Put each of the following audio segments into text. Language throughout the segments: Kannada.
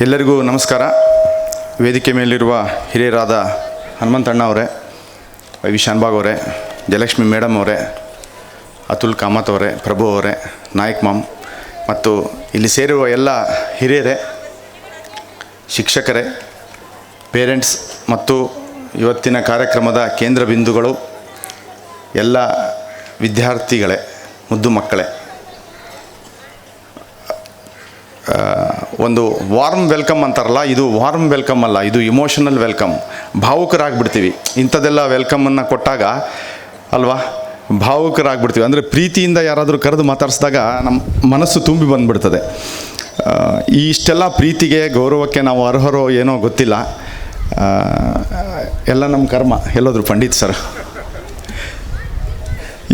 ಎಲ್ಲರಿಗೂ ನಮಸ್ಕಾರ. ವೇದಿಕೆ ಮೇಲಿರುವ ಹಿರಿಯರಾದ ಹನುಮಂತಣ್ಣ ಅವರೇ, ವೈ ವಿ ಶಾನ್ಭಾಗ್ ಅವರೇ, ಜಯಲಕ್ಷ್ಮಿ ಮೇಡಮ್ ಅವರೇ, ಅತುಲ್ ಕಾಮತ್ ಅವರೇ, ಪ್ರಭು ಅವರೇ, ನಾಯಕ್ ಮಾಮ್ ಮತ್ತು ಇಲ್ಲಿ ಸೇರಿರುವ ಎಲ್ಲ ಹಿರಿಯರೇ, ಶಿಕ್ಷಕರೇ, ಪೇರೆಂಟ್ಸ್ ಮತ್ತು ಇವತ್ತಿನ ಕಾರ್ಯಕ್ರಮದ ಕೇಂದ್ರ ಬಿಂದುಗಳು ಎಲ್ಲ ವಿದ್ಯಾರ್ಥಿಗಳೇ, ಮುದ್ದು ಮಕ್ಕಳೇ, ಒಂದು ವಾರ್ಮ್ ವೆಲ್ಕಮ್ ಅಂತಾರಲ್ಲ, ಇದು ವಾರ್ಮ್ ವೆಲ್ಕಮ್ ಅಲ್ಲ, ಇದು ಇಮೋಷನಲ್ ವೆಲ್ಕಮ್. ಭಾವುಕರಾಗ್ಬಿಡ್ತೀವಿ ಇಂಥದ್ದೆಲ್ಲ ವೆಲ್ಕಮನ್ನು ಕೊಟ್ಟಾಗ ಅಲ್ವಾ, ಭಾವುಕರಾಗ್ಬಿಡ್ತೀವಿ. ಅಂದರೆ ಪ್ರೀತಿಯಿಂದ ಯಾರಾದರೂ ಕರೆದು ಮಾತಾಡಿಸಿದಾಗ ನಮ್ಮ ಮನಸ್ಸು ತುಂಬಿ ಬಂದುಬಿಡ್ತದೆ. ಇಷ್ಟೆಲ್ಲ ಪ್ರೀತಿಗೆ ಗೌರವಕ್ಕೆ ನಾವು ಅರ್ಹರೋ ಏನೋ ಗೊತ್ತಿಲ್ಲ. ಎಲ್ಲ ನಮ್ಮ ಕರ್ಮ. ಎಲ್ಲೋದ್ರು ಪಂಡಿತ್ ಸರ್?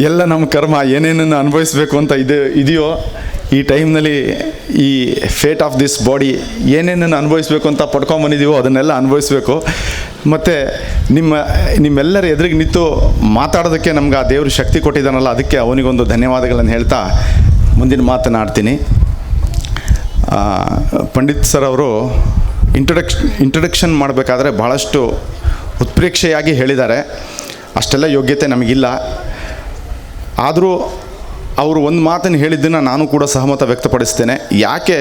ಎಲ್ಲ ನಮ್ಮ ಕರ್ಮ, ಏನೇನನ್ನು ಅನುಭವಿಸ್ಬೇಕು ಅಂತ ಇದೆಯೋ ಈ ಟೈಮ್ನಲ್ಲಿ, ಈ ಫೇಟ್ ಆಫ್ ದಿಸ್ ಬಾಡಿ ಏನೇನನ್ನು ಅನುಭವಿಸ್ಬೇಕು ಅಂತ ಪಡ್ಕೊಂಬಂದಿದ್ದೀವೋ ಅದನ್ನೆಲ್ಲ ಅನುಭವಿಸ್ಬೇಕು. ಮತ್ತು ನಿಮ್ಮೆಲ್ಲರ ಎದುರಿಗೆ ನಿಂತು ಮಾತಾಡೋದಕ್ಕೆ ನಮ್ಗೆ ಆ ದೇವರು ಶಕ್ತಿ ಕೊಟ್ಟಿದ್ದಾನಲ್ಲ, ಅದಕ್ಕೆ ಅವನಿಗೊಂದು ಧನ್ಯವಾದಗಳನ್ನು ಹೇಳ್ತಾ ಮುಂದಿನ ಮಾತನಾಡ್ತೀನಿ. ಪಂಡಿತ್ ಸರ್ ಅವರು ಇಂಟ್ರಡಕ್ಷನ್ ಮಾಡಬೇಕಾದ್ರೆ ಭಾಳಷ್ಟು ಉತ್ಪ್ರೇಕ್ಷೆಯಾಗಿ ಹೇಳಿದ್ದಾರೆ. ಅಷ್ಟೆಲ್ಲ ಯೋಗ್ಯತೆ ನಮಗಿಲ್ಲ. ಆದರೂ ಅವರು ಒಂದು ಮಾತನ್ನು ಹೇಳಿದ್ದನ್ನು ನಾನು ಕೂಡ ಸಹಮತ ವ್ಯಕ್ತಪಡಿಸ್ತೇನೆ. ಯಾಕೆ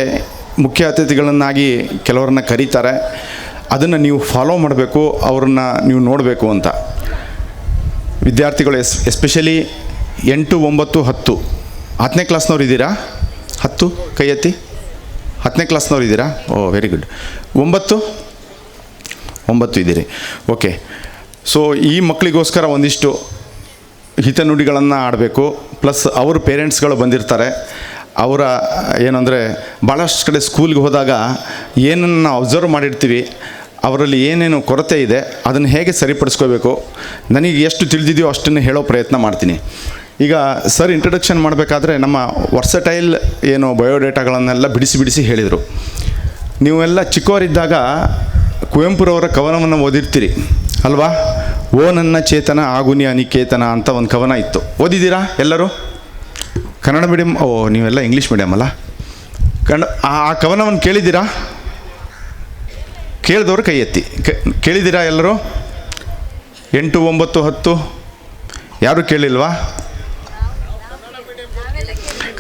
ಮುಖ್ಯ ಅತಿಥಿಗಳನ್ನಾಗಿ ಕೆಲವರನ್ನ ಕರೀತಾರೆ, ಅದನ್ನು ನೀವು ಫಾಲೋ ಮಾಡಬೇಕು, ಅವ್ರನ್ನ ನೀವು ನೋಡಬೇಕು ಅಂತ. ವಿದ್ಯಾರ್ಥಿಗಳು ಎಸ್ಪೆಷಲಿ 8, 9, 10 10ನೇ ಕ್ಲಾಸ್ನವ್ರು ಇದ್ದೀರಾ? 10 ಕೈ ಎತ್ತಿ. 10ನೇ ಕ್ಲಾಸ್ನವ್ರು ಇದ್ದೀರಾ? ಓ ವೆರಿ ಗುಡ್. 9 ಇದ್ದೀರಿ. ಓಕೆ. ಸೊ ಈ ಮಕ್ಕಳಿಗೋಸ್ಕರ ಒಂದಿಷ್ಟು ಹಿತನುಡಿಗಳನ್ನು ಆಡಬೇಕು. ಪ್ಲಸ್ ಅವ್ರ ಪೇರೆಂಟ್ಸ್ಗಳು ಬಂದಿರ್ತಾರೆ. ಅವರ ಏನಂದರೆ ಭಾಳಷ್ಟು ಕಡೆ ಸ್ಕೂಲ್ಗೆ ಹೋದಾಗ ಏನನ್ನು ನಾವು ಅಬ್ಸರ್ವ್ ಮಾಡಿರ್ತೀವಿ, ಅವರಲ್ಲಿ ಏನೇನು ಕೊರತೆ ಇದೆ ಅದನ್ನು ಹೇಗೆ ಸರಿಪಡಿಸ್ಕೋಬೇಕು, ನನಗೆ ಎಷ್ಟು ತಿಳಿದಿದೆಯೋ ಅಷ್ಟನ್ನು ಹೇಳೋ ಪ್ರಯತ್ನ ಮಾಡ್ತೀನಿ. ಈಗ ಸರ್ ಇಂಟ್ರಡಕ್ಷನ್ ಮಾಡಬೇಕಾದ್ರೆ ನಮ್ಮ ವರ್ಸಟೈಲ್ ಏನು ಬಯೋಡೇಟಾಗಳನ್ನೆಲ್ಲ ಬಿಡಿಸಿ ಹೇಳಿದರು. ನೀವೆಲ್ಲ ಚಿಕ್ಕವರಿದ್ದಾಗ ಕುವೆಂಪುರವರ ಕವನವನ್ನು ಓದಿರ್ತೀರಿ ಅಲ್ವಾ? ಓ ನನ್ನ ಚೇತನ ಆಗುನಿ ಅನಿಕೇತನ ಅಂತ ಒಂದು ಕವನ ಇತ್ತು. ಓದಿದ್ದೀರಾ ಎಲ್ಲರೂ? ಕನ್ನಡ ಮೀಡಿಯಮ್? ಓ ನೀವೆಲ್ಲ ಇಂಗ್ಲೀಷ್ ಮೀಡಿಯಮ್ ಅಲ್ಲ? ಆ ಕವನವನ್ನು ಕೇಳಿದ್ದೀರಾ? ಕೇಳಿದವರು ಕೈ ಎತ್ತಿ. ಕೇಳಿದ್ದೀರಾ ಎಲ್ಲರೂ? 8, 9, 10 ಯಾರೂ ಕೇಳಿಲ್ವಾ?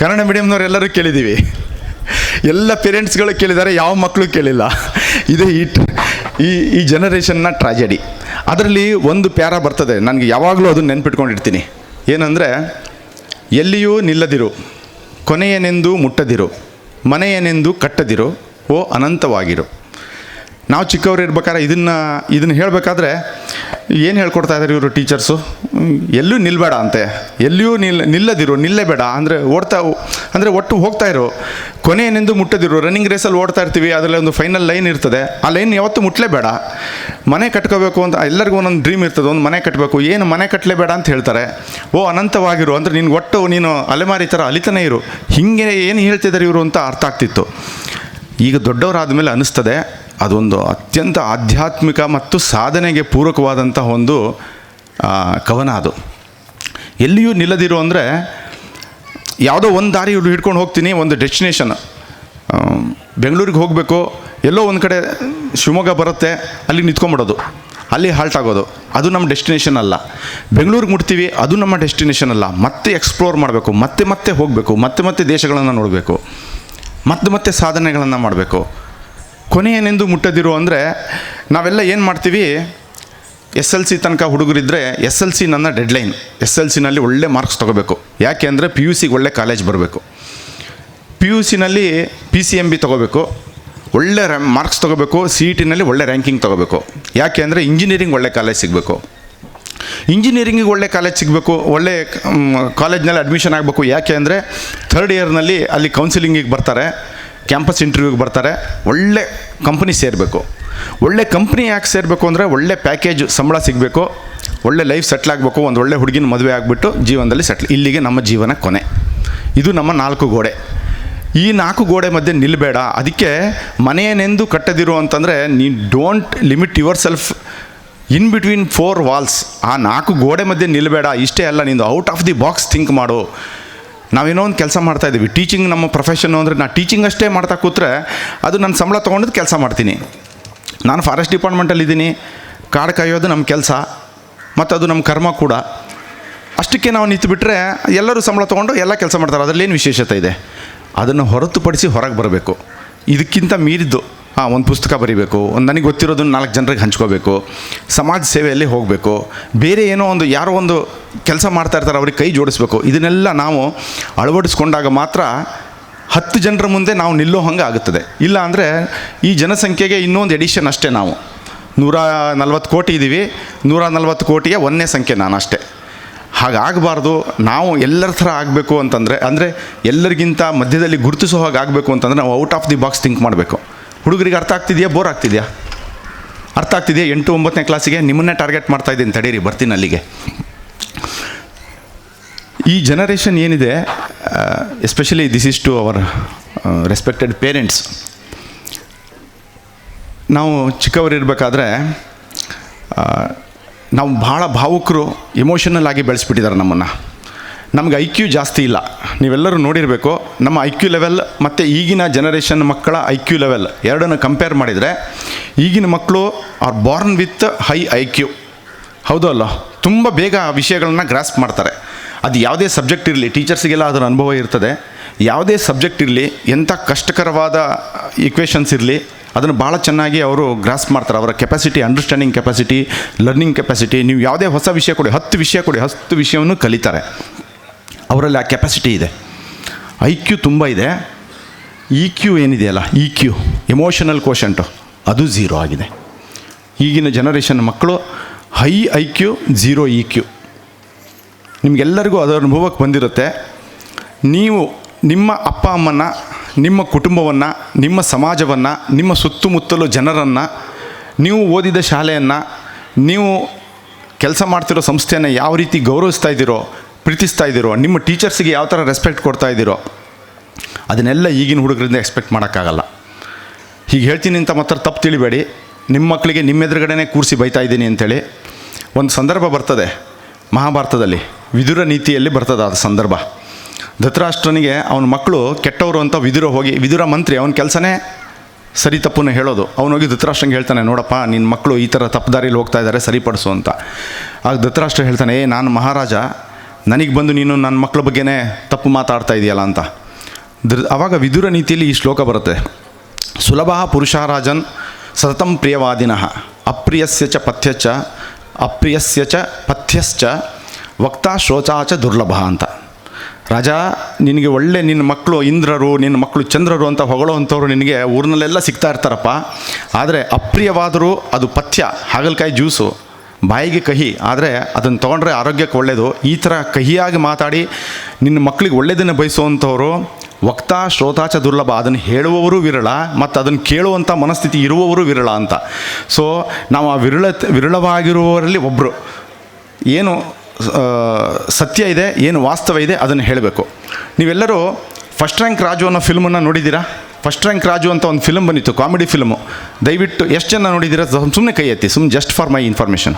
ಕನ್ನಡ ಮೀಡಿಯಮ್ನವ್ರು ಎಲ್ಲರೂ ಕೇಳಿದ್ದೀವಿ. ಎಲ್ಲ ಪೇರೆಂಟ್ಸ್ಗಳು ಕೇಳಿದ್ದಾರೆ, ಯಾವ ಮಕ್ಕಳು ಕೇಳಿಲ್ಲ. ಇದೇ ಈ ಜನರೇಷನ್ನ ಟ್ರಾಜಡಿ. ಅದರಲ್ಲಿ ಒಂದು ಪ್ಯಾರ ಬರ್ತದೆ, ನನಗೆ ಯಾವಾಗಲೂ ಅದನ್ನು ನೆನ್ಪಿಟ್ಕೊಂಡಿರ್ತೀನಿ. ಏನಂದರೆ, ಎಲ್ಲಿಯೂ ನಿಲ್ಲದಿರು, ಕೊನೆಯನೆಂದು ಮುಟ್ಟದಿರು, ಮನೆಯನೆಂದು ಕಟ್ಟದಿರು, ಓ ಅನಂತವಾಗಿರು. ನಾವು ಚಿಕ್ಕವರು ಇರ್ಬೇಕಾದ್ರೆ ಇದನ್ನು ಹೇಳಬೇಕಾದ್ರೆ ಏನು ಹೇಳ್ಕೊಡ್ತಾ ಇದ್ದಾರೆ ಇವರು ಟೀಚರ್ಸು? ಎಲ್ಲೂ ನಿಲ್ಲಬೇಡ ಅಂತೆ, ಎಲ್ಲಿಯೂ ನಿಲ್ಲದಿರು, ನಿಲ್ಲೇಬೇಡ ಅಂದರೆ ಒಟ್ಟು ಹೋಗ್ತಾ ಇರೋ, ಕೊನೆಯನೆಂದು ಮುಟ್ಟದಿರು. ರನ್ನಿಂಗ್ ರೇಸಲ್ಲಿ ಓಡ್ತಾ ಇರ್ತೀವಿ, ಅದರಲ್ಲಿ ಒಂದು ಫೈನಲ್ ಲೈನ್ ಇರ್ತದೆ, ಆ ಲೈನ್ ಯಾವತ್ತೂ ಮುಟ್ಟಲೇಬೇಡ. ಮನೆ ಕಟ್ಕೋಬೇಕು ಅಂತ ಎಲ್ಲರಿಗೂ ಒಂದೊಂದು ಡ್ರೀಮ್ ಇರ್ತದೆ, ಒಂದು ಮನೆ ಕಟ್ಟಬೇಕು. ಏನು ಮನೆ ಕಟ್ಟಲೇಬೇಡ ಅಂತ ಹೇಳ್ತಾರೆ. ಓ ಅನಂತವಾಗಿರು ಅಂದರೆ ನೀನು ಅಲೆಮಾರಿ ಥರ ಅಲಿತಾನೆ ಇರು. ಹೀಗೆ ಏನು ಹೇಳ್ತಿದ್ದಾರೆ ಇವರು ಅಂತ ಅರ್ಥ ಆಗ್ತಿತ್ತು. ಈಗ ದೊಡ್ಡವರಾದ ಮೇಲೆ ಅನ್ನಿಸ್ತದೆ ಅದೊಂದು ಅತ್ಯಂತ ಆಧ್ಯಾತ್ಮಿಕ ಮತ್ತು ಸಾಧನೆಗೆ ಪೂರಕವಾದಂಥ ಒಂದು ಕವನ ಅದು. ಎಲ್ಲಿಯೂ ನಿಲ್ಲದಿರು ಅಂದರೆ ಯಾವುದೋ ಒಂದು ದಾರಿ ಹಿಡ್ಕೊಂಡು ಹೋಗ್ತೀನಿ, ಒಂದು ಡೆಸ್ಟಿನೇಷನ್. ಬೆಂಗಳೂರಿಗೆ ಹೋಗಬೇಕು, ಎಲ್ಲೋ ಒಂದು ಕಡೆ ಶಿವಮೊಗ್ಗ ಬರುತ್ತೆ, ಅಲ್ಲಿ ನಿಂತ್ಕೊಂಬಿಡೋದು, ಅಲ್ಲಿ ಹಾಲ್ಟ್ ಆಗೋದು. ಅದು ನಮ್ಮ ಡೆಸ್ಟಿನೇಷನ್ ಅಲ್ಲ. ಬೆಂಗಳೂರಿಗೆ ಮುಟ್ತೀವಿ, ಅದು ನಮ್ಮ ಡೆಸ್ಟಿನೇಷನ್ ಅಲ್ಲ. ಮತ್ತೆ ಎಕ್ಸ್ಪ್ಲೋರ್ ಮಾಡಬೇಕು, ಮತ್ತೆ ಹೋಗಬೇಕು, ಮತ್ತೆ ದೇಶಗಳನ್ನು ನೋಡಬೇಕು, ಮತ್ತೆ ಸಾಧನೆಗಳನ್ನು ಮಾಡಬೇಕು. ಕೊನೆಯನೆಂದು ಮುಟ್ಟದಿರು ಅಂದರೆ ನಾವೆಲ್ಲ ಏನು ಮಾಡ್ತೀವಿ, SLC ತನಕ ಹುಡುಗರಿದ್ದರೆ SLC ನನ್ನ ಡೆಡ್ಲೈನ್. SLCನಲ್ಲಿ ಒಳ್ಳೆ ಮಾರ್ಕ್ಸ್ ತೊಗೋಬೇಕು. ಯಾಕೆ ಅಂದರೆ PUCಗೆ ಒಳ್ಳೆ ಕಾಲೇಜ್ ಬರಬೇಕು. PUCನಲ್ಲಿ PCMB ತೊಗೋಬೇಕು, ಒಳ್ಳೆ ಮಾರ್ಕ್ಸ್ ತೊಗೋಬೇಕು. CETನಲ್ಲಿ ಒಳ್ಳೆ ರ್ಯಾಂಕಿಂಗ್ ತೊಗೋಬೇಕು. ಯಾಕೆ ಅಂದರೆ ಇಂಜಿನಿಯರಿಂಗ್ ಒಳ್ಳೆ ಕಾಲೇಜ್ ಸಿಗಬೇಕು. ಇಂಜಿನಿಯರಿಂಗಿಗೆ ಒಳ್ಳೆ ಕಾಲೇಜ್ ಸಿಗಬೇಕು, ಒಳ್ಳೆ ಕಾಲೇಜ್ನಲ್ಲಿ ಅಡ್ಮಿಷನ್ ಆಗಬೇಕು. ಯಾಕೆ ಅಂದರೆ 3rd ಇಯರ್ನಲ್ಲಿ ಅಲ್ಲಿ ಕೌನ್ಸಿಲಿಂಗಿಗೆ ಬರ್ತಾರೆ, ಕ್ಯಾಂಪಸ್ ಇಂಟರ್ವ್ಯೂಗೆ ಬರ್ತಾರೆ, ಒಳ್ಳೆ ಕಂಪ್ನಿ ಸೇರಬೇಕು. ಒಳ್ಳೆ ಕಂಪ್ನಿ ಯಾಕೆ ಸೇರಬೇಕು ಅಂದರೆ ಒಳ್ಳೆ ಪ್ಯಾಕೇಜ್ ಸಂಬಳ ಸಿಗಬೇಕು, ಒಳ್ಳೆ ಲೈಫ್ ಸೆಟ್ಲ್ ಆಗಬೇಕು, ಒಂದು ಒಳ್ಳೆ ಹುಡುಗಿನ ಮದುವೆ ಆಗಿಬಿಟ್ಟು ಜೀವನದಲ್ಲಿ ಸೆಟ್ಲ್. ಇಲ್ಲಿಗೆ ನಮ್ಮ ಜೀವನ ಕೊನೆ. ಇದು ನಮ್ಮ 4 ಗೋಡೆ. ಈ 4 ಗೋಡೆ ಮಧ್ಯೆ ನಿಲ್ಲಬೇಡ. ಅದಕ್ಕೆ ಮನೆಯನೆಂದು ಕಟ್ಟದಿರು ಅಂತಂದರೆ don't limit yourself in between 4 walls. ಆ 4 ಗೋಡೆ ಮಧ್ಯೆ ನಿಲ್ಲಬೇಡ. ಇಷ್ಟೇ ಅಲ್ಲ, ನಿಂದು out of the box think ಮಾಡು. ನಾವೇನೋ ಒಂದು ಕೆಲಸ ಮಾಡ್ತಾಯಿದ್ದೀವಿ. ಟೀಚಿಂಗ್ ನಮ್ಮ ಪ್ರೊಫೆಷನ್ನು ಅಂದರೆ ನಾನು ಟೀಚಿಂಗ್ ಅಷ್ಟೇ ಮಾಡ್ತಾ ಕೂತ್ರೆ ಅದು ನನ್ನ ಸಂಬಳ ತೊಗೊಂಡಿದ್ದು ಕೆಲಸ ಮಾಡ್ತೀನಿ. ನಾನು ಫಾರೆಸ್ಟ್ ಡಿಪಾರ್ಟ್ಮೆಂಟಲ್ಲಿದ್ದೀನಿ, ಕಾಡು ಕಾಯೋದು ನಮ್ಮ ಕೆಲಸ ಮತ್ತು ಅದು ನಮ್ಮ ಕರ್ಮ ಕೂಡ. ಅಷ್ಟಕ್ಕೆ ನಾವು ನಿಂತುಬಿಟ್ರೆ ಎಲ್ಲರೂ ಸಂಬಳ ತೊಗೊಂಡು ಎಲ್ಲ ಕೆಲಸ ಮಾಡ್ತಾರೆ, ಅದರಲ್ಲೇನು ವಿಶೇಷತೆ ಇದೆ? ಅದನ್ನು ಹೊರತುಪಡಿಸಿ ಹೊರಗೆ ಬರಬೇಕು. ಇದಕ್ಕಿಂತ ಮೀರಿದ್ದು ಒಂದು ಪುಸ್ತಕ ಬರೀಬೇಕು, ಒಂದು ನನಗೆ ಗೊತ್ತಿರೋದನ್ನು 4 ಜನರಿಗೆ ಹಂಚ್ಕೋಬೇಕು, ಸಮಾಜ ಸೇವೆಯಲ್ಲಿ ಹೋಗಬೇಕು, ಬೇರೆ ಏನೋ ಒಂದು ಯಾರೋ ಒಂದು ಕೆಲಸ ಮಾಡ್ತಾ ಇರ್ತಾರೆ ಅವ್ರಿಗೆ ಕೈ ಜೋಡಿಸ್ಬೇಕು. ಇದನ್ನೆಲ್ಲ ನಾವು ಅಳವಡಿಸ್ಕೊಂಡಾಗ ಮಾತ್ರ 10 ಜನರ ಮುಂದೆ ನಾವು ನಿಲ್ಲೋ ಹಂಗೆ ಆಗುತ್ತದೆ. ಇಲ್ಲ ಅಂದರೆ ಈ ಜನಸಂಖ್ಯೆಗೆ ಇನ್ನೊಂದು ಎಡಿಷನ್ ಅಷ್ಟೇ. ನಾವು 140 ಕೋಟಿ ಇದ್ದೀವಿ, 140 ಕೋಟಿಯ 1ನೇ ಸಂಖ್ಯೆ ನಾನು ಅಷ್ಟೇ. ಹಾಗಾಗಬಾರ್ದು. ನಾವು ಎಲ್ಲರ ಥರ ಆಗಬೇಕು ಅಂತಂದರೆ, ಅಂದರೆ ಎಲ್ಲರಿಗಿಂತ ಮಧ್ಯದಲ್ಲಿ ಗುರುತಿಸೋ ಹಾಗೆ ಆಗಬೇಕು ಅಂತಂದರೆ ನಾವು out of the box think ಮಾಡಬೇಕು. ಹುಡುಗರಿಗೆ ಅರ್ಥ ಆಗ್ತಿದೆಯಾ, ಬೋರ್ ಆಗ್ತಿದೆಯಾ? ಅರ್ಥ ಆಗ್ತಿದೆಯಾ? 8, 9ನೇ ಕ್ಲಾಸಿಗೆ ನಿಮ್ಮನ್ನೇ ಟಾರ್ಗೆಟ್ ಮಾಡ್ತಾಯಿದ್ದೀನಿ, ತಡೀರಿ ಬರ್ತೀನಿ ಅಲ್ಲಿಗೆ. ಈ ಜನರೇಷನ್ ಏನಿದೆ, especially this is to our respected parents. ನಾವು ಚಿಕ್ಕವರಿರಬೇಕಾದ್ರೆ ನಾವು ಭಾಳ ಭಾವುಕರು, ಎಮೋಷನಲ್ ಆಗಿ ಬೆಳೆಸ್ಬಿಟ್ಟಿದ್ದಾರೆ ನಮ್ಮನ್ನು. ನಮ್ಗೆ IQ ಜಾಸ್ತಿ ಇಲ್ಲ. ನೀವೆಲ್ಲರೂ ನೋಡಿರಬೇಕು ನಮ್ಮ IQ ಲೆವೆಲ್ ಮತ್ತು ಈಗಿನ ಜನರೇಷನ್ ಮಕ್ಕಳ IQ ಲೆವೆಲ್ ಎರಡನ್ನು ಕಂಪೇರ್ ಮಾಡಿದರೆ, ಈಗಿನ ಮಕ್ಕಳು are born with high IQ. ಹೌದು ಅಲ್ಲ? ತುಂಬ ಬೇಗ ವಿಷಯಗಳನ್ನ ಗ್ರಾಸ್ಪ್ ಮಾಡ್ತಾರೆ. ಅದು ಯಾವುದೇ ಸಬ್ಜೆಕ್ಟ್ ಇರಲಿ, ಟೀಚರ್ಸಿಗೆಲ್ಲ ಅದರ ಅನುಭವ ಇರ್ತದೆ. ಯಾವುದೇ ಸಬ್ಜೆಕ್ಟ್ ಇರಲಿ, ಎಂಥ ಕಷ್ಟಕರವಾದ ಈಕ್ವೇಷನ್ಸ್ ಇರಲಿ, ಅದನ್ನು ಭಾಳ ಚೆನ್ನಾಗಿ ಅವರು ಗ್ರಾಸ್ಪ್ ಮಾಡ್ತಾರೆ. ಅವರ capacity, understanding capacity, learning capacity. ನೀವು ಯಾವುದೇ ಹೊಸ ವಿಷಯ ಕೊಡಿ, 10 ವಿಷಯ ಕೊಡಿ, 10 ವಿಷಯವನ್ನು ಕಲಿತಾರೆ. ಅವರಲ್ಲಿ ಆ ಕೆಪಾಸಿಟಿ ಇದೆ. IQ ತುಂಬ ಇದೆ. EQ ಏನಿದೆಯಲ್ಲ, EQ ಎಮೋಷನಲ್ ಕೋಶಂಟು, ಅದು 0 ಆಗಿದೆ. ಈಗಿನ ಜನರೇಷನ್ ಮಕ್ಕಳು ಹೈ IQ 0 EQ. ನಿಮಗೆಲ್ಲರಿಗೂ ಅದರ ಅನುಭವಕ್ಕೆ ಬಂದಿರುತ್ತೆ. ನೀವು ನಿಮ್ಮ ಅಪ್ಪ ಅಮ್ಮನ, ನಿಮ್ಮ ಕುಟುಂಬವನ್ನು, ನಿಮ್ಮ ಸಮಾಜವನ್ನು, ನಿಮ್ಮ ಸುತ್ತಮುತ್ತಲು ಜನರನ್ನು, ನೀವು ಓದಿದ ಶಾಲೆಯನ್ನು, ನೀವು ಕೆಲಸ ಮಾಡ್ತಿರೋ ಸಂಸ್ಥೆಯನ್ನು ಯಾವ ರೀತಿ ಗೌರವಿಸ್ತಾ ಇದ್ದೀರೋ, ಪ್ರೀತಿಸ್ತಾ ಇದ್ದೀರೋ, ನಿಮ್ಮ ಟೀಚರ್ಸಿಗೆ ಯಾವ ಥರ ರೆಸ್ಪೆಕ್ಟ್ ಕೊಡ್ತಾ ಇದ್ದೀರೋ, ಅದನ್ನೆಲ್ಲ ಈಗಿನ ಹುಡುಗರಿಂದ ಎಕ್ಸ್ಪೆಕ್ಟ್ ಮಾಡೋಕ್ಕಾಗಲ್ಲ. ಹೀಗೆ ಹೇಳ್ತೀನಿ ಅಂತ ಮಾತ್ರ ತಪ್ಪು ತಿಳಿಬೇಡಿ. ನಿಮ್ಮ ಮಕ್ಕಳಿಗೆ ನಿಮ್ಮ ಎದುರುಗಡೆನೇ ಕೂರಿಸಿ ಬೈತಾ ಇದ್ದೀನಿ ಅಂಥೇಳಿ ಒಂದು ಸಂದರ್ಭ ಬರ್ತದೆ ಮಹಾಭಾರತದಲ್ಲಿ, ವಿದುರ ನೀತಿಯಲ್ಲಿ ಬರ್ತದೆ ಅದು ಸಂದರ್ಭ. ಧೃತರಾಷ್ಟ್ರನಿಗೆ ಅವನ ಮಕ್ಕಳು ಕೆಟ್ಟವರು ಅಂತ ವಿದುರ ಹೋಗಿ, ವಿದುರ ಮಂತ್ರಿ, ಅವನ ಕೆಲಸನೇ ಸರಿ ತಪ್ಪನ್ನು ಹೇಳೋದು. ಅವನೋಗಿ ಧೃತರಾಷ್ಟ್ರಂಗೆ ಹೇಳ್ತಾನೆ, ನೋಡಪ್ಪ ನಿನ್ನ ಮಕ್ಕಳು ಈ ಥರ ತಪ್ಪು ದಾರಿಯಲ್ಲಿ ಹೋಗ್ತಾ ಇದ್ದಾರೆ, ಸರಿಪಡಿಸು ಅಂತ. ಆಗ ಧೃತರಾಷ್ಟ್ರ ಹೇಳ್ತಾನೆ, ನಾನು ಮಹಾರಾಜ, ನನಗೆ ಬಂದು ನೀನು ನನ್ನ ಮಕ್ಕಳ ಬಗ್ಗೆನೇ ತಪ್ಪು ಮಾತಾಡ್ತಾ ಇದೆಯಲ್ಲ ಅಂತ. ಆವಾಗ ವಿದುರ ನೀತಿಯಲ್ಲಿ ಈ ಶ್ಲೋಕ ಬರುತ್ತೆ, ಸುಲಭ ಪುರುಷಾರಾಜನ್ ಸತತಂ ಪ್ರಿಯವಾದಿನಃ ಅಪ್ರಿಯಸ್ಯ ಚ ಪಥ್ಯಚ ಅಪ್ರಿಯಸ್ಯ ಚ ಪಥ್ಯಶ್ಚ ವಕ್ತಾ ಶೋಚಾಚ ದುರ್ಲಭ ಅಂತ. ರಾಜ, ನಿನಗೆ ಒಳ್ಳೆ ನಿನ್ನ ಮಕ್ಕಳು ಇಂದ್ರರು, ನಿನ್ನ ಮಕ್ಕಳು ಚಂದ್ರರು ಅಂತ ಹೊಗಳೋವಂಥವ್ರು ನಿನಗೆ ಊರಿನಲ್ಲೆಲ್ಲ ಸಿಗ್ತಾ ಇರ್ತಾರಪ್ಪ. ಆದರೆ ಅಪ್ರಿಯವಾದರೂ ಅದು ಪಥ್ಯ, ಹಾಗಲಕಾಯಿ ಜ್ಯೂಸು, ಬಾಯಿಗೆ ಕಹಿ, ಆದರೆ ಅದನ್ನು ತೊಗೊಂಡ್ರೆ ಆರೋಗ್ಯಕ್ಕೆ ಒಳ್ಳೆಯದು. ಈ ಥರ ಕಹಿಯಾಗಿ ಮಾತಾಡಿ ನಿನ್ನ ಮಕ್ಕಳಿಗೆ ಒಳ್ಳೆಯದನ್ನು ಬಯಸುವಂಥವ್ರು ವಕ್ತಾ ಶ್ರೋತಾಚ ದುರ್ಲಭ, ಅದನ್ನು ಹೇಳುವವರು ವಿರಳ ಮತ್ತು ಅದನ್ನು ಕೇಳುವಂಥ ಮನಸ್ಥಿತಿ ಇರುವವರು ವಿರಳ ಅಂತ. ಸೊ ನಾವು ಆ ವಿರಳವಾಗಿರುವವರಲ್ಲಿ ಒಬ್ಬರು. ಏನು ಸತ್ಯ ಇದೆ, ಏನು ವಾಸ್ತವ ಇದೆ, ಅದನ್ನು ಹೇಳಬೇಕು. ನೀವೆಲ್ಲರೂ ಫಸ್ಟ್ ರ್ಯಾಂಕ್ ರಾಜು ಅನ್ನೋ ಫಿಲ್ಮನ್ನು ನೋಡಿದ್ದೀರಾ? ಫಸ್ಟ್ ರ್ಯಾಂಕ್ ರಾಜು ಅಂತ ಒಂದು ಫಿಲ್ಮ್ ಬಂದಿತ್ತು, ಕಾಮಿಡಿ ಫಿಲ್ಮು. ದಯವಿಟ್ಟು ಎಷ್ಟು ಜನ ನೋಡಿದ್ದೀರಾ? ಸುಮ್ಮನೆ ಕೈ ಎತ್ತಿ, ಜಸ್ಟ್ ಫಾರ್ ಮೈ ಇನ್ಫಾರ್ಮೇಷನ್.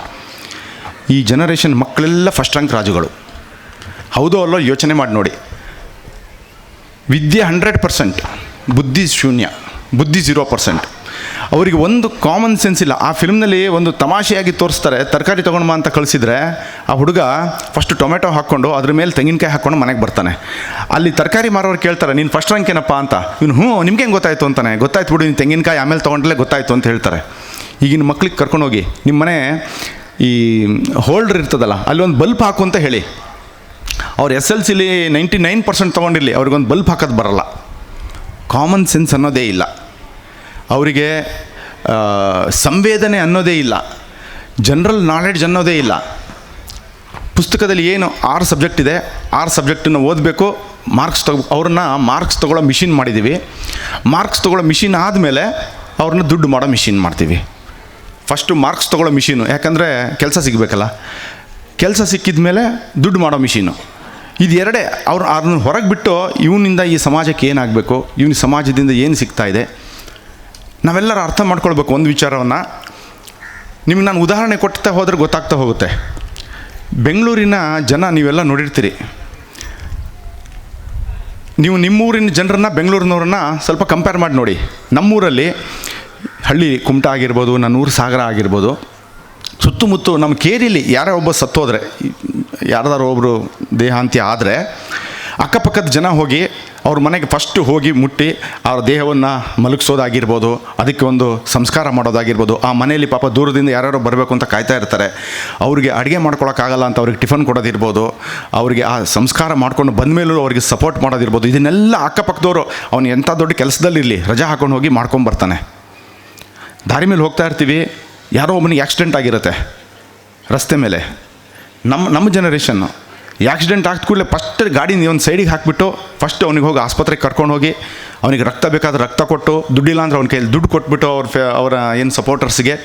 ಈ ಜನರೇಷನ್ ಮಕ್ಕಳೆಲ್ಲ ಫಸ್ಟ್ ರ್ಯಾಂಕ್ ರಾಜುಗಳು. ಹೌದೋ ಅಲ್ಲೋ ಯೋಚನೆ ಮಾಡಿ ನೋಡಿ. ವಿದ್ಯೆ 100%, ಬುದ್ಧಿ ಶೂನ್ಯ, ಬುದ್ಧಿ 0%. ಅವರಿಗೆ ಒಂದು ಕಾಮನ್ ಸೆನ್ಸ್ ಇಲ್ಲ. ಆ ಫಿಲ್ಮ್ನಲ್ಲಿ ಒಂದು ತಮಾಷೆಯಾಗಿ ತೋರಿಸ್ತಾರೆ, ತರಕಾರಿ ತೊಗೊಂಡು ಅಂತ ಕಳಿಸಿದ್ರೆ ಆ ಹುಡುಗ ಫಸ್ಟ್ ಟೊಮೆಟೊ ಹಾಕ್ಕೊಂಡು ಅದ್ರ ಮೇಲೆ ತೆಂಗಿನಕಾಯಿ ಹಾಕ್ಕೊಂಡು ಮನೆಗೆ ಬರ್ತಾನೆ. ಅಲ್ಲಿ ತರಕಾರಿ ಮಾರೋರು ಕೇಳ್ತಾರೆ, ನೀನು ಫಸ್ಟ್ ರ್ಯಾಂಕ್ ಏನಪ್ಪ ಅಂತ. ಇವನು ನಿಮ್ಗೆ ಹೆಂಗೆ ಗೊತ್ತಾಯಿತು ಅಂತಾನೆ. ಗೊತ್ತಾಯ್ತು ಬಿಡು, ನೀನು ತೆಂಗಿನಕಾಯಿ ಆಮೇಲೆ ತೊಗೊಂಡ್ಲೇ ಗೊತ್ತಾಯಿತು ಅಂತ ಹೇಳ್ತಾರೆ. ಈಗಿನ ಮಕ್ಳಿಗೆ ಕರ್ಕೊಂಡೋಗಿ ನಿಮ್ಮ ಮನೆ ಈ ಹೋಲ್ಡ್ರ್ ಇರ್ತದಲ್ಲ, ಅಲ್ಲಿ ಒಂದು ಬಲ್ಪ್ ಹಾಕು ಅಂತ ಹೇಳಿ. ಅವ್ರು SLCಲಿ 99% ತೊಗೊಂಡಿರಲಿ, ಅವ್ರಿಗೊಂದು ಬಲ್ಪ್ ಹಾಕೋದು ಬರಲ್ಲ. ಕಾಮನ್ ಸೆನ್ಸ್ ಅನ್ನೋದೇ ಇಲ್ಲ ಅವರಿಗೆ, ಸಂವೇದನೆ ಅನ್ನೋದೇ ಇಲ್ಲ, ಜನರಲ್ ನಾಲೆಡ್ಜ್ ಅನ್ನೋದೇ ಇಲ್ಲ. ಪುಸ್ತಕದಲ್ಲಿ ಏನು 6 ಸಬ್ಜೆಕ್ಟ್ ಇದೆ, 6 ಸಬ್ಜೆಕ್ಟನ್ನು ಓದಬೇಕು, ಮಾರ್ಕ್ಸ್ ಅವ್ರನ್ನ ಮಾರ್ಕ್ಸ್ ತೊಗೊಳ್ಳೋ ಮಿಷಿನ್ ಮಾಡಿದ್ದೀವಿ. ಮಾರ್ಕ್ಸ್ ತೊಗೊಳ್ಳೋ ಮಿಷಿನ್ ಆದಮೇಲೆ ಅವ್ರನ್ನ ದುಡ್ಡು ಮಾಡೋ ಮಿಷಿನ್ ಮಾಡ್ತೀವಿ. ಫಸ್ಟು ಮಾರ್ಕ್ಸ್ ತೊಗೊಳ್ಳೋ ಮಿಷಿನು, ಯಾಕಂದರೆ ಕೆಲಸ ಸಿಗಬೇಕಲ್ಲ. ಕೆಲಸ ಸಿಕ್ಕಿದ ಮೇಲೆ ದುಡ್ಡು ಮಾಡೋ ಮಿಷಿನು. ಇದು ಎರಡೇ. ಅದನ್ನು ಹೊರಗೆ ಬಿಟ್ಟು ಇವನಿಂದ ಈ ಸಮಾಜಕ್ಕೆ ಏನಾಗಬೇಕು, ಇವನ ಸಮಾಜದಿಂದ ಏನು ಸಿಗ್ತಾ ಇದೆ, ನಾವೆಲ್ಲರೂ ಅರ್ಥ ಮಾಡ್ಕೊಳ್ಬೇಕು ಒಂದು ವಿಚಾರವನ್ನು. ನಿಮಗೆ ನಾನು ಉದಾಹರಣೆ ಕೊಡ್ತಾ ಹೋದರೆ ಗೊತ್ತಾಗ್ತಾ ಹೋಗುತ್ತೆ. ಬೆಂಗಳೂರಿನ ಜನ ನೀವೆಲ್ಲ ನೋಡಿರ್ತೀರಿ, ನೀವು ನಿಮ್ಮೂರಿನ ಜನರನ್ನ ಬೆಂಗಳೂರಿನವ್ರನ್ನ ಸ್ವಲ್ಪ ಕಂಪೇರ್ ಮಾಡಿ ನೋಡಿ. ನಮ್ಮೂರಲ್ಲಿ ಹಳ್ಳಿ ಕುಮಟಾ ಆಗಿರ್ಬೋದು, ನನ್ನೂರು ಸಾಗರ ಆಗಿರ್ಬೋದು, ಸುತ್ತಮುತ್ತ ನಮ್ಮ ಕೇರಿಲಿ ಯಾರೋ ಒಬ್ಬ ಸತ್ತೋದ್ರೆ, ಯಾರ್ದಾರು ಒಬ್ಬರು ದೇಹಾಂತ್ಯ ಆದರೆ ಅಕ್ಕಪಕ್ಕದ ಜನ ಹೋಗಿ ಅವ್ರ ಮನೆಗೆ ಫಸ್ಟು ಹೋಗಿ ಮುಟ್ಟಿ ಅವ್ರ ದೇಹವನ್ನು ಮಲಗಿಸೋದಾಗಿರ್ಬೋದು, ಅದಕ್ಕೆ ಒಂದು ಸಂಸ್ಕಾರ ಮಾಡೋದಾಗಿರ್ಬೋದು. ಆ ಮನೆಯಲ್ಲಿ ಪಾಪ ದೂರದಿಂದ ಯಾರ್ಯಾರೋ ಬರಬೇಕು ಅಂತ ಕಾಯ್ತಾ ಇರ್ತಾರೆ, ಅವ್ರಿಗೆ ಅಡುಗೆ ಮಾಡ್ಕೊಳಕ್ಕಾಗಲ್ಲ ಅಂತ ಅವ್ರಿಗೆ ಟಿಫನ್ ಕೊಡೋದಿರ್ಬೋದು, ಅವರಿಗೆ ಆ ಸಂಸ್ಕಾರ ಮಾಡ್ಕೊಂಡು ಬಂದ ಮೇಲೂ ಅವ್ರಿಗೆ ಸಪೋರ್ಟ್ ಮಾಡೋದಿರ್ಬೋದು. ಇದನ್ನೆಲ್ಲ ಅಕ್ಕಪಕ್ಕದವರು ಅವನು ಎಂಥ ದೊಡ್ಡ ಕೆಲಸದಲ್ಲಿರಲಿ ರಜಾ ಹಾಕೊಂಡು ಹೋಗಿ ಮಾಡ್ಕೊಂಬರ್ತಾನೆ. ದಾರಿ ಮೇಲೆ ಹೋಗ್ತಾ ಇರ್ತೀವಿ, ಯಾರೋ ಒಬ್ಬನಿಗೆ ಆಕ್ಸಿಡೆಂಟ್ ಆಗಿರುತ್ತೆ ರಸ್ತೆ ಮೇಲೆ. ನಮ್ಮ ಜನ ಆಕ್ಸಿಡೆಂಟ್ ಆಗಿದ ಕೂಡಲೇ ಫಸ್ಟ್ ಗಾಡಿ ಒಂದು ಸೈಡಿಗೆ ಹಾಕಿಬಿಟ್ಟು ಫಸ್ಟ್ ಅವನಿಗೆ ಹೋಗಿ ಆಸ್ಪತ್ರೆಗೆ ಕರ್ಕೊಂಡು ಹೋಗಿ ಅವನಿಗೆ ರಕ್ತ ಬೇಕಾದ್ರೆ ರಕ್ತ ಕೊಟ್ಟು, ದುಡ್ಡಿಲ್ಲ ಅಂದರೆ ಅವ್ನ ಕೈಯಲ್ಲಿ ದುಡ್ಡು ಕೊಟ್ಬಿಟ್ಟು ಅವರ ಏನು ಸಪೋರ್ಟರ್ಸ್ಗೆ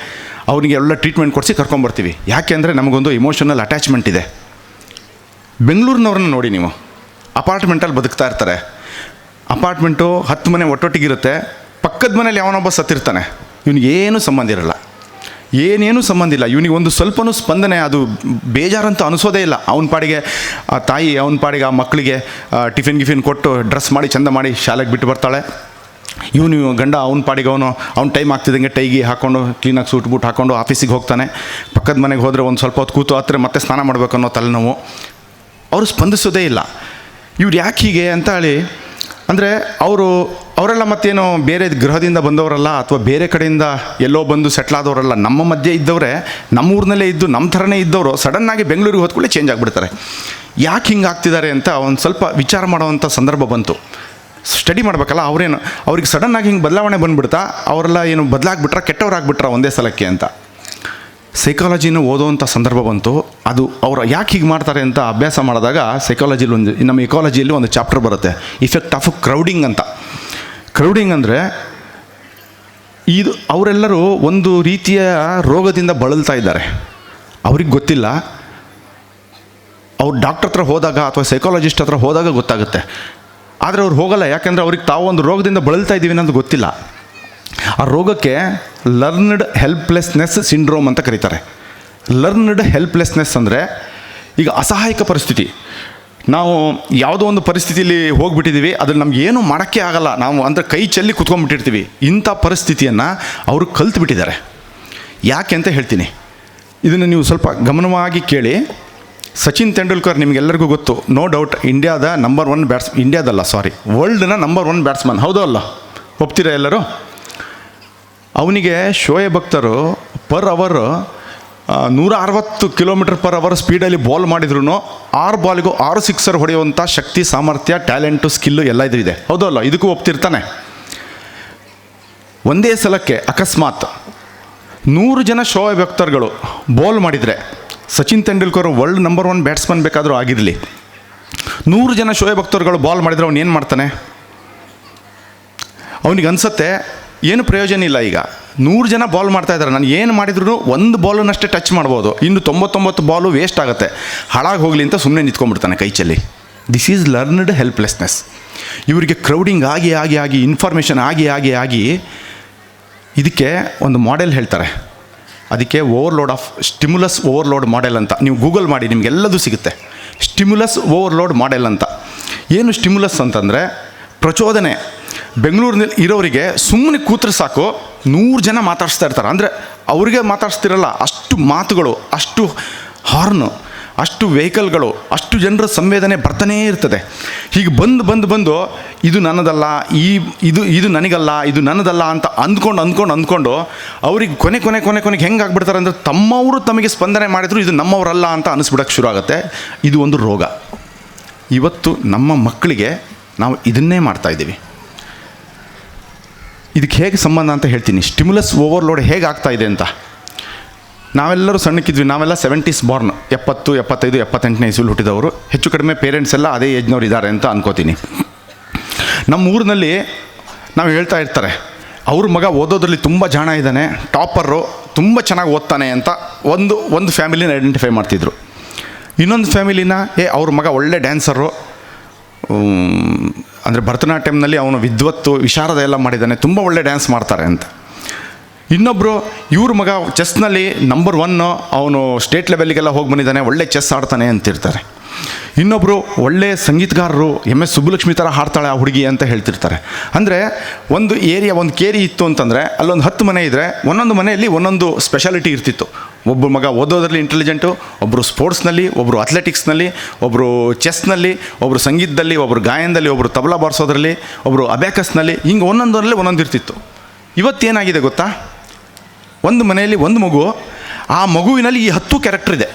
ಅವನಿಗೆ ಎಲ್ಲ ಟ್ರೀಟ್ಮೆಂಟ್ ಕೊಡಿಸಿ ಕರ್ಕೊಂಬರ್ತೀವಿ. ಯಾಕೆ ಅಂದರೆ ನಮಗೊಂದು ಇಮೋಷನಲ್ ಅಟ್ಯಾಚ್ಮೆಂಟ್ ಇದೆ. ಬೆಂಗಳೂರಿನವ್ರನ್ನ ನೋಡಿ ನೀವು, ಅಪಾರ್ಟ್ಮೆಂಟಲ್ಲಿ ಬದುಕ್ತಾ ಇರ್ತಾರೆ. ಅಪಾರ್ಟ್ಮೆಂಟು 10 ಮನೆ ಒಟ್ಟೊಟ್ಟಿಗಿರುತ್ತೆ, ಪಕ್ಕದ ಮನೇಲಿ ಯಾವನೊಬ್ಬ ಸತ್ತಿರ್ತಾನೆ, ಇವನಿಗೇನು ಸಂಬಂಧ ಇರಲ್ಲ, ಏನೇನೂ ಸಂಬಂಧ ಇಲ್ಲ, ಇವನಿಗೆ ಒಂದು ಸ್ವಲ್ಪನೂ ಸ್ಪಂದನೆ, ಅದು ಬೇಜಾರಂತ ಅನಿಸೋದೇ ಇಲ್ಲ. ಅವನ ಪಾಡಿಗೆ ಆ ತಾಯಿ ಅವನ ಪಾಡಿಗೆ ಆ ಮಕ್ಕಳಿಗೆ ಟಿಫಿನ್ ಕೊಟ್ಟು ಡ್ರೆಸ್ ಮಾಡಿ ಚೆಂದ ಮಾಡಿ ಶಾಲೆಗೆ ಬಿಟ್ಟು ಬರ್ತಾಳೆ. ಇವನು ಗಂಡ ಅವನ ಪಾಡಿಗೆ ಅವ್ನ ಟೈಮ್ ಆಗ್ತಿದ್ದಂಗೆ ಟೈಗಿ ಹಾಕ್ಕೊಂಡು ಕ್ಲೀನಾಗಿ ಸೂಟ್ ಬೂಟ್ ಹಾಕ್ಕೊಂಡು ಆಫೀಸಿಗೆ ಹೋಗ್ತಾನೆ. ಪಕ್ಕದ ಮನೆಗೆ ಹೋದರೆ ಒಂದು ಸ್ವಲ್ಪ ಹೊತ್ತು ಕೂತು ಹತ್ತಿರ ಮತ್ತೆ ಸ್ನಾನ ಮಾಡಬೇಕು ಅನ್ನೋ ತಲೆನೋವು. ಅವರು ಸ್ಪಂದಿಸೋದೇ ಇಲ್ಲ. ಇವ್ರು ಯಾಕೆ ಹೀಗೆ ಅಂತ ಹೇಳಿ ಅಂದರೆ ಅವರೆಲ್ಲ ಮತ್ತೇನೋ ಬೇರೆ ಗ್ರಹದಿಂದ ಬಂದವರಲ್ಲ, ಅಥವಾ ಬೇರೆ ಕಡೆಯಿಂದ ಎಲ್ಲೋ ಬಂದು ಸೆಟ್ಲಾದವರಲ್ಲ, ನಮ್ಮ ಮಧ್ಯೆ ಇದ್ದವರೇ, ನಮ್ಮ ಊರಿನಲ್ಲೇ ಇದ್ದು ನಮ್ಮ ಥರನೇ ಇದ್ದವರು ಸಡನ್ನಾಗಿ ಬೆಂಗಳೂರಿಗೆ ಹೋದ್ಕೊಳ್ಳಿ ಚೇಂಜ್ ಆಗಿಬಿಡ್ತಾರೆ. ಯಾಕೆ ಹಿಂಗೆ ಆಗ್ತಿದ್ದಾರೆ ಅಂತ ಒಂದು ಸ್ವಲ್ಪ ವಿಚಾರ ಮಾಡೋವಂಥ ಸಂದರ್ಭ ಬಂತು. ಸ್ಟಡಿ ಮಾಡಬೇಕಲ್ಲ, ಅವ್ರಿಗೆ ಸಡನ್ನಾಗಿ ಹಿಂಗೆ ಬದಲಾವಣೆ ಬಂದುಬಿಡ್ತಾ, ಅವರೆಲ್ಲ ಏನು ಬದಲಾಗ್ಬಿಟ್ರೆ ಕೆಟ್ಟವ್ರಾಗ್ಬಿಟ್ರೆ ಒಂದೇ ಸಲಕ್ಕೆ ಅಂತ ಸೈಕಾಲಜಿನ ಓದೋವಂಥ ಸಂದರ್ಭ ಬಂತು. ಅದು ಅವರು ಯಾಕೆ ಹೀಗೆ ಮಾಡ್ತಾರೆ ಅಂತ ಅಭ್ಯಾಸ ಮಾಡಿದಾಗ ಸೈಕಾಲಜಿಲಿ ನಮ್ಮ ಎಕಾಲಜಿಯಲ್ಲಿ ಒಂದು ಚಾಪ್ಟರ್ ಬರುತ್ತೆ, ಇಫೆಕ್ಟ್ ಆಫ್ ಕ್ರೌಡಿಂಗ್ ಅಂತ. ಕ್ರೌಡಿಂಗ್ ಅಂದರೆ ಇದು ಅವರೆಲ್ಲರೂ ಒಂದು ರೀತಿಯ ರೋಗದಿಂದ ಬಳಲ್ತಾ ಇದ್ದಾರೆ, ಅವ್ರಿಗೆ ಗೊತ್ತಿಲ್ಲ. ಅವ್ರು ಡಾಕ್ಟರ್ ಹತ್ರ ಹೋದಾಗ ಅಥವಾ ಸೈಕಾಲಜಿಸ್ಟ್ ಹತ್ರ ಹೋದಾಗ ಗೊತ್ತಾಗುತ್ತೆ. ಆದರೆ ಅವ್ರು ಹೋಗಲ್ಲ, ಯಾಕೆಂದರೆ ಅವ್ರಿಗೆ ತಾವು ಒಂದು ರೋಗದಿಂದ ಬಳಲ್ತಾ ಇದ್ದೀವಿ ಅನ್ನೋದು ಗೊತ್ತಿಲ್ಲ. ಆ ರೋಗಕ್ಕೆ ಲರ್ನ್ಡ್ ಹೆಲ್ಪ್ಲೆಸ್ನೆಸ್ ಸಿಂಡ್ರೋಮ್ ಅಂತ ಕರೀತಾರೆ. ಲರ್ನ್ಡ್ ಹೆಲ್ಪ್ಲೆಸ್ನೆಸ್ ಅಂದರೆ ಈಗ ಅಸಹಾಯಕ ಪರಿಸ್ಥಿತಿ. ನಾವು ಯಾವುದೋ ಒಂದು ಪರಿಸ್ಥಿತಿಯಲ್ಲಿ ಹೋಗಿಬಿಟ್ಟಿದ್ದೀವಿ, ಅದ್ರಲ್ಲಿ ನಮ್ಗೆ ಏನೂ ಮಾಡೋಕ್ಕೆ ಆಗಲ್ಲ, ನಾವು ಅಂದರೆ ಕೈ ಚೆಲ್ಲಿ ಕುತ್ಕೊಂಡ್ಬಿಟ್ಟಿರ್ತೀವಿ. ಇಂಥ ಪರಿಸ್ಥಿತಿಯನ್ನು ಅವರು ಕಲ್ತ್ಬಿಟ್ಟಿದ್ದಾರೆ. ಯಾಕೆ ಅಂತ ಹೇಳ್ತೀನಿ, ಇದನ್ನು ನೀವು ಸ್ವಲ್ಪ ಗಮನವಾಗಿ ಕೇಳಿ. ಸಚಿನ್ ತೆಂಡೂಲ್ಕರ್ ನಿಮಗೆಲ್ಲರಿಗೂ ಗೊತ್ತು, ನೋ ಡೌಟ್ ಇಂಡಿಯಾದ ವರ್ಲ್ಡ್ನ ನಂಬರ್ 1 ಬ್ಯಾಟ್ಸ್ಮನ್, ಹೌದೋ ಅಲ್ಲ, ಒಪ್ತೀರಾ ಎಲ್ಲರೂ? ಅವನಿಗೆ Shoaib Akhtar per hour 160 km/h ಸ್ಪೀಡಲ್ಲಿ ಬಾಲ್ ಮಾಡಿದ್ರು 6 ಬಾಲ್ಗೂ 6 ಸಿಕ್ಸರ್ ಹೊಡೆಯುವಂಥ ಶಕ್ತಿ, ಸಾಮರ್ಥ್ಯ, ಟ್ಯಾಲೆಂಟು, ಸ್ಕಿಲ್ಲು ಎಲ್ಲ ಇದೆ, ಹೌದೋ ಅಲ್ಲ? ಇದಕ್ಕೂ ಒಪ್ತಿರ್ತಾನೆ. ಒಂದೇ ಸಲಕ್ಕೆ ಅಕಸ್ಮಾತ್ 100 ಜನ ಶೋಯಬ್ ಅಖ್ತರ್ಗಳು ಬಾಲ್ ಮಾಡಿದರೆ Sachin Tendulkar world number 1 batsman ಬೇಕಾದರೂ ಆಗಿರಲಿ, 100 ಜನ ಶೋಯಬ್ ಅಖ್ತರ್ಗಳು ಬಾಲ್ ಮಾಡಿದರೆ ಅವನು ಏನು ಮಾಡ್ತಾನೆ? ಅವನಿಗೆ ಅನಿಸುತ್ತೆ ಏನು ಪ್ರಯೋಜನ ಇಲ್ಲ. ಈಗ 100 ಜನ ಬಾಲ್ ಮಾಡ್ತಾ ಇದ್ದಾರೆ, ನಾನು ಏನು ಮಾಡಿದ್ರು ಒಂದು ಬಾಲನ್ನಷ್ಟೇ ಟಚ್ ಮಾಡ್ಬೋದು, ಇನ್ನು 99 ಬಾಲು ವೇಸ್ಟ್ ಆಗುತ್ತೆ, ಹಾಳಾಗಿ ಹೋಗಲಿ ಅಂತ ಸುಮ್ಮನೆ ನಿಂತ್ಕೊಂಡ್ಬಿಡ್ತಾನೆ ಕೈ ಚೆಲ್ಲಿ. This is learned helplessness. ಇವರಿಗೆ ಕ್ರೌಡಿಂಗ್ ಆಗಿ ಇನ್ಫಾರ್ಮೇಷನ್ ಆಗಿ ಇದಕ್ಕೆ ಒಂದು ಮಾಡೆಲ್ ಹೇಳ್ತಾರೆ. ಅದಕ್ಕೆ ಸ್ಟಿಮ್ಯುಲಸ್ ಓವರ್ಲೋಡ್ ಮಾಡೆಲ್ ಅಂತ. ನೀವು ಗೂಗಲ್ ಮಾಡಿ, ನಿಮಗೆಲ್ಲದೂ ಸಿಗುತ್ತೆ. ಸ್ಟಿಮ್ಯುಲಸ್ ಓವರ್ಲೋಡ್ ಮಾಡೆಲ್ ಅಂತ. ಏನು ಸ್ಟಿಮ್ಯುಲಸ್ ಅಂತಂದರೆ ಪ್ರಚೋದನೆ. ಬೆಂಗಳೂರಿನಲ್ಲಿ ಇರೋರಿಗೆ ಸುಮ್ಮನೆ ಕೂತ್ರೆ ಸಾಕು 100 ಜನ ಮಾತಾಡಿಸ್ತಾ ಇರ್ತಾರೆ. ಅಂದರೆ ಅವ್ರಿಗೆ ಮಾತಾಡಿಸ್ತಿರಲ್ಲ, ಅಷ್ಟು ಮಾತುಗಳು, ಅಷ್ಟು ಹಾರ್ನು, ಅಷ್ಟು ವೆಹಿಕಲ್ಗಳು, ಅಷ್ಟು ಜನರ ಸಂವೇದನೆ ಬರ್ತಾನೇ ಇರ್ತದೆ. ಹೀಗೆ ಬಂದು ಇದು ನನ್ನದಲ್ಲ, ಇದು ನನಗಲ್ಲ, ಇದು ನನ್ನದಲ್ಲ ಅಂತ ಅಂದ್ಕೊಂಡು ಅವ್ರಿಗೆ ಕೊನೆಗೆ ಹೆಂಗೆ ಆಗ್ಬಿಡ್ತಾರೆ ಅಂದರೆ ತಮ್ಮವರು ತಮಗೆ ಸ್ಪಂದನೆ ಮಾಡಿದ್ರು ಇದು ನಮ್ಮವರಲ್ಲ ಅಂತ ಅನಿಸ್ಬಿಡೋಕ್ಕೆ ಶುರು ಆಗುತ್ತೆ. ಇದು ಒಂದು ರೋಗ. ಇವತ್ತು ನಮ್ಮ ಮಕ್ಕಳಿಗೆ ನಾವು ಇದನ್ನೇ ಮಾಡ್ತಾಯಿದ್ದೀವಿ. ಇದಕ್ಕೆ ಹೇಗೆ ಸಂಬಂಧ ಅಂತ ಹೇಳ್ತೀನಿ. ಸ್ಟಿಮ್ಯುಲಸ್ ಓವರ್ಲೋಡ್ ಹೇಗೆ ಆಗ್ತಾಯಿದೆ ಅಂತ. ನಾವೆಲ್ಲರೂ ಸಣ್ಣಕ್ಕಿದ್ವಿ, ನಾವೆಲ್ಲ 70s ಬಾರ್ನ್, 70, 75, 78ನೇ ಇಸ್ವಿಲಿ ಹುಟ್ಟಿದವರು. ಹೆಚ್ಚು ಕಡಿಮೆ ಪೇರೆಂಟ್ಸ್ ಎಲ್ಲ ಅದೇ ಏಜ್ನವ್ರು ಇದ್ದಾರೆ ಅಂತ ಅನ್ಕೋತೀನಿ. ನಮ್ಮ ಊರಿನಲ್ಲಿ ನಾವು ಹೇಳ್ತಾ ಇರ್ತಾರೆ, ಅವ್ರ ಮಗ ಓದೋದ್ರಲ್ಲಿ ತುಂಬ ಜಾಣ ಇದ್ದಾನೆ, ಟಾಪರು, ತುಂಬ ಚೆನ್ನಾಗಿ ಓದ್ತಾನೆ ಅಂತ ಒಂದು ಫ್ಯಾಮಿಲಿನ ಐಡೆಂಟಿಫೈ ಮಾಡ್ತಿದ್ರು. ಇನ್ನೊಂದು ಫ್ಯಾಮಿಲಿನ ಅವ್ರ ಮಗ ಒಳ್ಳೆ ಡ್ಯಾನ್ಸರು, ಅಂದರೆ ಭರತನಾಟ್ಯಂನಲ್ಲಿ ಅವನು ವಿದ್ವತ್ತು, ವಿಶಾರದ ಎಲ್ಲ ಮಾಡಿದ್ದಾನೆ, ತುಂಬ ಒಳ್ಳೆ ಡ್ಯಾನ್ಸ್ ಮಾಡ್ತಾರೆ ಅಂತ. ಇನ್ನೊಬ್ಬರು ಇವ್ರ ಮಗ ಚೆಸ್ನಲ್ಲಿ ನಂಬರ್ 1, ಅವನು ಸ್ಟೇಟ್ ಲೆವೆಲ್ಗೆಲ್ಲ ಹೋಗಿ ಬಂದಿದ್ದಾನೆ, ಒಳ್ಳೆ ಚೆಸ್ ಆಡ್ತಾನೆ ಅಂತಿರ್ತಾರೆ. ಇನ್ನೊಬ್ಬರು ಒಳ್ಳೆಯ ಸಂಗೀತಗಾರರು MS ಸುಬ್ಬಲಕ್ಷ್ಮಿ ಥರ ಹಾಡ್ತಾಳೆ ಆ ಹುಡುಗಿ ಅಂತ ಹೇಳ್ತಿರ್ತಾರೆ. ಅಂದರೆ ಒಂದು ಏರಿಯಾ, ಒಂದು ಕೇರಿ ಇತ್ತು ಅಂತಂದರೆ ಅಲ್ಲೊಂದು 10 ಮನೆ ಇದ್ದರೆ ಒಂದೊಂದು ಮನೆಯಲ್ಲಿ ಒಂದೊಂದು ಸ್ಪೆಷಾಲಿಟಿ ಇರ್ತಿತ್ತು. ಒಬ್ಬ ಮಗ ಓದೋದ್ರಲ್ಲಿ ಇಂಟೆಲಿಜೆಂಟು, ಒಬ್ಬರು ಸ್ಪೋರ್ಟ್ಸ್ನಲ್ಲಿ, ಒಬ್ಬರು ಅಥ್ಲೆಟಿಕ್ಸ್ನಲ್ಲಿ, ಒಬ್ಬರು ಚೆಸ್ನಲ್ಲಿ, ಒಬ್ಬರು ಸಂಗೀತದಲ್ಲಿ, ಒಬ್ಬರು ಗಾಯನದಲ್ಲಿ, ಒಬ್ಬರು ತಬಲಾ ಬಾರಿಸೋದ್ರಲ್ಲಿ, ಒಬ್ಬರು ಅಬ್ಯಾಕಸ್ನಲ್ಲಿ, ಹಿಂಗೆ ಒಂದೊಂದರಲ್ಲಿ ಒಂದೊಂದು ಇರ್ತಿತ್ತು. ಇವತ್ತೇನಾಗಿದೆ ಗೊತ್ತಾ? ಒಂದು ಮನೆಯಲ್ಲಿ ಒಂದು ಮಗು, ಆ ಮಗುವಿನಲ್ಲಿ ಈ 10 ಕ್ಯಾರೆಕ್ಟರ್ ಇದೆ.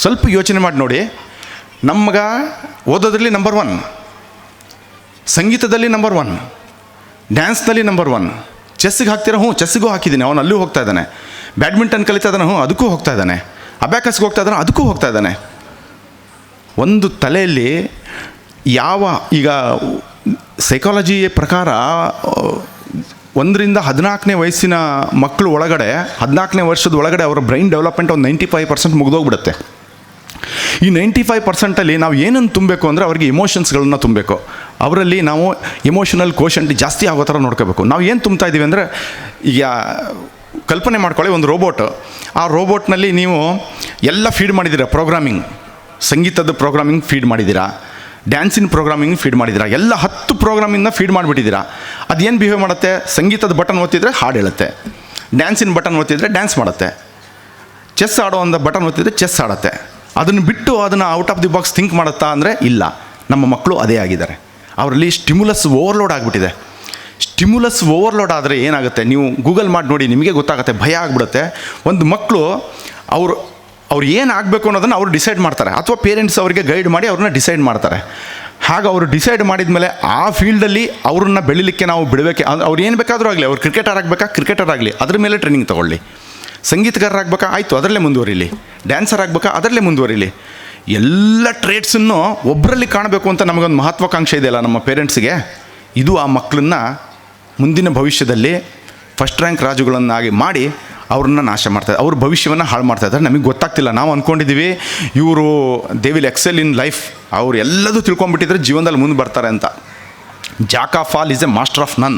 ಸ್ವಲ್ಪ ಯೋಚನೆ ಮಾಡಿ ನೋಡಿ. ನಮ್ಮ ಮಗ ಓದೋದ್ರಲ್ಲಿ ನಂಬರ್ 1, ಸಂಗೀತದಲ್ಲಿ ನಂಬರ್ 1, ಡ್ಯಾನ್ಸ್ನಲ್ಲಿ ನಂಬರ್ 1, ಚೆಸ್ಸಿಗೆ ಹಾಕ್ತೀರಾ? ಚೆಸ್ಸಿಗೂ ಹಾಕಿದ್ದೀನಿ, ಅವನು ಅಲ್ಲೂ ಹೋಗ್ತಾ ಇದ್ದಾನೆ. ಬ್ಯಾಡ್ಮಿಂಟನ್ ಕಲಿತಾ ಇದ್ದಾನೆ, ಅದಕ್ಕೂ ಹೋಗ್ತಾ ಇದ್ದಾನೆ. ಅಬ್ಯಾಕಸ್ಗೆ ಹೋಗ್ತಾ ಇದ್ದಾನೆ, ಅದಕ್ಕೂ ಹೋಗ್ತಾ ಇದ್ದಾನೆ. ಒಂದು ತಲೆಯಲ್ಲಿ ಈಗ ಸೈಕಾಲಜಿ ಪ್ರಕಾರ 1ರಿಂದ 14ನೇ ವಯಸ್ಸಿನ ಮಕ್ಕಳು ಒಳಗಡೆ, 14ನೇ ವರ್ಷದ ಒಳಗಡೆ ಅವರ ಬ್ರೈನ್ ಡೆವಲಪ್ಮೆಂಟ್ ಒಂದು 95% ಮುಗಿದೋಗ್ಬಿಡುತ್ತೆ. ಈ 95%ಅಲ್ಲಿ ನಾವು ಏನನ್ನು ತುಂಬಬೇಕು ಅಂದರೆ ಅವ್ರಿಗೆ ಇಮೋಷನ್ಸ್ಗಳನ್ನ ತುಂಬಬೇಕು. ಅವರಲ್ಲಿ ನಾವು ಇಮೋಷನಲ್ ಕೋಶಂಟ್ ಜಾಸ್ತಿ ಆಗೋ ಥರ ನೋಡ್ಕೋಬೇಕು. ನಾವು ಏನು ತುಂಬ್ತಾ ಇದ್ದೀವಿ ಅಂದರೆ, ಈಗ ಕಲ್ಪನೆ ಮಾಡ್ಕೊಳ್ಳಿ, ಒಂದು ರೋಬೋಟ್. ಆ ರೋಬೋಟ್ನಲ್ಲಿ ನೀವು ಎಲ್ಲ ಫೀಡ್ ಮಾಡಿದ್ದೀರಾ. ಪ್ರೋಗ್ರಾಮಿಂಗ್, ಸಂಗೀತದ ಪ್ರೋಗ್ರಾಮಿಂಗ್ ಫೀಡ್ ಮಾಡಿದ್ದೀರಾ, ಡ್ಯಾನ್ಸಿನ ಪ್ರೋಗ್ರಾಮಿಂಗ್ ಫೀಡ್ ಮಾಡಿದ್ದೀರಾ, ಎಲ್ಲ 10 ಪ್ರೋಗ್ರಾಮಿಂಗ್ನ ಫೀಡ್ ಮಾಡಿಬಿಟ್ಟಿದ್ದೀರಾ. ಅದೇನು ಬಿಹೇವ್ ಮಾಡುತ್ತೆ? ಸಂಗೀತದ ಬಟನ್ ಒತ್ತಿದ್ರೆ ಹಾಡು ಹೇಳುತ್ತೆ, ಡ್ಯಾನ್ಸಿನ ಬಟನ್ ಒತ್ತಿದ್ರೆ ಡ್ಯಾನ್ಸ್ ಮಾಡುತ್ತೆ, ಚೆಸ್ ಆಡೋ ಒಂದು ಬಟನ್ ಒತ್ತಿದ್ರೆ ಚೆಸ್ ಆಡುತ್ತೆ. ಅದನ್ನು ಬಿಟ್ಟು ಅದನ್ನು out of the box think ಮಾಡುತ್ತಾ ಅಂದರೆ ಇಲ್ಲ. ನಮ್ಮ ಮಕ್ಕಳು ಅದೇ ಆಗಿದ್ದಾರೆ. ಅವರಲ್ಲಿ ಸ್ಟಿಮ್ಯುಲಸ್ ಓವರ್ಲೋಡ್ ಆಗಿಬಿಟ್ಟಿದೆ. ಸ್ಟಿಮ್ಯುಲಸ್ ಓವರ್ಲೋಡ್ ಆದರೆ ಏನಾಗುತ್ತೆ? ನೀವು ಗೂಗಲ್ ಮಾಡಿ ನೋಡಿ, ನಿಮಗೆ ಗೊತ್ತಾಗುತ್ತೆ. ಭಯ ಆಗಿಬಿಡುತ್ತೆ. ಒಂದು ಮಕ್ಕಳು ಅವ್ರು ಏನು ಆಗಬೇಕು ಅನ್ನೋದನ್ನು ಅವರು ಡಿಸೈಡ್ ಮಾಡ್ತಾರೆ, ಅಥವಾ ಪೇರೆಂಟ್ಸ್ ಅವರಿಗೆ ಗೈಡ್ ಮಾಡಿ ಅವ್ರನ್ನ ಡಿಸೈಡ್ ಮಾಡ್ತಾರೆ. ಹಾಗೆ ಅವರು ಡಿಸೈಡ್ ಮಾಡಿದ ಮೇಲೆ ಆ ಫೀಲ್ಡಲ್ಲಿ ಅವ್ರನ್ನ ಬೆಳಿಲಿಕ್ಕೆ ನಾವು ಬಿಡಬೇಕು. ಅವ್ರು ಏನು ಬೇಕಾದರೂ ಆಗಲಿ, ಅವ್ರು ಕ್ರಿಕೆಟರ್ ಆಗಬೇಕಾ, ಕ್ರಿಕೆಟರ್ ಆಗಲಿ, ಅದ್ರ ಮೇಲೆ ಟ್ರೈನಿಂಗ್ ತೊಗೊಳ್ಳಿ. ಸಂಗೀತಗಾರರಾಗಬೇಕಾ, ಆಯಿತು, ಅದರಲ್ಲೇ ಮುಂದುವರಿಲಿ. ಡ್ಯಾನ್ಸರ್ ಆಗಬೇಕಾ, ಅದರಲ್ಲೇ ಮುಂದುವರಿಲಿ. ಎಲ್ಲ ಟ್ರೇಡ್ಸನ್ನು ಒಬ್ಬರಲ್ಲಿ ಕಾಣಬೇಕು ಅಂತ ನಮಗೊಂದು ಮಹತ್ವಾಕಾಂಕ್ಷೆ ಇದೆಯಲ್ಲ ನಮ್ಮ ಪೇರೆಂಟ್ಸಿಗೆ. ಇದು ಆ ಮಕ್ಕಳನ್ನ ಮುಂದಿನ ಭವಿಷ್ಯದಲ್ಲಿ ಫಸ್ಟ್ ರ್ಯಾಂಕ್ ರಾಜುಗಳನ್ನಾಗಿ ಮಾಡಿ ಅವ್ರನ್ನ ನಾಶ ಮಾಡ್ತಾರೆ, ಅವ್ರ ಭವಿಷ್ಯವನ್ನು ಹಾಳು ಮಾಡ್ತಾಯಿದ್ದಾರೆ. ನಮಗೆ ಗೊತ್ತಾಗ್ತಿಲ್ಲ. ನಾವು ಅಂದ್ಕೊಂಡಿದ್ದೀವಿ ಇವರು they will excel in life, ಅವ್ರು ಎಲ್ಲದೂ ತಿಳ್ಕೊಂಡ್ಬಿಟ್ಟಿದ್ರೆ ಜೀವನದಲ್ಲಿ ಮುಂದೆ ಬರ್ತಾರೆ ಅಂತ. Jack of all is a master of none.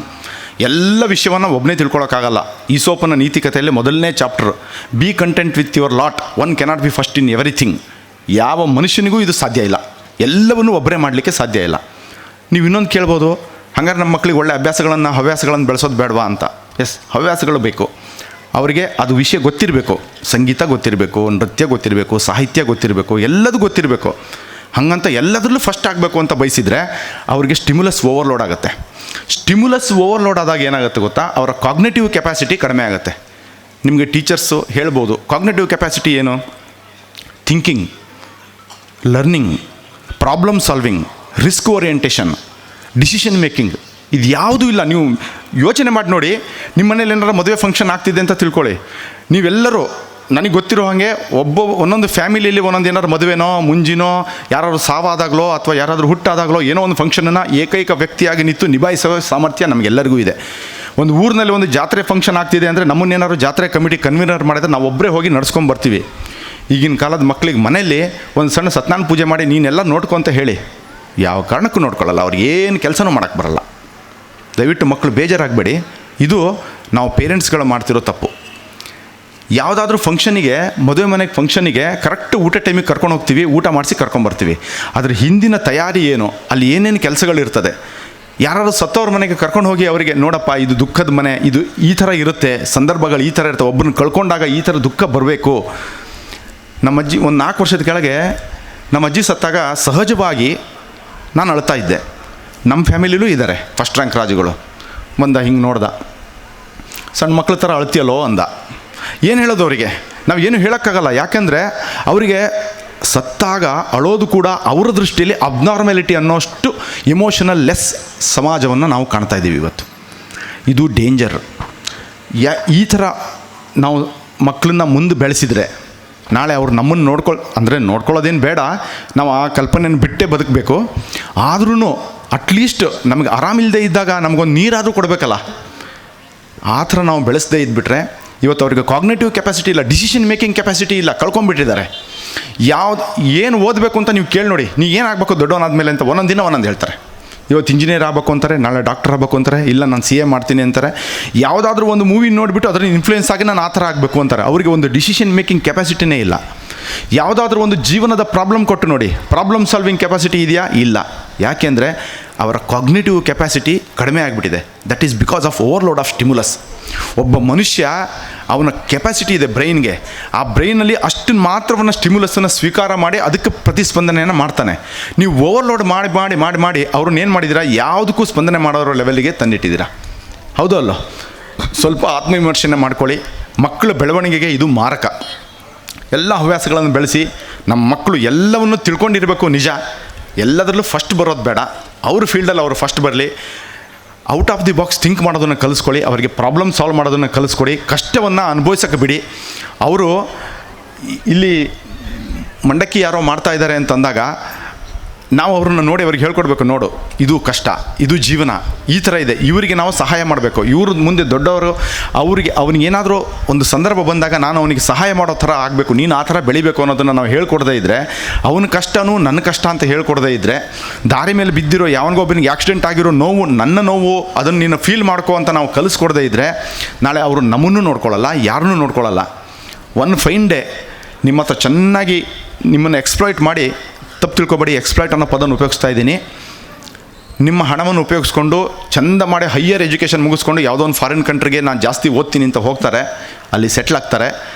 ಎಲ್ಲ ವಿಷಯವನ್ನು ಒಬ್ಬನೇ ತಿಳ್ಕೊಳ್ಳೋಕ್ಕಾಗಲ್ಲ. ಈಸೋಪನ ನೀತಿಕತೆಯಲ್ಲಿ ಮೊದಲನೇ chapter, be content with your lot, one cannot be first in everything. ಯಾವ ಮನುಷ್ಯನಿಗೂ ಇದು ಸಾಧ್ಯ ಇಲ್ಲ, ಎಲ್ಲವನ್ನೂ ಒಬ್ಬರೇ ಮಾಡಲಿಕ್ಕೆ ಸಾಧ್ಯ ಇಲ್ಲ. ನೀವು ಇನ್ನೊಂದು ಕೇಳ್ಬೋದು, ಹಾಗಾದ್ರೆ ನಮ್ಮ ಮಕ್ಕಳಿಗೆ ಒಳ್ಳೆ ಹವ್ಯಾಸಗಳನ್ನು ಬೆಳೆಸೋದು ಬೇಡವಾ ಅಂತ. ಎಸ್, ಹವ್ಯಾಸಗಳು ಬೇಕು. ಅವರಿಗೆ ಅದು ವಿಷಯ ಗೊತ್ತಿರಬೇಕು. ಸಂಗೀತ ಗೊತ್ತಿರಬೇಕು, ನೃತ್ಯ ಗೊತ್ತಿರಬೇಕು, ಸಾಹಿತ್ಯ ಗೊತ್ತಿರಬೇಕು, ಎಲ್ಲದೂ ಗೊತ್ತಿರಬೇಕು. ಹಾಗಂತ ಎಲ್ಲದರಲ್ಲೂ ಫಸ್ಟ್ ಆಗಬೇಕು ಅಂತ ಬಯಸಿದರೆ ಅವ್ರಿಗೆ ಸ್ಟಿಮ್ಯುಲಸ್ ಓವರ್ಲೋಡ್ ಆಗುತ್ತೆ. ಸ್ಟಿಮ್ಯುಲಸ್ ಓವರ್ಲೋಡ್ ಆದಾಗ ಏನಾಗುತ್ತೆ ಗೊತ್ತಾ? ಅವರ ಕಾಗ್ನೇಟಿವ್ ಕೆಪಾಸಿಟಿ ಕಡಿಮೆ ಆಗುತ್ತೆ. ನಿಮಗೆ ಟೀಚರ್ಸು ಹೇಳ್ಬೋದು, ಕಾಗ್ನೇಟಿವ್ ಕೆಪಾಸಿಟಿ ಏನು? Thinking, learning, problem solving, risk orientation, decision making, ಇದು ಯಾವುದೂ ಇಲ್ಲ. ನೀವು ಯೋಚನೆ ಮಾಡಿ ನೋಡಿ, ನಿಮ್ಮ ಮನೇಲಿ ಏನಾರ ಮದುವೆ ಫಂಕ್ಷನ್ ಆಗ್ತಿದೆ ಅಂತ ತಿಳ್ಕೊಳ್ಳಿ. ನೀವೆಲ್ಲರೂ ನನಗೆ ಗೊತ್ತಿರೋ ಹಾಗೆ ಒಂದೊಂದು ಫ್ಯಾಮಿಲಿಯಲ್ಲಿ ಒಂದೊಂದು ಏನಾದ್ರು ಮದುವೆನೋ, ಮುಂಜಿನೋ, ಯಾರಾದ್ರು ಸಾವಾದಾಗಲೋ ಅಥವಾ ಯಾರಾದರೂ ಹುಟ್ಟಾದಾಗಲೋ ಏನೋ ಒಂದು ಫಂಕ್ಷನನ್ನು ಏಕೈಕ ವ್ಯಕ್ತಿಯಾಗಿ ನಿಂತು ನಿಭಾಯಿಸೋ ಸಾಮರ್ಥ್ಯ ನಮಗೆಲ್ಲರಿಗೂ ಇದೆ. ಒಂದು ಊರಿನಲ್ಲಿ ಒಂದು ಜಾತ್ರೆ ಫಂಕ್ಷನ್ ಆಗ್ತಿದೆ ಅಂದರೆ ನಮ್ಮನ್ನೇನಾದ್ರು ಜಾತ್ರೆ ಕಮಿಟಿ ಕನ್ವೀನರ್ ಮಾಡಿದ್ರೆ ನಾವು ಒಬ್ಬರೇ ಹೋಗಿ ನಡ್ಸ್ಕೊಂಬರ್ತೀವಿ. ಈಗಿನ ಕಾಲದ ಮಕ್ಕಳಿಗೆ ಮನೆಯಲ್ಲಿ ಒಂದು ಸಣ್ಣ ಸತ್ಯನಾರಾಯಣ ಪೂಜೆ ಮಾಡಿ ನೀನೆಲ್ಲ ನೋಡ್ಕೊಂತ ಹೇಳಿ, ಯಾವ ಕಾರಣಕ್ಕೂ ನೋಡ್ಕೊಳ್ಳಲ್ಲ. ಅವ್ರಿಗೆ ಏನು ಕೆಲಸನೂ ಮಾಡೋಕ್ಕೆ ಬರಲ್ಲ. ದಯವಿಟ್ಟು ಮಕ್ಕಳು ಬೇಜಾರಾಗಬೇಡಿ. ಇದು ನಾವು ಪೇರೆಂಟ್ಸ್ಗಳು ಮಾಡ್ತಿರೋ ತಪ್ಪು. ಯಾವುದಾದ್ರೂ ಫಂಕ್ಷನಿಗೆ, ಮದುವೆ ಮನೆಗೆ ಫಂಕ್ಷನಿಗೆ ಕರೆಕ್ಟ್ ಊಟ ಟೈಮಿಗೆ ಕರ್ಕೊಂಡು ಹೋಗ್ತೀವಿ, ಊಟ ಮಾಡಿಸಿ ಕರ್ಕೊಂಬರ್ತೀವಿ. ಅದ್ರ ಹಿಂದಿನ ತಯಾರಿ ಏನು, ಅಲ್ಲಿ ಏನೇನು ಕೆಲಸಗಳಿರ್ತದೆ. ಯಾರಾದ್ರು ಸತ್ತವ್ರ ಮನೆಗೆ ಕರ್ಕೊಂಡು ಹೋಗಿ ಅವರಿಗೆ, ನೋಡಪ್ಪ ಇದು ದುಃಖದ ಮನೆ, ಇದು ಈ ಥರ ಇರುತ್ತೆ, ಸಂದರ್ಭಗಳು ಈ ಥರ ಇರ್ತವೆ, ಒಬ್ಬರನ್ನ ಕಳ್ಕೊಂಡಾಗ ಈ ಥರ ದುಃಖ ಬರಬೇಕು. ನಮ್ಮ ಅಜ್ಜಿ ಒಂದು 4 ವರ್ಷದ ಕೆಳಗೆ ನಮ್ಮ ಅಜ್ಜಿ ಸತ್ತಾಗ ಸಹಜವಾಗಿ ನಾನು ಅಳ್ತಾ ಇದ್ದೆ. ನಮ್ಮ ಫ್ಯಾಮಿಲಿಲೂ ಇದ್ದಾರೆ ಫಸ್ಟ್ ರ್ಯಾಂಕ್ ರಾಜುಗಳು. ಹಿಂಗೆ ನೋಡ್ದ, ಸಣ್ಣ ಮಕ್ಳ ಥರ ಅಳ್ತಿಯಲ್ಲೋ ಅಂದ. ಏನು ಹೇಳೋದು ಅವರಿಗೆ? ನಾವು ಏನು ಹೇಳೋಕ್ಕಾಗಲ್ಲ. ಯಾಕೆಂದರೆ ಅವರಿಗೆ ಸತ್ತಾಗ ಅಳೋದು ಕೂಡ ಅವರ ದೃಷ್ಟಿಯಲ್ಲಿ ಅಬ್ನಾರ್ಮ್ಯಾಲಿಟಿ ಅನ್ನೋಷ್ಟು ಇಮೋಷನಲ್ ಲೆಸ್ ಸಮಾಜವನ್ನು ನಾವು ಕಾಣ್ತಾ ಇದ್ದೀವಿ ಇವತ್ತು. ಇದು ಡೇಂಜರ್. ಈ ಥರ ನಾವು ಮಕ್ಕಳನ್ನ ಮುಂದೆ ಬೆಳೆಸಿದರೆ ನಾಳೆ ಅವ್ರು ನಮ್ಮನ್ನು ನೋಡ್ಕೊಳ್ಳೋದೇನು ಬೇಡ, ನಾವು ಆ ಕಲ್ಪನೆಯನ್ನು ಬಿಟ್ಟೇ ಬದುಕಬೇಕು. ಆದ್ರೂ ಅಟ್ಲೀಸ್ಟ್ ನಮಗೆ ಆರಾಮಿಲ್ಲದೆ ಇದ್ದಾಗ ನಮಗೊಂದು ನೀರಾದರೂ ಕೊಡಬೇಕಲ್ಲ. ಆ ಥರ ನಾವು ಬೆಳೆಸದೇ ಇದ್ಬಿಟ್ರೆ ಇವತ್ತು ಅವ್ರಿಗೆ ಕಾಗ್ನೇಟಿವ್ ಕೆಪಾಸಿಟಿ ಇಲ್ಲ, ಡಿಸಿಷನ್ ಮೇಕಿಂಗ್ ಕೆಪಾಸಿಟಿ ಇಲ್ಲ, ಕಳ್ಕೊಂಡ್ಬಿಟ್ಟಿದ್ದಾರೆ. ಏನು ಓದಬೇಕು ಅಂತ ನೀವು ಕೇಳಿ ನೋಡಿ, ನೀ ಏನಾಗಬೇಕು ದೊಡ್ಡವನಾದ್ಮೇಲೆ ಅಂತ ಒಂದೊಂದು ದಿನ ಒಂದೊಂದು ಹೇಳ್ತಾರೆ. ಇವತ್ತು ಇಂಜಿನಿಯರ್ ಆಗಬೇಕು ಅಂತಾರೆ, ನಾಳೆ ಡಾಕ್ಟರ್ ಆಗಬೇಕು ಅಂತಾರೆ, ಇಲ್ಲ ನಾನು CA ಮಾಡ್ತೀನಿ ಅಂತಾರೆ. ಯಾವುದಾದ್ರೂ ಒಂದು ಮೂವಿ ನೋಡಿಬಿಟ್ಟು ಅದರಲ್ಲಿ ಇನ್ಫ್ಲೂಯೆನ್ಸ್ ಆಗಿ ನಾನು ಆ ಥರ ಆಗಬೇಕು ಅಂತಾರೆ. ಅವರಿಗೆ ಒಂದು ಡಿಸಿಷನ್ ಮೇಕಿಂಗ್ ಕೆಪಾಸಿಟಿನೇ ಇಲ್ಲ. ಯಾವುದಾದ್ರೂ ಒಂದು ಜೀವನದ ಪ್ರಾಬ್ಲಮ್ ಕೊಟ್ಟು ನೋಡಿ, ಪ್ರಾಬ್ಲಮ್ ಸಾಲ್ವಿಂಗ್ ಕೆಪಾಸಿಟಿ ಇದೆಯಾ? ಇಲ್ಲ. ಯಾಕೆಂದರೆ ಅವರ ಕಾಗ್ನಿಟಿವ್ ಕೆಪಾಸಿಟಿ ಕಡಿಮೆ ಆಗಿಬಿಟ್ಟಿದೆ. That is because of overload of stimulus. ಒಬ್ಬ ಮನುಷ್ಯ ಅವನ ಕೆಪಾಸಿಟಿ ಇದೆ ಬ್ರೈನ್ಗೆ, ಆ ಬ್ರೈನಲ್ಲಿ ಅಷ್ಟನ್ನು ಮಾತ್ರವನ್ನು ಸ್ಟಿಮ್ಯುಲಸನ್ನು ಸ್ವೀಕಾರ ಮಾಡಿ ಅದಕ್ಕೆ ಪ್ರತಿಸ್ಪಂದನೆಯನ್ನು ಮಾಡ್ತಾನೆ. ನೀವು ಓವರ್ಲೋಡ್ ಮಾಡಿ ಮಾಡಿ ಮಾಡಿ ಮಾಡಿ ಅವ್ರನ್ನ ಏನು ಮಾಡಿದ್ದೀರಾ, ಯಾವುದಕ್ಕೂ ಸ್ಪಂದನೆ ಮಾಡೋರ ಲೆವೆಲ್ಗೆ ತಂದಿಟ್ಟಿದ್ದೀರಾ. ಹೌದು ಅಲ್ಲೋ? ಸ್ವಲ್ಪ ಆತ್ಮವಿಮರ್ಶನೆ ಮಾಡ್ಕೊಳ್ಳಿ. ಮಕ್ಕಳ ಬೆಳವಣಿಗೆಗೆ ಇದು ಮಾರಕ. ಎಲ್ಲ ಹವ್ಯಾಸಗಳನ್ನು ಬೆಳೆಸಿ ನಮ್ಮ ಮಕ್ಕಳು ಎಲ್ಲವನ್ನು ತಿಳ್ಕೊಂಡಿರಬೇಕು. ನಿಜ, ಎಲ್ಲದರಲ್ಲೂ ಫಸ್ಟ್ ಬರೋದು ಬೇಡ. ಅವ್ರ ಫೀಲ್ಡಲ್ಲಿ ಅವರು ಫಸ್ಟ್ ಬರಲಿ. Out of the box think ಮಾಡೋದನ್ನು ಕಲಿಸ್ಕೊಳ್ಳಿ. ಅವರಿಗೆ ಪ್ರಾಬ್ಲಮ್ ಸಾಲ್ವ್ ಮಾಡೋದನ್ನು ಕಲಿಸ್ಕೊಡಿ. ಕಷ್ಟವನ್ನು ಅನುಭವಿಸೋಕ್ಕೆ ಬಿಡಿ. ಅವರು ಇಲ್ಲಿ ಮಂಡಕ್ಕಿ ಯಾರೋ ಮಾಡ್ತಾ ಇದ್ದಾರೆ ಅಂತಂದಾಗ ನಾವು ಅವ್ರನ್ನ ನೋಡಿ ಅವ್ರಿಗೆ ಹೇಳ್ಕೊಡ್ಬೇಕು, ನೋಡು ಇದು ಕಷ್ಟ, ಇದು ಜೀವನ, ಈ ಥರ ಇದೆ, ಇವರಿಗೆ ನಾವು ಸಹಾಯ ಮಾಡಬೇಕು. ಇವರು ಮುಂದೆ ದೊಡ್ಡವರು, ಅವನಿಗೇನಾದರೂ ಒಂದು ಸಂದರ್ಭ ಬಂದಾಗ ನಾನು ಅವನಿಗೆ ಸಹಾಯ ಮಾಡೋ ಥರ ಆಗಬೇಕು, ನೀನು ಆ ಥರ ಬೆಳಿಬೇಕು ಅನ್ನೋದನ್ನು ನಾವು ಹೇಳ್ಕೊಡದೇ ಇದ್ದರೆ, ಅವನ ಕಷ್ಟನೂ ನನ್ನ ಕಷ್ಟ ಅಂತ ಹೇಳ್ಕೊಡದೇ ಇದ್ದರೆ, ದಾರಿ ಮೇಲೆ ಬಿದ್ದಿರೋ ಯಾವನಿಗೊಬ್ಬನಿಗೆ ಆಕ್ಸಿಡೆಂಟ್ ಆಗಿರೋ ನೋವು ನನ್ನ ನೋವು, ಅದನ್ನು ನೀನು ಫೀಲ್ ಮಾಡ್ಕೋ ಅಂತ ನಾವು ಕಲಿಸ್ಕೊಡದೇ ಇದ್ದರೆ, ನಾಳೆ ಅವರು ನಮ್ಮನ್ನು ನೋಡ್ಕೊಳ್ಳಲ್ಲ, ಯಾರನ್ನೂ ನೋಡ್ಕೊಳ್ಳಲ್ಲ. ಒನ್ ಫೈನ್ ಡೇ ನಿಮ್ಮ ಹತ್ರ ಚೆನ್ನಾಗಿ ನಿಮ್ಮನ್ನು ಎಕ್ಸ್ಪ್ಲಾಯ್ಟ್ ಮಾಡಿ, ತಪ್ಪು ತಿಳ್ಕೊಬೇಡಿ, ಎಕ್ಸ್ಪ್ಲಾಯ್ಟ್ ಅನ್ನೋ ಪದವನ್ನು ಉಪಯೋಗಿಸ್ತಾ ಇದ್ದೀನಿ, ನಿಮ್ಮ ಹಣವನ್ನು ಉಪಯೋಗಿಸ್ಕೊಂಡು ಚಂದ ಮಾಡಿ ಹೈಯರ್ ಎಜುಕೇಷನ್ ಮುಗಿಸ್ಕೊಂಡು ಯಾವುದೋ ಒಂದು ಫಾರಿನ್ ಕಂಟ್ರಿಗೆ ನಾನು ಜಾಸ್ತಿ ಓದ್ತೀನಿ ಅಂತ ಹೋಗ್ತಾರೆ, ಅಲ್ಲಿ ಸೆಟ್ಲ್ ಆಗ್ತಾರೆ.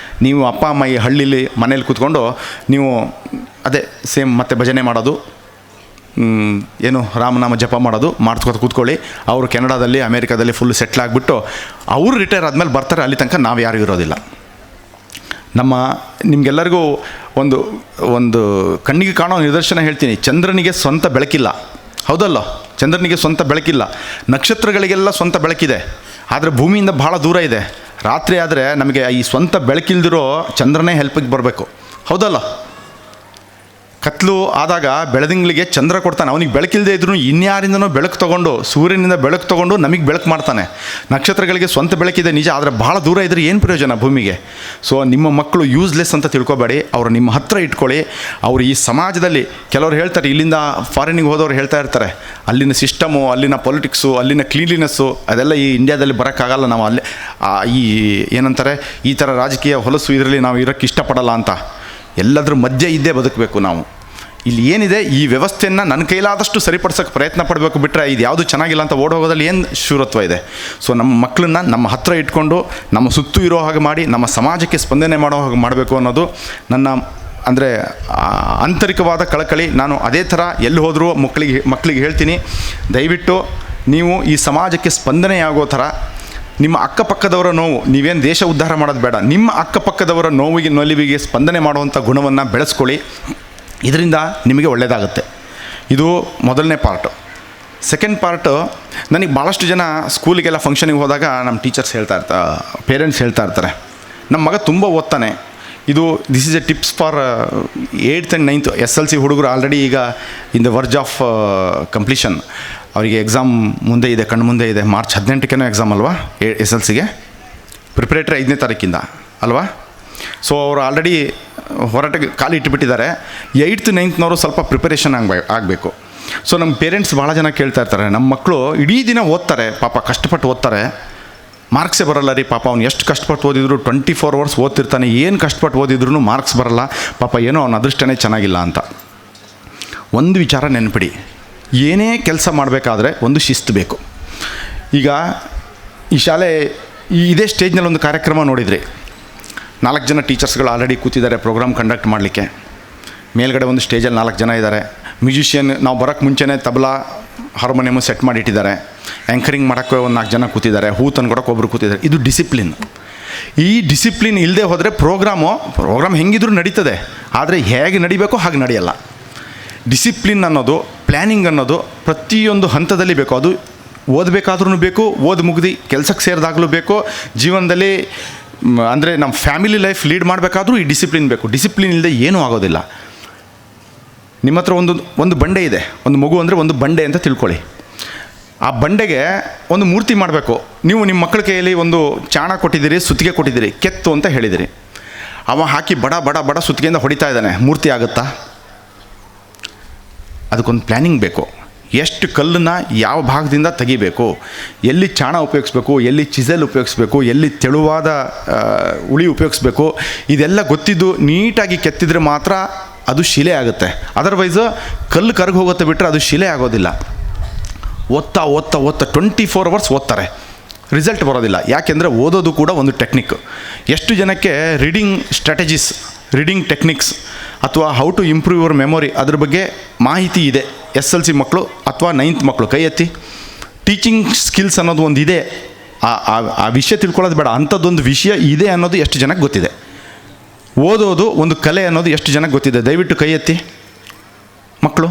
ನೀವು ಅಪ್ಪ ಅಮ್ಮ ಈ ಹಳ್ಳಿಲಿ ಮನೇಲಿ ಕೂತ್ಕೊಂಡು ನೀವು ಅದೇ ಸೇಮ್ ಮತ್ತೆ ಭಜನೆ ಮಾಡೋದು, ಏನು ರಾಮನಾಮ ಜಪ ಮಾಡೋದು ಮಾಡ್ಸ್ಕೊತ ಕೂತ್ಕೊಳ್ಳಿ. ಅವರು ಕೆನಡಾದಲ್ಲಿ ಅಮೇರಿಕಾದಲ್ಲಿ ಫುಲ್ ಸೆಟ್ಲ್ ಆಗಿಬಿಟ್ಟು ಅವರು ರಿಟೈರ್ ಆದಮೇಲೆ ಬರ್ತಾರೆ. ಅಲ್ಲಿ ತನಕ ನಾವು ಯಾರೂ ಇರೋದಿಲ್ಲ. ನಿಮಗೆಲ್ಲರಿಗೂ ಒಂದು ಕಣ್ಣಿಗೆ ಕಾಣೋ ನಿದರ್ಶನ ಹೇಳ್ತೀನಿ. ಚಂದ್ರನಿಗೆ ಸ್ವಂತ ಬೆಳಕಿಲ್ಲ, ಹೌದಲ್ಲ? ಚಂದ್ರನಿಗೆ ಸ್ವಂತ ಬೆಳಕಿಲ್ಲ. ನಕ್ಷತ್ರಗಳಿಗೆಲ್ಲ ಸ್ವಂತ ಬೆಳಕಿದೆ, ಆದರೆ ಭೂಮಿಯಿಂದ ಭಾಳ ದೂರ ಇದೆ. ರಾತ್ರಿ ಆದರೆ ನಮಗೆ ಈ ಸ್ವಂತ ಬೆಳಕಿಲ್ದಿರೋ ಚಂದ್ರನೇ ಹೆಲ್ಪಿಗೆ ಬರಬೇಕು, ಹೌದಲ್ಲ? ಕತ್ಲು ಆದಾಗ ಬೆಳದಿಂಗಳಿಗೆ ಚಂದ್ರ ಕೊಡ್ತಾನೆ. ಅವನಿಗೆ ಬೆಳಕಿಲ್ಲದೆ ಇದ್ರೂ ಇನ್ಯಾರಿಂದನೋ ಬೆಳಕು ತೊಗೊಂಡು, ಸೂರ್ಯನಿಂದ ಬೆಳಕು ತೊಗೊಂಡು ನಮಗೆ ಬೆಳಕು ಮಾಡ್ತಾನೆ. ನಕ್ಷತ್ರಗಳಿಗೆ ಸ್ವಂತ ಬೆಳಕಿದೆ ನಿಜ, ಆದರೆ ಭಾಳ ದೂರ ಇದ್ದರೆ ಏನು ಪ್ರಯೋಜನ ಭೂಮಿಗೆ? ಸೊ ನಿಮ್ಮ ಮಕ್ಕಳು ಯೂಸ್ಲೆಸ್ ಅಂತ ತಿಳ್ಕೊಬೇಡಿ, ಅವರು ನಿಮ್ಮ ಹತ್ರ ಇಟ್ಕೊಳ್ಳಿ. ಅವರು ಈ ಸಮಾಜದಲ್ಲಿ ಕೆಲವರು ಹೇಳ್ತಾರೆ, ಇಲ್ಲಿಂದ ಫಾರಿನಿಗೆ ಹೋದವ್ರು ಹೇಳ್ತಾ ಇರ್ತಾರೆ, ಅಲ್ಲಿನ ಸಿಸ್ಟಮು, ಅಲ್ಲಿನ ಪೊಲಿಟಿಕ್ಸು, ಅಲ್ಲಿನ ಕ್ಲೀನ್ಲಿನೆಸ್ಸು ಅದೆಲ್ಲ ಈ ಇಂಡಿಯಾದಲ್ಲಿ ಬರೋಕ್ಕಾಗಲ್ಲ, ನಾವು ಅಲ್ಲಿ ಈ ಏನಂತಾರೆ ಈ ಥರ ರಾಜಕೀಯ ಹೊಲಸು ಇದರಲ್ಲಿ ನಾವು ಇರೋಕ್ಕೆ ಇಷ್ಟಪಡಲ್ಲ ಅಂತ. ಎಲ್ಲದ್ರ ಮಧ್ಯೆ ಇದ್ದೇ ಬದುಕಬೇಕು ನಾವು. ಇಲ್ಲಿ ಏನಿದೆ ಈ ವ್ಯವಸ್ಥೆಯನ್ನು ನನ್ನ ಕೈಲಾದಷ್ಟು ಸರಿಪಡಿಸೋಕ್ಕೆ ಪ್ರಯತ್ನ ಪಡಬೇಕು, ಬಿಟ್ಟರೆ ಇದು ಯಾವುದು ಚೆನ್ನಾಗಿಲ್ಲ ಅಂತ ಓಡೋಗೋದಲ್ಲಿ ಏನು ಶೂರತ್ವ ಇದೆ? ಸೊ ನಮ್ಮ ಮಕ್ಕಳನ್ನ ನಮ್ಮ ಹತ್ರ ಇಟ್ಕೊಂಡು ನಮ್ಮ ಸುತ್ತೂ ಇರೋ ಹಾಗೆ ಮಾಡಿ ನಮ್ಮ ಸಮಾಜಕ್ಕೆ ಸ್ಪಂದನೆ ಮಾಡೋ ಹಾಗೆ ಮಾಡಬೇಕು ಅನ್ನೋದು ನನ್ನ ಅಂದರೆ ಆಂತರಿಕವಾದ ಕಳಕಳಿ. ನಾನು ಅದೇ ಥರ ಎಲ್ಲಿ ಹೋದರೂ ಮಕ್ಕಳಿಗೆ ಹೇಳ್ತೀನಿ, ದಯವಿಟ್ಟು ನೀವು ಈ ಸಮಾಜಕ್ಕೆ ಸ್ಪಂದನೆಯಾಗೋ ಥರ ನಿಮ್ಮ ಅಕ್ಕಪಕ್ಕದವರ ನೋವು, ನೀವೇನು ದೇಶ ಉದ್ಧಾರ ಮಾಡೋದು ಬೇಡ, ನಿಮ್ಮ ಅಕ್ಕಪಕ್ಕದವರ ನಲಿವಿಗೆ ಸ್ಪಂದನೆ ಮಾಡುವಂಥ ಗುಣವನ್ನು ಬೆಳೆಸ್ಕೊಳ್ಳಿ. ಇದರಿಂದ ನಿಮಗೆ ಒಳ್ಳೆಯದಾಗುತ್ತೆ. ಇದು ಮೊದಲನೇ ಪಾರ್ಟು. ಸೆಕೆಂಡ್ ಪಾರ್ಟು, ನನಗೆ ಭಾಳಷ್ಟು ಜನ ಸ್ಕೂಲಿಗೆಲ್ಲ ಫಂಕ್ಷನಿಗೆ ಹೋದಾಗ ನಮ್ಮ ಟೀಚರ್ಸ್ ಪೇರೆಂಟ್ಸ್ ಹೇಳ್ತಾ ಇರ್ತಾರೆ, ನಮ್ಮ ಮಗ ತುಂಬ ಓದ್ತಾನೆ. This is A tips for 8th and 9th SLC ಹುಡುಗರು ಆಲ್ರೆಡಿ ಈಗ in the verge of completion. ಅವರಿಗೆ ಎಕ್ಸಾಮ್ ಮುಂದೆ ಇದೆ, ಕಣ್ಣು ಮುಂದೆ ಇದೆ. ಮಾರ್ಚ್ 18ಕ್ಕೇನೋ ಎಕ್ಸಾಮ್ ಅಲ್ವಾ SLCಗೆ? ಪ್ರಿಪ್ರೇಟರಿ 5ನೇ ತಾರೀಕಿಂದ ಅಲ್ವಾ? ಸೊ ಅವರು ಆಲ್ರೆಡಿ ಹೊರಟಿಗೆ ಕಾಲು ಇಟ್ಟುಬಿಟ್ಟಿದ್ದಾರೆ. 8th 9th ಸ್ವಲ್ಪ ಪ್ರಿಪರೇಷನ್ ಆಗಬೇಕು. ಸೊ ನಮ್ಮ ಪೇರೆಂಟ್ಸ್ ಭಾಳ ಜನ ಕೇಳ್ತಾ ಇರ್ತಾರೆ, ನಮ್ಮ ಮಕ್ಕಳು ಇಡೀ ದಿನ ಓದ್ತಾರೆ, ಪಾಪ ಕಷ್ಟಪಟ್ಟು ಓದ್ತಾರೆ, ಮಾರ್ಕ್ಸೇ ಬರಲ್ಲ ರೀ ಪಾಪ, ಅವ್ನು ಎಷ್ಟು ಕಷ್ಟಪಟ್ಟು ಓದಿದ್ರು 24 hours ಓದ್ತಿರ್ತಾನೆ, ಏನು ಕಷ್ಟಪಟ್ಟು ಓದಿದ್ರು ಮಾರ್ಕ್ಸ್ ಬರಲ್ಲ ಪಾಪ, ಏನೋ ಅವನ ಅದೃಷ್ಟನೇ ಚೆನ್ನಾಗಿಲ್ಲ ಅಂತ. ಒಂದು ವಿಚಾರ ನೆನಪಿಡಿ, ಏನೇ ಕೆಲಸ ಮಾಡಬೇಕಾದ್ರೆ ಒಂದು ಶಿಸ್ತು ಬೇಕು. ಈಗ ಈ ಶಾಲೆ ಇದೇ ಸ್ಟೇಜ್ನಲ್ಲಿ ಒಂದು ಕಾರ್ಯಕ್ರಮ ನೋಡಿದ್ರಿ, 4 ಜನ ಟೀಚರ್ಸ್ಗಳು ಆಲ್ರೆಡಿ ಕೂತಿದ್ದಾರೆ ಪ್ರೋಗ್ರಾಮ್ ಕಂಡಕ್ಟ್ ಮಾಡಲಿಕ್ಕೆ. ಮೇಲ್ಗಡೆ ಒಂದು ಸ್ಟೇಜಲ್ಲಿ 4 ಜನ ಇದ್ದಾರೆ. ಮ್ಯೂಸಿಷಿಯನ್ ನಾವು ಬರೋಕ್ಕೆ ಮುಂಚೆನೇ ತಬಲಾ ಹಾರ್ಮೋನಿಯಮು ಸೆಟ್ ಮಾಡಿಟ್ಟಿದ್ದಾರೆ. ಆ್ಯಂಕರಿಂಗ್ ಮಾಡೋಕ್ಕೆ ಒಂದು 4 ಜನ ಕೂತಿದ್ದಾರೆ. ಹೂ ತಂದ್ಕೊಡೋಕೆ ಒಬ್ಬರು ಕೂತಿದ್ದಾರೆ. ಇದು ಡಿಸಿಪ್ಲಿನ್. ಈ ಡಿಸಿಪ್ಲಿನ್ ಇಲ್ಲದೆ ಹೋದರೆ ಪ್ರೋಗ್ರಾಮ್ ಹೆಂಗಿದ್ರೂ ನಡೀತದೆ, ಆದರೆ ಹೇಗೆ ನಡಿಬೇಕೋ ಹಾಗೆ ನಡೆಯಲ್ಲ. ಡಿಸಿಪ್ಲಿನ್ ಅನ್ನೋದು, ಪ್ಲ್ಯಾನಿಂಗ್ ಅನ್ನೋದು ಪ್ರತಿಯೊಂದು ಹಂತದಲ್ಲಿ ಬೇಕು. ಅದು ಓದಬೇಕಾದ್ರೂ ಬೇಕು, ಮುಗಿದು ಕೆಲಸಕ್ಕೆ ಸೇರಿದಾಗಲೂ ಬೇಕು, ಜೀವನದಲ್ಲಿ ಅಂದರೆ ನಮ್ಮ ಫ್ಯಾಮಿಲಿ ಲೈಫ್ ಲೀಡ್ ಮಾಡಬೇಕಾದ್ರೂ ಈ ಡಿಸಿಪ್ಲಿನ್ ಬೇಕು. ಡಿಸಿಪ್ಲಿನ್ ಇಲ್ಲದೆ ಏನೂ ಆಗೋದಿಲ್ಲ. ನಿಮ್ಮ ಹತ್ರ ಒಂದು ಬಂಡೆ ಇದೆ, ಒಂದು ಮಗು ಅಂದರೆ ಒಂದು ಬಂಡೆ ಅಂತ ತಿಳ್ಕೊಳ್ಳಿ. ಆ ಬಂಡೆಗೆ ಒಂದು ಮೂರ್ತಿ ಮಾಡಬೇಕು. ನೀವು ನಿಮ್ಮ ಮಕ್ಕಳ ಕೈಯಲ್ಲಿ ಒಂದು ಚಾಣ ಕೊಟ್ಟಿದ್ದೀರಿ, ಸುತ್ತಿಗೆ ಕೊಟ್ಟಿದ್ದೀರಿ, ಕೆತ್ತು ಅಂತ ಹೇಳಿದಿರಿ. ಅವ ಹಾಕಿ ಬಡ ಬಡ ಬಡ ಸುತ್ತಿಗೆಯಿಂದ ಹೊಡಿತಾ ಇದ್ದಾನೆ, ಮೂರ್ತಿ ಆಗುತ್ತಾ? ಅದಕ್ಕೊಂದು ಪ್ಲ್ಯಾನಿಂಗ್ ಬೇಕು. ಎಷ್ಟು ಕಲ್ಲನ್ನು ಯಾವ ಭಾಗದಿಂದ ತೆಗಿಬೇಕು, ಎಲ್ಲಿ ಚಾಣ ಉಪಯೋಗಿಸ್ಬೇಕು, ಎಲ್ಲಿ ಚಿಸೆಲ್ ಉಪಯೋಗಿಸ್ಬೇಕು, ಎಲ್ಲಿ ತೆಳುವಾದ ಉಳಿ ಉಪಯೋಗಿಸ್ಬೇಕು, ಇದೆಲ್ಲ ಗೊತ್ತಿದ್ದು ನೀಟಾಗಿ ಕೆತ್ತಿದ್ರೆ ಮಾತ್ರ ಅದು ಶಿಲೆ ಆಗುತ್ತೆ. ಅದರ್ವೈಸ್ ಕಲ್ಲು ಕರಗಿ ಹೋಗುತ್ತೆ ಬಿಟ್ಟರೆ ಅದು ಶಿಲೆ ಆಗೋದಿಲ್ಲ. ಓದ್ತಾ 24 ಅವರ್ಸ್ ಓದ್ತಾರೆ, ರಿಸಲ್ಟ್ ಬರೋದಿಲ್ಲ. ಯಾಕೆಂದರೆ ಓದೋದು ಕೂಡ ಒಂದು ಟೆಕ್ನಿಕ್. ಎಷ್ಟು ಜನಕ್ಕೆ ರೀಡಿಂಗ್ ಸ್ಟ್ರಾಟಜೀಸ್, ರೀಡಿಂಗ್ ಟೆಕ್ನಿಕ್ಸ್ ಅಥವಾ how to improve your memory ಅದ್ರ ಬಗ್ಗೆ ಮಾಹಿತಿ ಇದೆ? SLC ಮಕ್ಕಳು ಅಥವಾ 9th ಮಕ್ಕಳು ಕೈ ಎತ್ತಿ. ಟೀಚಿಂಗ್ ಸ್ಕಿಲ್ಸ್ ಅನ್ನೋದು ಒಂದು ಇದೆ, ಆ ವಿಷಯ ತಿಳ್ಕೊಳ್ಳೋದು ಬೇಡ, ಅಂಥದ್ದೊಂದು ವಿಷಯ ಇದೆ ಅನ್ನೋದು ಎಷ್ಟು ಜನಕ್ಕೆ ಗೊತ್ತಿದೆ? ಓದೋದು ಒಂದು ಕಲೆ ಅನ್ನೋದು ಎಷ್ಟು ಜನಕ್ಕೆ ಗೊತ್ತಿದೆ? ದಯವಿಟ್ಟು ಕೈ ಎತ್ತಿ. ಮಕ್ಕಳು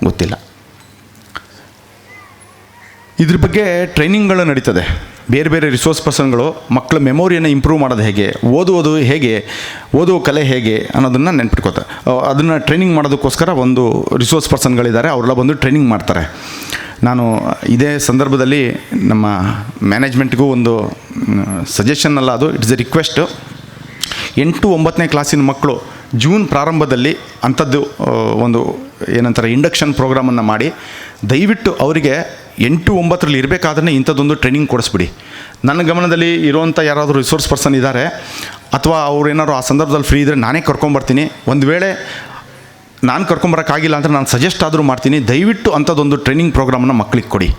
ಗೊತ್ತಿಲ್ಲ. ಇದ್ರ ಬಗ್ಗೆ ಟ್ರೈನಿಂಗ್ಗಳು ನಡೀತದೆ. ಬೇರೆ ಬೇರೆ ರಿಸೋರ್ಸ್ ಪರ್ಸನ್ಗಳು ಮಕ್ಕಳ ಮೆಮೊರಿಯನ್ನು ಇಂಪ್ರೂವ್ ಮಾಡೋದು ಹೇಗೆ, ಓದುವುದು ಹೇಗೆ, ಓದುವ ಕಲೆ ಹೇಗೆ ಅನ್ನೋದನ್ನು ನೆನ್ಪಿಟ್ಕೋತಾರೆ. ಅದನ್ನು ಟ್ರೈನಿಂಗ್ ಮಾಡೋದಕ್ಕೋಸ್ಕರ ಒಂದು ರಿಸೋರ್ಸ್ ಪರ್ಸನ್ಗಳಿದ್ದಾರೆ, ಅವರೆಲ್ಲ ಬಂದು ಟ್ರೈನಿಂಗ್ ಮಾಡ್ತಾರೆ. ನಾನು ಇದೇ ಸಂದರ್ಭದಲ್ಲಿ ನಮ್ಮ ಮ್ಯಾನೇಜ್ಮೆಂಟ್ಗೂ ಒಂದು ಸಜೆಷನ್ ಅಲ್ಲ, ಅದು ಇಟ್ಸ್ ಎ ರಿಕ್ವೆಸ್ಟು. 8-9ನೇ ಕ್ಲಾಸಿನ ಮಕ್ಕಳು ಜೂನ್ ಪ್ರಾರಂಭದಲ್ಲಿ ಅಂಥದ್ದು ಒಂದು ಏನಂತಾರೆ ಇಂಡಕ್ಷನ್ ಪ್ರೋಗ್ರಾಮನ್ನು ಮಾಡಿ ದಯವಿಟ್ಟು ಅವರಿಗೆ 8-9ರಲ್ಲಿ ಇರಬೇಕಾದ್ರೆ ಇಂಥದ್ದೊಂದು ಟ್ರೈನಿಂಗ್ ಕೊಡಿಸ್ಬಿಡಿ. ನನ್ನ ಗಮನದಲ್ಲಿ ಇರುವಂಥ ಯಾರಾದರೂ ರಿಸೋರ್ಸ್ ಪರ್ಸನ್ ಇದ್ದಾರೆ ಅಥವಾ ಅವ್ರೇನಾದ್ರು ಆ ಸಂದರ್ಭದಲ್ಲಿ ಫ್ರೀ ಇದ್ದರೆ ನಾನೇ ಕರ್ಕೊಂಬರ್ತೀನಿ. ಒಂದು ವೇಳೆ ನಾನು ಕರ್ಕೊಂಬರೋಕ್ಕಾಗಿಲ್ಲ ಅಂದರೆ ನಾನು ಸಜೆಸ್ಟ್ ಆದರೂ ಮಾಡ್ತೀನಿ. ದಯವಿಟ್ಟು ಅಂಥದ್ದೊಂದು ಟ್ರೈನಿಂಗ್ ಪ್ರೋಗ್ರಾಮನ್ನು ಮಕ್ಕಳಿಗೆ ಕೊಡಿ.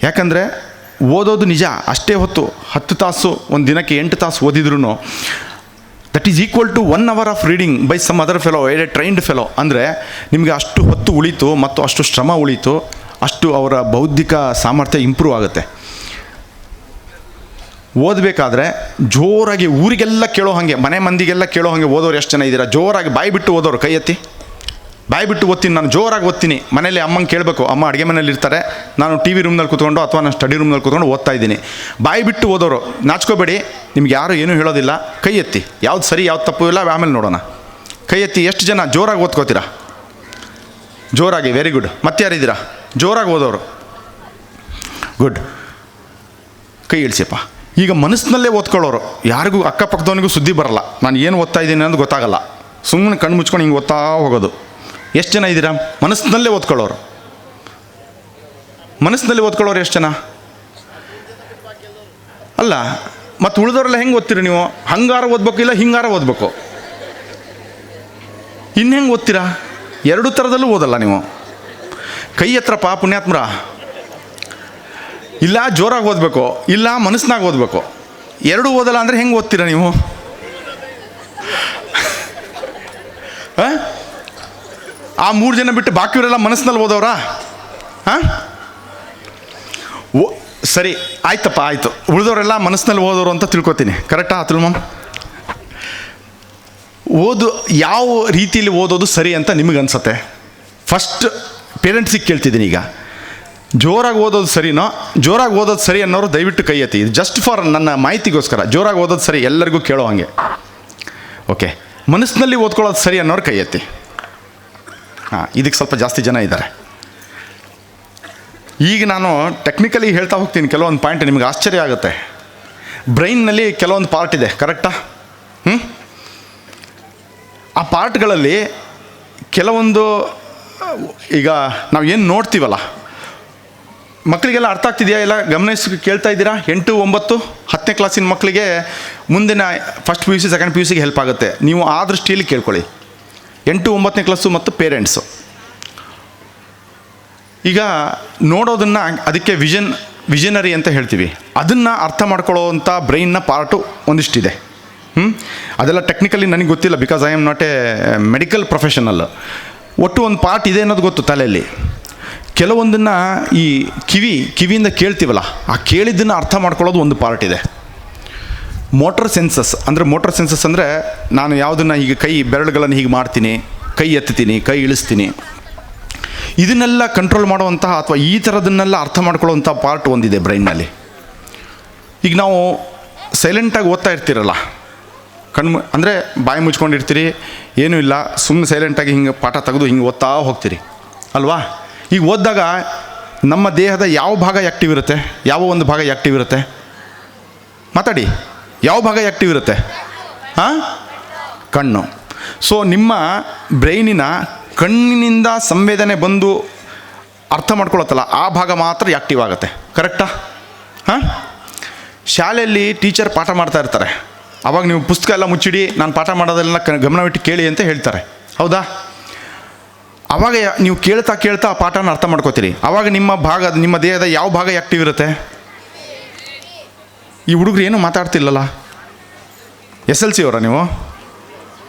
ಯಾಕಂದರೆ ಓದೋದು ನಿಜ, ಅಷ್ಟೇ ಹೊತ್ತು 10 ತಾಸು ಒಂದು ದಿನಕ್ಕೆ 8 ತಾಸು ಓದಿದ್ರೂ that is equal to 1 hour of reading by some other fellow, a trained fellow. ಅಂದರೆ ನಿಮಗೆ ಅಷ್ಟು ಹೊತ್ತು ಉಳಿತು ಮತ್ತು ಅಷ್ಟು ಶ್ರಮ ಉಳಿತು, ಅಷ್ಟು ಅವರ ಬೌದ್ಧಿಕ ಸಾಮರ್ಥ್ಯ ಇಂಪ್ರೂವ್ ಆಗುತ್ತೆ. ಓದಬೇಕಾದ್ರೆ ಜೋರಾಗಿ ಊರಿಗೆಲ್ಲ ಕೇಳೋ ಹಾಗೆ, ಮನೆ ಮಂದಿಗೆಲ್ಲ ಕೇಳೋ ಹಾಗೆ ಓದೋರು ಎಷ್ಟು ಜನ ಇದ್ದೀರಾ? ಜೋರಾಗಿ ಬಾಯಿ ಬಿಟ್ಟು ಓದೋರು ಕೈ ಎತ್ತಿ. ಬಾಯಿ ಬಿಟ್ಟು ಓದ್ತೀನಿ, ನಾನು ಜೋರಾಗಿ ಓದ್ತೀನಿ. ಮನೇಲಿ ಅಮ್ಮಂಗೆ ಕೇಳಬೇಕು, ಅಮ್ಮ ಅಡುಗೆ ಮನೇಲಿ ಇರ್ತಾರೆ, ನಾನು TV ರೂಮ್ನಲ್ಲಿ ಕೂತ್ಕೊಂಡು ಅಥವಾ ನಾನು ಸ್ಟಡಿ ರೂಮ್ನಲ್ಲಿ ಕೂತ್ಕೊಂಡು ಓದ್ತಾ ಇದ್ದೀನಿ. ಬಾಯಿ ಬಿಟ್ಟು ಓದೋರು ನಾಚ್ಕೋಬೇಡಿ, ನಿಮ್ಗೆ ಯಾರು ಏನೂ ಹೇಳೋದಿಲ್ಲ. ಕೈ ಎತ್ತಿ, ಯಾವ್ದು ಸರಿ ಯಾವ್ದು ತಪ್ಪು ಇಲ್ಲ ಆಮೇಲೆ ನೋಡೋಣ. ಕೈ ಎತ್ತಿ. ಎಷ್ಟು ಜನ ಜೋರಾಗಿ ಓದ್ಕೋತೀರಾ? ಜೋರಾಗಿ, ವೆರಿ ಗುಡ್. ಮತ್ತೆ ಯಾರಿದ್ದೀರಾ ಜೋರಾಗಿ ಓದೋರು? ಗುಡ್, ಕೈ ಇಳಿಸಿಪ್ಪ. ಈಗ ಮನಸ್ಸಿನಲ್ಲೇ ಓದ್ಕೊಳ್ಳೋರು, ಯಾರಿಗೂ ಅಕ್ಕಪಕ್ಕದವನಿಗೂ ಸುದ್ದಿ ಬರಲ್ಲ, ನಾನು ಏನು ಓದ್ತಾ ಇದ್ದೀನಿ ಅನ್ನೋದು ಗೊತ್ತಾಗಲ್ಲ, ಸುಮ್ಮನೆ ಕಣ್ಣು ಮುಚ್ಕೊಂಡು ಹಿಂಗೆ ಓದ್ತಾ ಹೋಗೋದು. ಎಷ್ಟು ಜನ ಇದ್ದೀರಾ ಮನಸ್ಸಿನಲ್ಲೇ ಓದ್ಕೊಳ್ಳೋರು? ಮನಸ್ಸಿನಲ್ಲಿ ಓದ್ಕೊಳ್ಳೋರು ಎಷ್ಟು ಜನ? ಅಲ್ಲ, ಮತ್ತು ಉಳಿದವರೆಲ್ಲ ಹೆಂಗೆ ಓದ್ತೀರಿ ನೀವು? ಹಂಗಾರ ಓದ್ಬೇಕು, ಇಲ್ಲ ಹಿಂಗಾರ ಓದಬೇಕು. ಇನ್ನು ಹೆಂಗೆ ಓದ್ತೀರಾ? 2 ಥರದಲ್ಲೂ ಓದಲ್ಲ ನೀವು. ಕೈ ಎತ್ತರಪ್ಪ ಪುಣ್ಯಾತ್ಮರ. ಇಲ್ಲ ಜೋರಾಗಿ ಓದಬೇಕು, ಇಲ್ಲ ಮನಸ್ಸಿನಾಗ ಓದಬೇಕು. 2 ಓದಲ್ಲ ಅಂದರೆ ಹೆಂಗೆ ಓದ್ತೀರಾ ನೀವು? ಆ 3 ಜನ ಬಿಟ್ಟು ಬಾಕಿಯವರೆಲ್ಲ ಮನಸ್ಸಿನಲ್ಲಿ ಓದೋರಾ? ಸರಿ ಆಯ್ತಪ್ಪ, ಆಯಿತು. ಉಳಿದವರೆಲ್ಲ ಮನಸ್ಸಿನಲ್ಲಿ ಓದೋರು ಅಂತ ತಿಳ್ಕೊತೀನಿ. ಕರೆಕ್ಟಾ ಅತುಲ್ ಮ್ಯಾಮ್? ಯಾವ ರೀತಿಯಲ್ಲಿ ಓದೋದು ಸರಿ ಅಂತ ನಿಮಗೆ ಅನ್ಸುತ್ತೆ? ಫಸ್ಟ್ ಪೇರೆಂಟ್ಸಿಗೆ ಕೇಳ್ತಿದ್ದೀನಿ. ಈಗ ಜೋರಾಗಿ ಓದೋದು ಸರಿನೋ, ಜೋರಾಗಿ ಓದೋದು ಸರಿ ಅನ್ನೋರು ದಯವಿಟ್ಟು ಕೈ ಎತ್ತಿ. ಇದು ಜಸ್ಟ್ ಫಾರ್ ನನ್ನ ಮಾಹಿತಿಗೋಸ್ಕರ. ಜೋರಾಗಿ ಓದೋದು ಸರಿ, ಎಲ್ಲರಿಗೂ ಕೇಳೋ ಹಾಗೆ. ಓಕೆ. ಮನಸ್ಸಿನಲ್ಲಿ ಓದ್ಕೊಳ್ಳೋದು ಸರಿ ಅನ್ನೋರು ಕೈ ಎತ್ತಿ. ಹಾಂ, ಇದಕ್ಕೆ ಸ್ವಲ್ಪ ಜಾಸ್ತಿ ಜನ ಇದ್ದಾರೆ. ಈಗ ನಾನು ಟೆಕ್ನಿಕಲಿ ಹೇಳ್ತಾ ಹೋಗ್ತೀನಿ ಕೆಲವೊಂದು ಪಾಯಿಂಟ್, ನಿಮಗೆ ಆಶ್ಚರ್ಯ ಆಗುತ್ತೆ. ಬ್ರೈನ್ನಲ್ಲಿ ಕೆಲವೊಂದು ಪಾರ್ಟ್ ಇದೆ, ಕರೆಕ್ಟಾ? ಆ ಪಾರ್ಟ್ಗಳಲ್ಲಿ ಕೆಲವೊಂದು ಈಗ ನಾವು ಏನು ನೋಡ್ತೀವಲ್ಲ, ಮಕ್ಕಳಿಗೆಲ್ಲ ಅರ್ಥ ಆಗ್ತಿದೆಯಾ? ಎಲ್ಲ ಗಮನಿಸಿ ಕೇಳ್ತಾ ಇದ್ದೀರಾ? 8, 9, 10ನೇ ಕ್ಲಾಸಿನ ಮಕ್ಕಳಿಗೆ ಮುಂದಿನ ಫಸ್ಟ್ PUC ಸೆಕೆಂಡ್ PUCಗೆ ಹೆಲ್ಪ್ ಆಗುತ್ತೆ. ನೀವು ಆ ದೃಷ್ಟಿಯಲ್ಲಿ ಕೇಳ್ಕೊಳ್ಳಿ. 8, 9ನೇ ಕ್ಲಾಸು ಮತ್ತು ಪೇರೆಂಟ್ಸು ಈಗ ನೋಡೋದನ್ನು, ಅದಕ್ಕೆ ವಿಷನರಿ ಅಂತ ಹೇಳ್ತೀವಿ. ಅದನ್ನು ಅರ್ಥ ಮಾಡ್ಕೊಳ್ಳೋವಂಥ ಬ್ರೈನ್ನ ಪಾರ್ಟು ಒಂದಿಷ್ಟಿದೆ. ಅದೆಲ್ಲ ಟೆಕ್ನಿಕಲಿ ನನಗೆ ಗೊತ್ತಿಲ್ಲ, because I am not A medical professional. ಒಟ್ಟು ಒಂದು ಪಾರ್ಟ್ ಇದೆ ಅನ್ನೋದು ಗೊತ್ತು ತಲೆಯಲ್ಲಿ. ಕೆಲವೊಂದನ್ನು ಈ ಕಿವಿಯಿಂದ ಕೇಳ್ತೀವಲ್ಲ, ಆ ಕೇಳಿದ್ದನ್ನು ಅರ್ಥ ಮಾಡ್ಕೊಳ್ಳೋದು ಒಂದು ಪಾರ್ಟ್ ಇದೆ. ಮೋಟರ್ ಸೆನ್ಸಸ್ ಅಂದರೆ ನಾನು ಯಾವುದನ್ನು ಈಗ ಕೈ ಬೆರಳುಗಳನ್ನು ಹೀಗೆ ಮಾಡ್ತೀನಿ, ಕೈ ಎತ್ತೀನಿ, ಕೈ ಇಳಿಸ್ತೀನಿ, ಇದನ್ನೆಲ್ಲ ಕಂಟ್ರೋಲ್ ಮಾಡುವಂತಹ ಅಥವಾ ಈ ಥರದನ್ನೆಲ್ಲ ಅರ್ಥ ಮಾಡ್ಕೊಳ್ಳುವಂಥ ಪಾರ್ಟ್ ಒಂದಿದೆ ಬ್ರೈನ್ನಲ್ಲಿ. ಈಗ ನಾವು ಸೈಲೆಂಟಾಗಿ ಓದ್ತಾ ಇರ್ತೀರಲ್ಲ, ಅಂದರೆ ಬಾಯಿ ಮುಚ್ಕೊಂಡಿರ್ತೀರಿ, ಏನೂ ಇಲ್ಲ, ಸುಮ್ಮನೆ ಸೈಲೆಂಟಾಗಿ ಹಿಂಗೆ ಪಾಠ ತೆಗೆದು ಹಿಂಗೆ ಓದ್ತಾ ಹೋಗ್ತೀರಿ ಅಲ್ವಾ? ಈಗ ಓದಿದಾಗ ನಮ್ಮ ದೇಹದ ಯಾವ ಭಾಗ ಆ್ಯಕ್ಟಿವ್ ಇರುತ್ತೆ? ಯಾವ ಒಂದು ಭಾಗ ಆ್ಯಕ್ಟಿವ್ ಇರುತ್ತೆ? ಮಾತಾಡಿ. ಯಾವ ಭಾಗ ಆ್ಯಕ್ಟಿವ್ ಇರುತ್ತೆ? ಕಣ್ಣು. ಸೊ ನಿಮ್ಮ ಬ್ರೈನಿನ ಕಣ್ಣಿನಿಂದ ಸಂವೇದನೆ ಬಂದು ಅರ್ಥ ಮಾಡ್ಕೊಳತ್ತಲ್ಲ, ಆ ಭಾಗ ಮಾತ್ರ ಆ್ಯಕ್ಟಿವ್ ಆಗುತ್ತೆ. ಕರೆಕ್ಟಾ? ಹಾಂ, ಶಾಲೆಯಲ್ಲಿ ಟೀಚರ್ ಪಾಠ ಮಾಡ್ತಾ ಇರ್ತಾರೆ, ಆವಾಗ ನೀವು ಪುಸ್ತಕ ಎಲ್ಲ ಮುಚ್ಚಿಡಿ, ನಾನು ಪಾಠ ಮಾಡೋದೆಲ್ಲ ಗಮನವಿಟ್ಟು ಕೇಳಿ ಅಂತ ಹೇಳ್ತಾರೆ. ಹೌದಾ? ಆವಾಗ ನೀವು ಕೇಳ್ತಾ ಕೇಳ್ತಾ ಆ ಪಾಠನ ಅರ್ಥ ಮಾಡ್ಕೋತೀರಿ. ಆವಾಗ ನಿಮ್ಮ ದೇಹದ ಯಾವ ಭಾಗ ಆ್ಯಕ್ಟಿವ್ ಇರುತ್ತೆ? ಈ ಹುಡುಗರು ಏನೂ ಮಾತಾಡ್ತಿಲ್ಲಲ್ಲ. SLC ಅವರಾ ನೀವು?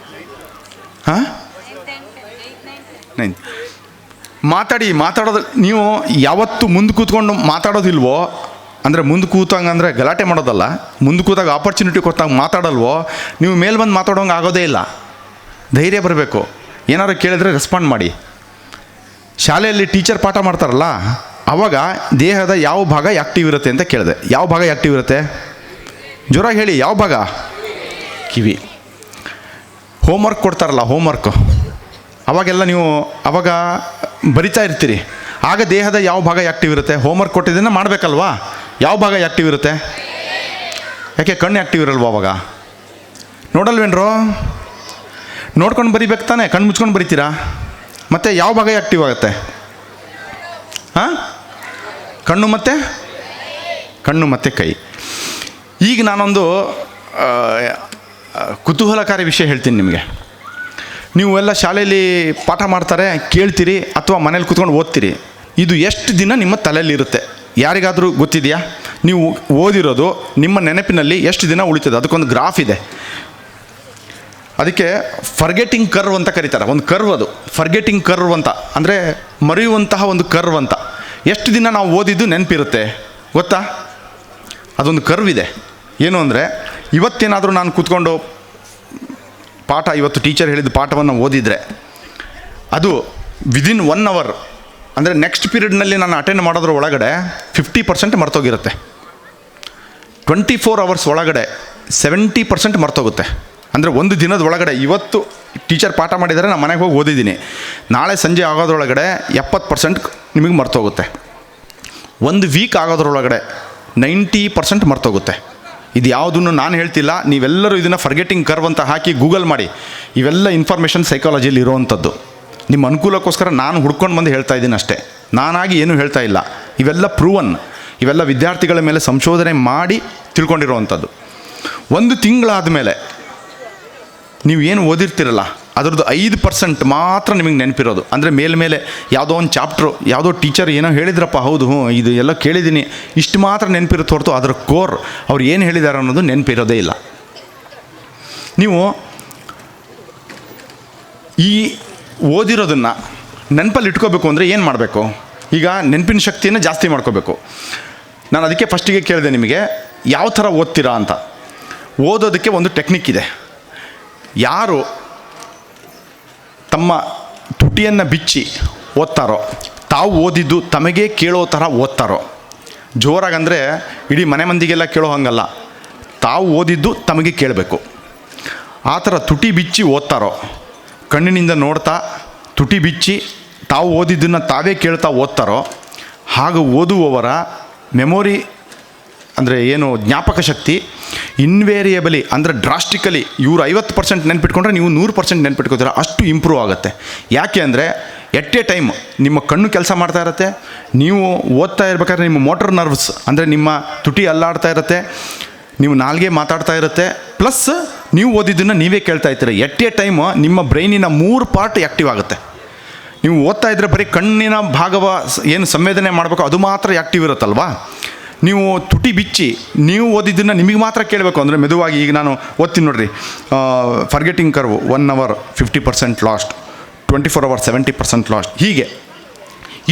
ಹಾಂ, ಮಾತಾಡೋದು ನೀವು ಯಾವತ್ತು ಮುಂದೆ ಕೂತ್ಕೊಂಡು ಮಾತಾಡೋದಿಲ್ವೋ, ಅಂದರೆ ಮುಂದೆ ಕೂತಂಗಂದರೆ ಗಲಾಟೆ ಮಾಡೋದಲ್ಲ, ಮುಂದೆ ಕೂತಾಗ ಆಪರ್ಚುನಿಟಿ ಕೊಟ್ಟಾಗ ಮಾತಾಡಲ್ವೋ, ನೀವು ಮೇಲೆ ಬಂದು ಮಾತಾಡೋಂಗೆ ಆಗೋದೇ ಇಲ್ಲ. ಧೈರ್ಯ ಬರಬೇಕು. ಏನಾದ್ರು ಕೇಳಿದ್ರೆ ರೆಸ್ಪಾಂಡ್ ಮಾಡಿ. ಶಾಲೆಯಲ್ಲಿ ಟೀಚರ್ ಪಾಠ ಮಾಡ್ತಾರಲ್ಲ, ಆವಾಗ ದೇಹದ ಯಾವ ಭಾಗ ಆ್ಯಕ್ಟಿವ್ ಇರುತ್ತೆ ಅಂತ ಕೇಳಿದೆ. ಯಾವ ಭಾಗ ಆ್ಯಕ್ಟಿವ್ ಇರುತ್ತೆ? ಜೋರಾಗಿ ಹೇಳಿ. ಯಾವ ಭಾಗ? ಕಿವಿ. ಹೋಮ್ವರ್ಕ್ ಕೊಡ್ತಾರಲ್ಲ, ಹೋಮ್ವರ್ಕು, ಅವಾಗೆಲ್ಲ ನೀವು ಅವಾಗ ಬರಿತಾ ಇರ್ತೀರಿ. ಆಗ ದೇಹದ ಯಾವ ಭಾಗ ಆ್ಯಕ್ಟಿವ್ ಇರುತ್ತೆ? ಹೋಮ್ವರ್ಕ್ ಕೊಟ್ಟಿದ್ದನ್ನು ಮಾಡಬೇಕಲ್ವಾ? ಯಾವ ಭಾಗ ಆ್ಯಕ್ಟಿವ್ ಇರುತ್ತೆ? ಯಾಕೆ ಕಣ್ಣು ಆ್ಯಕ್ಟಿವ್ ಇರಲ್ವ ಅವಾಗ? ನೋಡಲ್ವೇನ್ರೋ? ನೋಡ್ಕೊಂಡು ಬರಿಬೇಕು ತಾನೆ, ಕಣ್ಣು ಮುಚ್ಕೊಂಡು ಬರಿತೀರಾ? ಮತ್ತು ಯಾವ ಭಾಗ ಆ್ಯಕ್ಟಿವ್ ಆಗುತ್ತೆ? ಹಾಂ, ಕಣ್ಣು ಮತ್ತು ಕೈ. ಈಗ ನಾನೊಂದು ಕುತೂಹಲಕಾರಿ ವಿಷಯ ಹೇಳ್ತೀನಿ ನಿಮಗೆ. ನೀವು ಎಲ್ಲ ಶಾಲೆಯಲ್ಲಿ ಪಾಠ ಮಾಡ್ತಾರೆ, ಕೇಳ್ತೀರಿ, ಅಥವಾ ಮನೇಲಿ ಕೂತ್ಕೊಂಡು ಓದ್ತೀರಿ. ಇದು ಎಷ್ಟು ದಿನ ನಿಮ್ಮ ತಲೆಯಲ್ಲಿರುತ್ತೆ? ಯಾರಿಗಾದರೂ ಗೊತ್ತಿದೆಯಾ? ನೀವು ಓದಿರೋದು ನಿಮ್ಮ ನೆನಪಿನಲ್ಲಿ ಎಷ್ಟು ದಿನ ಉಳಿತದೆ? ಅದಕ್ಕೊಂದು ಗ್ರಾಫ್ ಇದೆ. ಅದಕ್ಕೆ ಫರ್ಗೆಟಿಂಗ್ ಕರ್ವ್ ಅಂತ ಕರೀತಾರೆ. ಒಂದು ಕರ್ವ್ ಅದು, ಫರ್ಗೆಟಿಂಗ್ ಕರ್ವ್ ಅಂತ, ಅಂದರೆ ಮರೆಯುವಂತಹ ಒಂದು ಕರ್ವ್ ಅಂತ. ಎಷ್ಟು ದಿನ ನಾವು ಓದಿದ್ದು ನೆನಪಿರುತ್ತೆ ಗೊತ್ತಾ? ಅದೊಂದು ಕರ್ವ್ ಇದೆ. ಏನು ಅಂದರೆ, ಇವತ್ತೇನಾದರೂ ನಾನು ಕೂತ್ಕೊಂಡು ಇವತ್ತು ಟೀಚರ್ ಹೇಳಿದ ಪಾಠವನ್ನು ಓದಿದರೆ ಅದು ವಿದಿನ್ 1 hour, ಅಂದರೆ ನೆಕ್ಸ್ಟ್ ಪೀರಿಯಡ್ನಲ್ಲಿ ನಾನು ಅಟೆಂಡ್ ಮಾಡೋದ್ರ ಒಳಗಡೆ 50% ಮರ್ತೋಗಿರುತ್ತೆ. 24 hours ಒಳಗಡೆ 70% ಮರ್ತೋಗುತ್ತೆ. ಅಂದರೆ ಒಂದು ದಿನದ ಒಳಗಡೆ, ಇವತ್ತು ಟೀಚರ್ ಪಾಠ ಮಾಡಿದರೆ ನಾನು ಮನೆಗೆ ಹೋಗಿ ಓದಿದ್ದೀನಿ, ನಾಳೆ ಸಂಜೆ ಆಗೋದ್ರೊಳಗಡೆ 70% ನಿಮಗೆ ಮರ್ತೋಗುತ್ತೆ. ಒಂದು ವೀಕ್ ಆಗೋದ್ರೊಳಗಡೆ 90% ಮರ್ತೋಗುತ್ತೆ. ಇದು ಯಾವುದನ್ನು ನಾನು ಹೇಳ್ತಿಲ್ಲ, ನೀವೆಲ್ಲರೂ ಇದನ್ನು ಫರ್ಗೆಟಿಂಗ್ ಕರ್ವ್ ಅಂತ ಹಾಕಿ ಗೂಗಲ್ ಮಾಡಿ. ಇವೆಲ್ಲ ಇನ್ಫಾರ್ಮೇಷನ್ ಸೈಕಾಲಜಿಯಲ್ಲಿ ಇರೋವಂಥದ್ದು. ನಿಮ್ಮ ಅನುಕೂಲಕ್ಕೋಸ್ಕರ ನಾನು ಹುಡ್ಕೊಂಡು ಬಂದು ಹೇಳ್ತಾ ಇದ್ದೀನಿ ಅಷ್ಟೇ, ನಾನಾಗಿ ಏನೂ ಹೇಳ್ತಾ ಇಲ್ಲ. ಇವೆಲ್ಲ ಪ್ರೂವನ್, ಇವೆಲ್ಲ ವಿದ್ಯಾರ್ಥಿಗಳ ಮೇಲೆ ಸಂಶೋಧನೆ ಮಾಡಿ ತಿಳ್ಕೊಂಡಿರೋವಂಥದ್ದು. 1 ತಿಂಗಳಾದ ಮೇಲೆ ನೀವು ಏನು ಓದಿರ್ತಿರಲ್ಲ ಅದರದ್ದು 5% ಮಾತ್ರ ನಿಮಗೆ ನೆನಪಿರೋದು. ಅಂದರೆ ಮೇಲೆ ಯಾವುದೋ ಒಂದು ಚಾಪ್ಟ್ರು, ಯಾವುದೋ ಟೀಚರ್ ಏನೋ ಹೇಳಿದ್ರಪ್ಪ, ಹೌದು ಇದು ಎಲ್ಲ ಕೇಳಿದ್ದೀನಿ, ಇಷ್ಟು ಮಾತ್ರ ನೆನಪಿರುತ್ತೆ ಹೊರತು ಅದರ ಕೋರ್ ಅವ್ರು ಏನು ಹೇಳಿದ್ದಾರೆ ಅನ್ನೋದು ನೆನಪಿರೋದೇ ಇಲ್ಲ. ನೀವು ಈ ಓದಿರೋದನ್ನು ನೆನಪಲ್ಲಿ ಇಟ್ಕೋಬೇಕು ಅಂದರೆ ಏನು ಮಾಡಬೇಕು? ಈಗ ನೆನಪಿನ ಶಕ್ತಿಯನ್ನು ಜಾಸ್ತಿ ಮಾಡ್ಕೋಬೇಕು. ನಾನು ಅದಕ್ಕೆ ಫಸ್ಟಿಗೆ ಕೇಳಿದೆ ನಿಮಗೆ, ಯಾವ ಥರ ಓದ್ತೀರಾ ಅಂತ. ಓದೋದಕ್ಕೆ ಒಂದು ಟೆಕ್ನಿಕ್ ಇದೆ. ಯಾರು ತಮ್ಮ ತುಟಿಯನ್ನು ಬಿಚ್ಚಿ ಓದ್ತಾರೋ, ತಾವು ಓದಿದ್ದು ತಮಗೆ ಕೇಳೋ ಥರ ಓದ್ತಾರೋ, ಜೋರಾಗಂದರೆ ಇಡೀ ಮನೆ ಮಂದಿಗೆಲ್ಲ ಕೇಳೋ ಹಂಗಲ್ಲ, ತಾವು ಓದಿದ್ದು ತಮಗೆ ಕೇಳಬೇಕು, ಆ ಥರ ತುಟಿ ಬಿಚ್ಚಿ ಓದ್ತಾರೋ, ಕಣ್ಣಿನಿಂದ ನೋಡ್ತಾ ತುಟಿ ಬಿಚ್ಚಿ ತಾವು ಓದಿದ್ದನ್ನು ತಾವೇ ಕೇಳ್ತಾ ಓದ್ತಾರೋ, ಹಾಗೂ ಓದುವವರ ಮೆಮೊರಿ ಅಂದರೆ ಏನು ಜ್ಞಾಪಕ ಶಕ್ತಿ ಇನ್ವೇರಿಯಬಲಿ, ಅಂದರೆ ಡ್ರಾಸ್ಟಿಕಲಿ, ಇವರು 50% ನೆನ್ಪಿಟ್ಕೊಂಡ್ರೆ ನೀವು 100% ನೆನ್ಪಿಟ್ಕೋತೀರ, ಅಷ್ಟು ಇಂಪ್ರೂವ್ ಆಗುತ್ತೆ. ಯಾಕೆ ಅಂದರೆ ಎಟ್ ಎ ಟೈಮ್ ನಿಮ್ಮ ಕಣ್ಣು ಕೆಲಸ ಮಾಡ್ತಾ ಇರುತ್ತೆ, ನೀವು ಓದ್ತಾ ಇರಬೇಕಾದ್ರೆ ನಿಮ್ಮ ಮೋಟರ್ ನರ್ವ್ಸ್ ಅಂದರೆ ನಿಮ್ಮ ತುಟಿ ಅಲ್ಲಾಡ್ತಾ ಇರುತ್ತೆ, ನೀವು ನಾಲ್ಗೆ ಮಾತಾಡ್ತಾ ಇರುತ್ತೆ, ಪ್ಲಸ್ ನೀವು ಓದಿದ್ದನ್ನು ನೀವೇ ಕೇಳ್ತಾ ಇರ್ತೀರ. ಎಟ್ ಎ ಟೈಮ್ ನಿಮ್ಮ ಬ್ರೈನಿನ 3 ಪಾರ್ಟ್ ಆ್ಯಕ್ಟಿವ್ ಆಗುತ್ತೆ. ನೀವು ಓದ್ತಾ ಇದ್ದರೆ ಬರೀ ಕಣ್ಣಿನ ಭಾಗವ ಏನು ಸಂವೇದನೆ ಮಾಡಬೇಕು ಅದು ಮಾತ್ರ ಆ್ಯಕ್ಟಿವ್ ಇರುತ್ತಲ್ವಾ. ನೀವು ತುಟಿ ಬಿಚ್ಚಿ ನೀವು ಓದಿದ್ದನ್ನು ನಿಮಗೆ ಮಾತ್ರ ಕೇಳಬೇಕು ಅಂದರೆ ಮೆದುವಾಗಿ, ಈಗ ನಾನು ಓದ್ತೀನಿ ನೋಡಿರಿ, forgetting curve 1 hour 50% last, 24 hours 70% last. ಹೀಗೆ